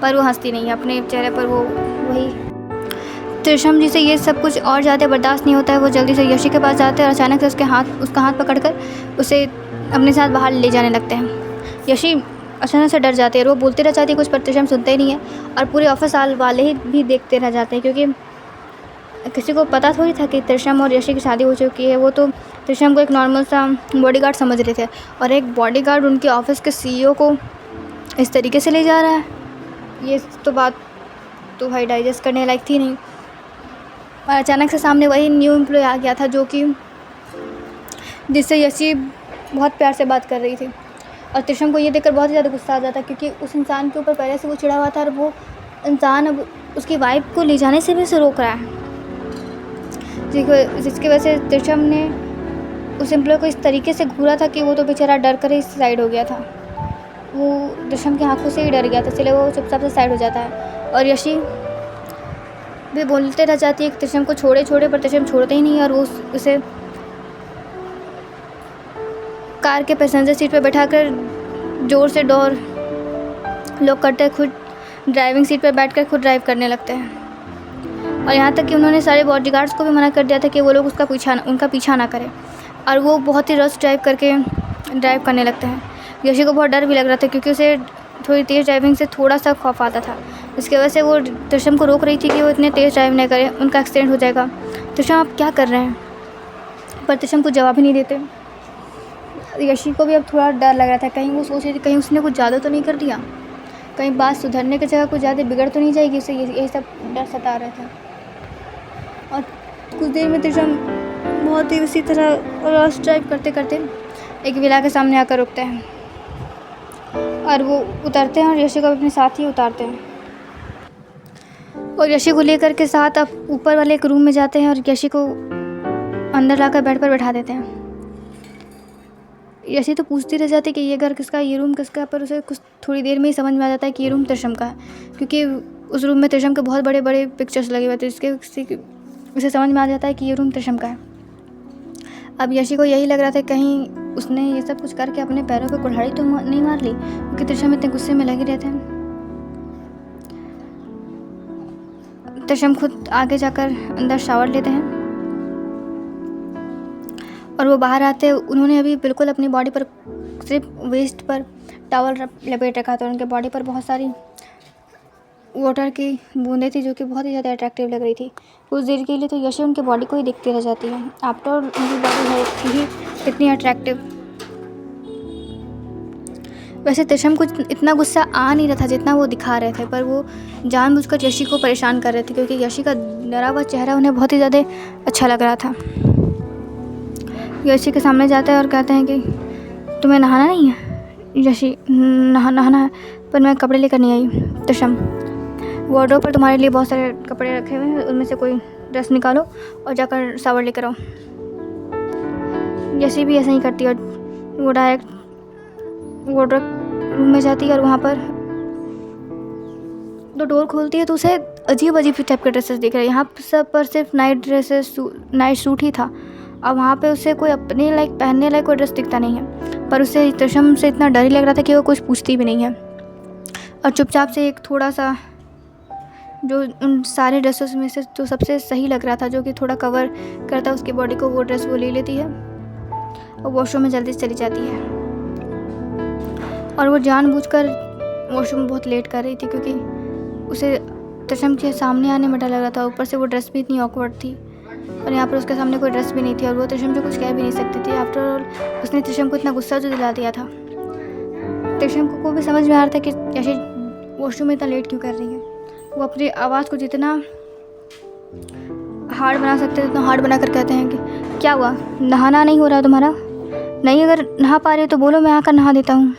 पर वो हंसती नहीं है, अपने चेहरे पर वो वही। त्रिशम जी से ये सब कुछ और ज़्यादा बर्दाश्त नहीं होता है। वो जल्दी से यशी के पास जाते हैं और अचानक से उसका हाथ पकड़कर उसे अपने साथ बाहर ले जाने लगते हैं। यशी अचानक से डर जाती है और वो बोलते रह जाती है कुछ, पर त्रिशम सुनते ही नहीं है, और पूरे ऑफिस वाले ही भी देखते रह जाते हैं, क्योंकि किसी को पता थोड़ी था कि त्रिशम और यशी की शादी हो चुकी है। वो तो त्रिशम को एक नॉर्मल सा बॉडीगार्ड समझ रहे थे, और एक बॉडीगार्ड उनके ऑफिस के सीईओ को इस तरीके से ले जा रहा है, ये तो बात तो भाई डाइजेस्ट करने लायक थी नहीं। और अचानक से सामने वही न्यू एम्प्लॉय आ गया था, जो कि जिससे यशी बहुत प्यार से बात कर रही थी, और त्रिशम को ये देखकर बहुत ज़्यादा गुस्सा आ जाता, क्योंकि उस इंसान के ऊपर पहले से वो चिढ़ा हुआ था, और वो इंसान अब उसकी वाइफ को ले जाने से भी उसे रोक रहा है, जिसकी वजह से त्रिशम ने उस एम्प्लॉय को इस तरीके से घूरा था कि वो तो बेचारा डर कर ही साइड हो गया था। वो त्रिशम की आंखों से ही डर गया था, इसलिए वो चुपचाप से साइड हो जाता है, और यशी भी बोलते रह जाती है कि त्रिशम को छोड़े, पर त्रिशम छोड़ते ही नहीं है, और वो उसे कार के पैसेंजर सीट पर बैठाकर ज़ोर से डोर लॉक करते खुद ड्राइविंग सीट पर बैठकर खुद ड्राइव करने लगते हैं। और यहाँ तक कि उन्होंने सारे बॉडीगार्ड्स को भी मना कर दिया था कि वो लोग उनका पीछा ना करें, और वो बहुत ही रश ड्राइव करने लगते हैं। यशी को बहुत डर भी लग रहा था, क्योंकि उसे थोड़ी तेज़ ड्राइविंग से थोड़ा सा खौफ आता था, इसकी वजह से वो त्रिशम को रोक रही थी कि वो इतने तेज़ ड्राइव नहीं करे, उनका एक्सीडेंट हो जाएगा। त्रिशम आप क्या कर रहे हैं? पर त्रिशम कुछ जवाब ही नहीं देते। यशी को भी अब थोड़ा डर लग रहा था, कहीं वो सोच रही थी कहीं उसने कुछ ज़्यादा तो नहीं कर दिया, कहीं बात सुधरने की जगह कुछ ज़्यादा बिगड़ तो नहीं जाएगी, उसे यही सब डर सता रहा था। और कुछ देर में त्रिशम बहुत ही उसी तरह रश ड्राइव करते करते एक विला के सामने आकर रुकते हैं, और वो उतरते हैं और यशी को अपने साथ ही उतारते हैं, और यशी को लेकर के साथ अब ऊपर वाले एक रूम में जाते हैं, और यशी को अंदर लाकर बेड पर बैठा देते हैं। यशी तो पूछती रह जाती है कि ये घर किसका, ये रूम किसका, पर उसे कुछ थोड़ी देर में ही समझ में आ जाता है कि ये रूम त्रिशम का है, क्योंकि उस रूम में त्रिशम के बहुत बड़े बड़े पिक्चर्स लगे हुए थे, उसे समझ में आ जाता है कि ये रूम त्रिशम का है। अब यशी को यही लग रहा था कहीं उसने ये सब कुछ करके अपने पैरों पे कुल्हाड़ी तो नहीं मार ली, क्योंकि त्रिशम इतने गुस्से में लगे रहते हैं। त्रिशम खुद आगे जाकर अंदर शावर लेते हैं, और वो बाहर आते हैं। उन्होंने अभी बिल्कुल अपनी बॉडी पर सिर्फ वेस्ट पर टॉवल लपेट रखा था, उनके बॉडी पर बहुत सारी वाटर की बूंदें थी, जो कि बहुत ही ज़्यादा अट्रैक्टिव लग रही थी। कुछ देर के लिए तो यशी उनकी बॉडी को ही देखती रह जाती है, आफ्टर ऑल उनकी बॉडी है ही इतनी अट्रैक्टिव। वैसे त्रिशम को इतना गुस्सा आ नहीं रहा था जितना वो दिखा रहे थे, पर वो जानबूझकर यशी को परेशान कर रहे थे, क्योंकि यशी का डरा हुआ चेहरा उन्हें बहुत ही ज़्यादा अच्छा लग रहा था। यशी के सामने जाता है और कहते हैं कि तुम्हें नहाना नहीं है? यशी नहाना है, पर मैं कपड़े लेकर नहीं आई। त्रिशम वार्डरोब पर तुम्हारे लिए बहुत सारे कपड़े रखे हुए हैं, उनमें से कोई ड्रेस निकालो और जाकर शावर लेकर आओ। यशी भी ऐसा ही करती है, और वो डायरेक्ट वार्डरोब रूम में जाती है, और वहाँ पर तो डोर खोलती है तो उसे अजीब टाइप के ड्रेसेस दिख रहे हैं। यहाँ सब पर सिर्फ नाइट सूट ही था, अब वहाँ पे उसे कोई अपने लायक पहनने लायक कोई ड्रेस दिखता नहीं है। पर उसे त्रिशम से इतना डर ही लग रहा था कि वो कुछ पूछती भी नहीं है, और चुपचाप से एक थोड़ा सा जो उन सारे ड्रेसेस में से जो सबसे सही लग रहा था, जो कि थोड़ा कवर करता उसकी बॉडी को, वो ड्रेस वो ले लेती है और वॉशरूम में जल्दी से चली जाती है। और वो जानबूझकर वॉशरूम में बहुत लेट कर रही थी, क्योंकि उसे त्रिशम के सामने आने में डर लग रहा था। ऊपर से वो ड्रेस भी इतनी ऑकवर्ड थी, और यहाँ पर उसके सामने कोई ड्रेस भी नहीं थी, और वो त्रिशम से कुछ कह भी नहीं सकती थी। आफ्टर ऑल उसने त्रिशम को इतना गुस्सा जो दिला दिया था। त्रिशम को भी समझ में आ रहा था कि यशी वॉशरूम में इतना लेट क्यों कर रही है। वो अपनी आवाज़ को जितना हार्ड बना सकते हैं उतना हार्ड बना कर कहते हैं कि क्या हुआ, नहाना नहीं हो रहा तुम्हारा? नहीं, अगर नहा पा रही हो तो बोलो, मैं आकर नहा देता हूँ।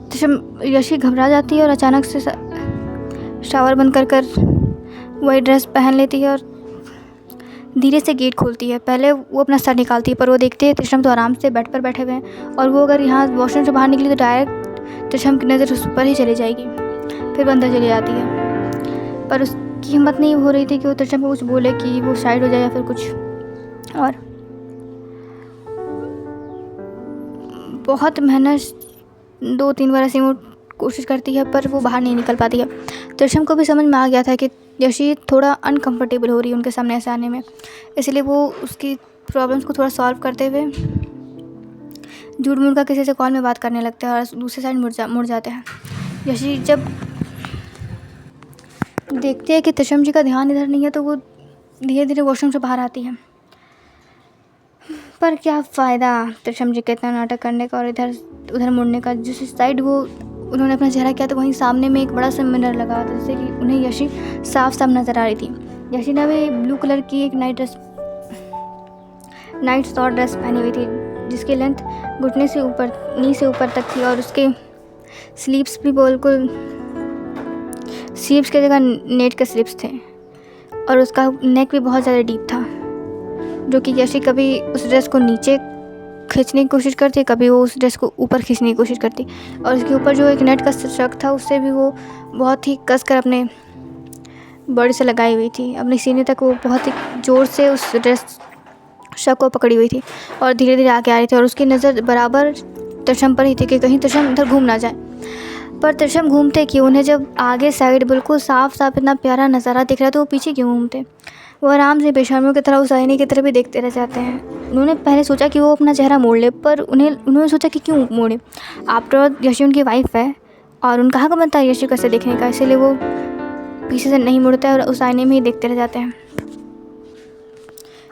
त्रिशम यशी घबरा जाती है और अचानक से शावर बंद कर वही ड्रेस पहन लेती है और धीरे से गेट खोलती है। पहले वो अपना सर निकालती है पर वो देखते हैं त्रिशम तो आराम से बेड पर बैठे हुए हैं और वो अगर यहाँ वॉशरूम से बाहर निकली तो डायरेक्ट त्रिशम की नज़र उस पर ही चली जाएगी। फिर वो अंदर चली जाती है पर उसकी हिम्मत नहीं हो रही थी कि वो त्रिशम को कुछ बोले कि वो साइड हो जाए या फिर कुछ और। बहुत मेहनत 2-3 बार ऐसे वो कोशिश करती है पर वो बाहर नहीं निकल पाती है। त्रिशम को भी समझ में आ गया था कि यशी थोड़ा अनकंफर्टेबल हो रही है उनके सामने ऐसे आने में, इसलिए वो उसकी प्रॉब्लम्स को थोड़ा सॉल्व करते हुए झूठ मूठ का किसी से कॉल में बात करने लगते हैं और दूसरे साइड मुड़ जाते हैं। यशी जब देखते हैं कि त्रिशम जी का ध्यान इधर नहीं है तो वो धीरे धीरे वॉशरूम से बाहर आती है। पर क्या फ़ायदा त्रिशम जी का इतना नाटक करने का और इधर उधर मुड़ने का। जिस साइड वो उन्होंने अपना चेहरा किया तो वहीं सामने में एक बड़ा सा मिरर लगा था जिससे कि उन्हें यशी साफ साफ नज़र आ रही थी। यशी ने भी ब्लू कलर की एक नाइट शॉर्ट ड्रेस पहनी हुई थी जिसकी लेंथ घुटने से ऊपर नी से ऊपर तक थी और उसके स्लीव्स भी बिल्कुल स्लीव्स की जगह नेट के स्लीव्स थे और उसका नेक भी बहुत ज़्यादा डीप था, जो कि यशी कभी उस ड्रेस को नीचे खींचने की कोशिश करती, कभी वो उस ड्रेस को ऊपर खींचने की कोशिश करती और उसके ऊपर जो एक नेट का स्ट्रक था उससे भी वो बहुत ही कसकर अपने बॉडी से लगाई हुई थी। अपने सीने तक वो बहुत ही ज़ोर से उस ड्रेस शक को पकड़ी हुई थी और धीरे धीरे आगे आ रही थी और उसकी नज़र बराबर त्रिशम पर ही थी कि कहीं त्रिशम इधर घूम ना जाए। पर त्रिशम घूमते क्यों? उन्हें जब आगे साइड बिल्कुल साफ साफ इतना प्यारा नज़ारा दिख रहा है तो वो पीछे क्यों घूमते? वो आराम से बेशर्मियों की तरह उस आईने की तरफ भी देखते रह जाते हैं। उन्होंने पहले सोचा कि वो अपना चेहरा मोड़ ले पर उन्होंने सोचा कि क्यों मोड़े, आफ्टर ऑल यशी उनकी वाइफ है और उनका हक बनता है यशी कैसे देखने का, इसीलिए वो पीछे से नहीं मुड़ते और उस आईने में ही देखते रह जाते हैं।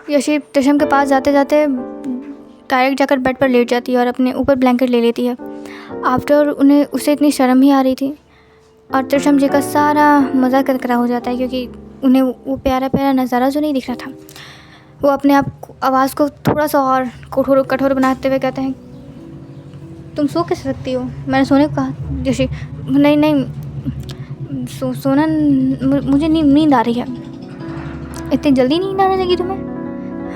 यशी त्रिशम के पास जाते जाते डायरेक्ट जाकर बेड पर लेट जाती है और अपने ऊपर ब्लैंकेट ले लेती है। आफ्टर उन्हें उसे इतनी शर्म ही आ रही थी और त्रिशम जी का सारा मज़ा करकरा हो जाता है क्योंकि उन्हें वो प्यारा प्यारा नज़ारा जो नहीं दिख रहा था। वो अपने आप आवाज़ को थोड़ा सा और कठोर बनाते हुए कहते हैं, तुम सो कैसे सकती हो? मैंने सोने को कहा। जैसे नहीं सोना मुझे नींद आ रही है। इतनी जल्दी नींद आने लगी तुम्हें?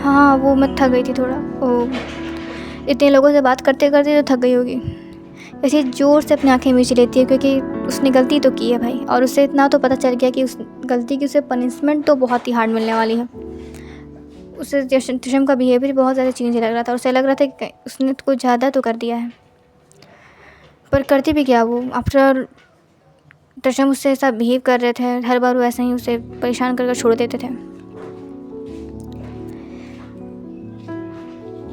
हाँ, वो मैं थक गई थी थोड़ा। ओह, इतने लोगों से बात करते करते तो थक गई होगी। ऐसे ज़ोर से अपनी आँखें मीच लेती है क्योंकि उसने गलती तो की है भाई, और उसे इतना तो पता चल गया कि उस गलती की उसे पनिशमेंट तो बहुत ही हार्ड मिलने वाली है। उसे त्रिशम का बिहेवियर बहुत ज़्यादा चेंज लग रहा था और उसे लग रहा था कि उसने कुछ ज़्यादा तो कर दिया है, पर करती भी क्या वो। आफ्टर त्रिशम उससे ऐसा बिहेव कर रहे थे, हर बार वो ऐसे ही उसे परेशान कर छोड़ देते थे।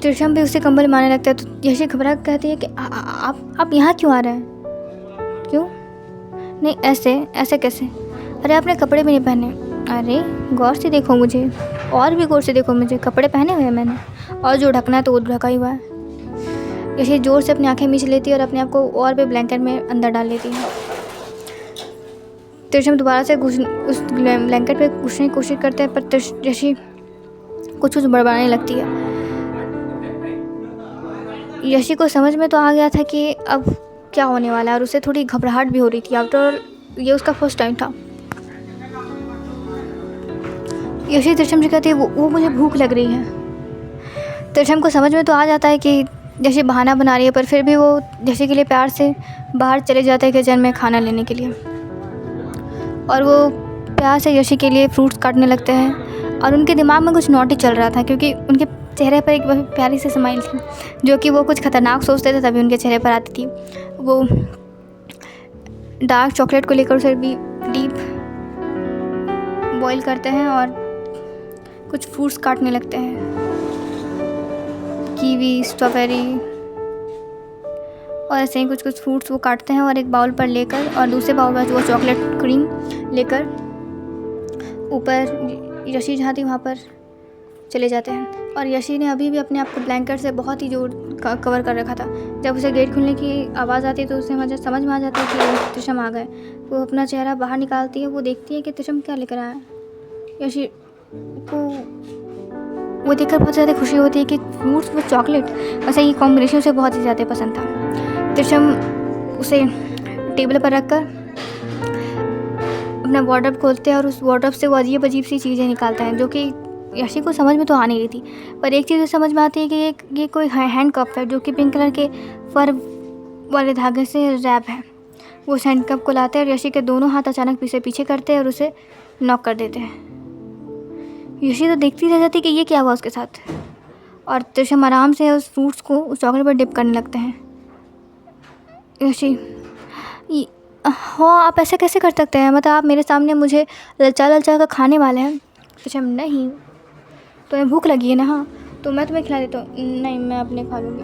त्रिशम भी उससे कंबल मारने लगता है तो यशी घबरा कहती है कि आप यहाँ क्यों आ रहे हैं? क्यों? नहीं, ऐसे कैसे? अरे आपने कपड़े भी नहीं पहने। अरे गौर से देखो मुझे, और भी गौर से देखो मुझे, कपड़े पहने हुए हैं मैंने, और जो ढकना है तो वो ढका ही हुआ है। यशी ज़ोर से अपनी आंखें मीच लेती है और अपने आप को और भी ब्लैंकेट में अंदर डाल लेती है। त्रिशम दोबारा से उस ब्लैंकेट पे घुसने की कोशिश करते हैं पर यशी कुछ बड़बड़ाने लगती है। यशी को समझ में तो आ गया था कि अब क्या होने वाला है और उसे थोड़ी घबराहट भी हो रही थी। आफ्टर ये उसका फर्स्ट टाइम था। यशी त्रिशम से कहती है वो मुझे भूख लग रही है। त्रिशम को समझ में तो आ जाता है कि यशी बहाना बना रही है, पर फिर भी वो यशी के लिए प्यार से बाहर चले जाते हैं किचन में खाना लेने के लिए, और वो प्यार से यशी के लिए फ्रूट्स काटने लगते हैं। और उनके दिमाग में कुछ नॉटी चल रहा था क्योंकि उनके चेहरे पर एक प्यारी सी स्माइल थी जो कि वो कुछ ख़तरनाक सोचते थे तभी उनके चेहरे पर आती थी। वो डार्क चॉकलेट को लेकर उसे भी डीप बॉईल करते हैं और कुछ फ्रूट्स काटने लगते हैं, कीवी, स्ट्रॉबेरी और ऐसे ही कुछ फ्रूट्स वो काटते हैं और एक बाउल पर लेकर और दूसरे बाउल पर वो चॉकलेट क्रीम लेकर ऊपर यशी जहाँ थी वहाँ पर चले जाते हैं। और यशी ने अभी भी अपने आप को ब्लैंकेट से बहुत ही जोर कवर कर रखा था। जब उसे गेट खुलने की आवाज़ आती है तो उसे समझ में आ जाता है कि त्रिशम आ गए। वो अपना चेहरा बाहर निकालती है। वो देखती है कि त्रिशम क्या लेकर आया है। यशी को वो देखकर बहुत ज़्यादा खुशी होती है कि फ्रूट्स व चॉकलेट, वैसे ये कॉम्बिनेशन उसे बहुत ही ज़्यादा पसंद था। त्रिशम उसे टेबल पर रखकर अपना वार्डरोब खोलते हैं और उस वार्डरोब से वो अजीब सी चीज़ें निकालता है जो कि यशी को समझ में तो आ नहीं रही थी। पर एक चीज़ समझ में आती है कि ये कोई हैंड कप है जो कि पिंक कलर के फर वाले धागे से रैप है। वो उस हैंड कप को लाते हैं और यशी के दोनों हाथ अचानक पीछे करते हैं और उसे नॉक कर देते हैं। यशी तो देखती रह जाती कि ये क्या हुआ उसके साथ। और त्रिशम आराम से उस फ्रूट्स को उस चॉकलेट पर डिप करने लगते हैं। यशी, हाँ आप ऐसे कैसे कर सकते हैं? मतलब आप मेरे सामने मुझे ललचा कर खाने वाले हैं? त्रिशम, नहीं तुम्हें भूख लगी है ना? हाँ तो मैं तुम्हें खिला देता हूँ। नहीं मैं अपने खा लूँगी।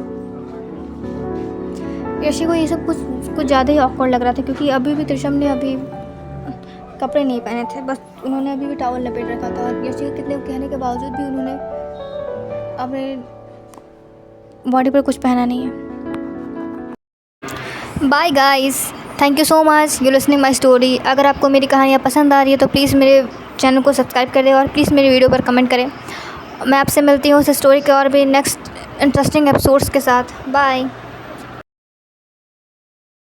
यशी को ये सब कुछ ज़्यादा ही ऑकवर्ड लग रहा था क्योंकि अभी भी त्रिशम ने अभी कपड़े नहीं पहने थे, बस उन्होंने अभी भी टॉवल लपेट रखा था। और यशी के कितने कहने के बावजूद भी उन्होंने अपने बॉडी पर कुछ पहना नहीं है। Bye guys, thank you so much you listening my story. अगर आपको मेरी कहानियाँ पसंद आ रही है तो प्लीज़ मेरे चैनल को सब्सक्राइब करें और प्लीज़ मेरी वीडियो पर कमेंट करें। मैं आपसे मिलती हूँ उस स्टोरी के और भी नेक्स्ट इंटरेस्टिंग एपिसोड्स के साथ। बाय।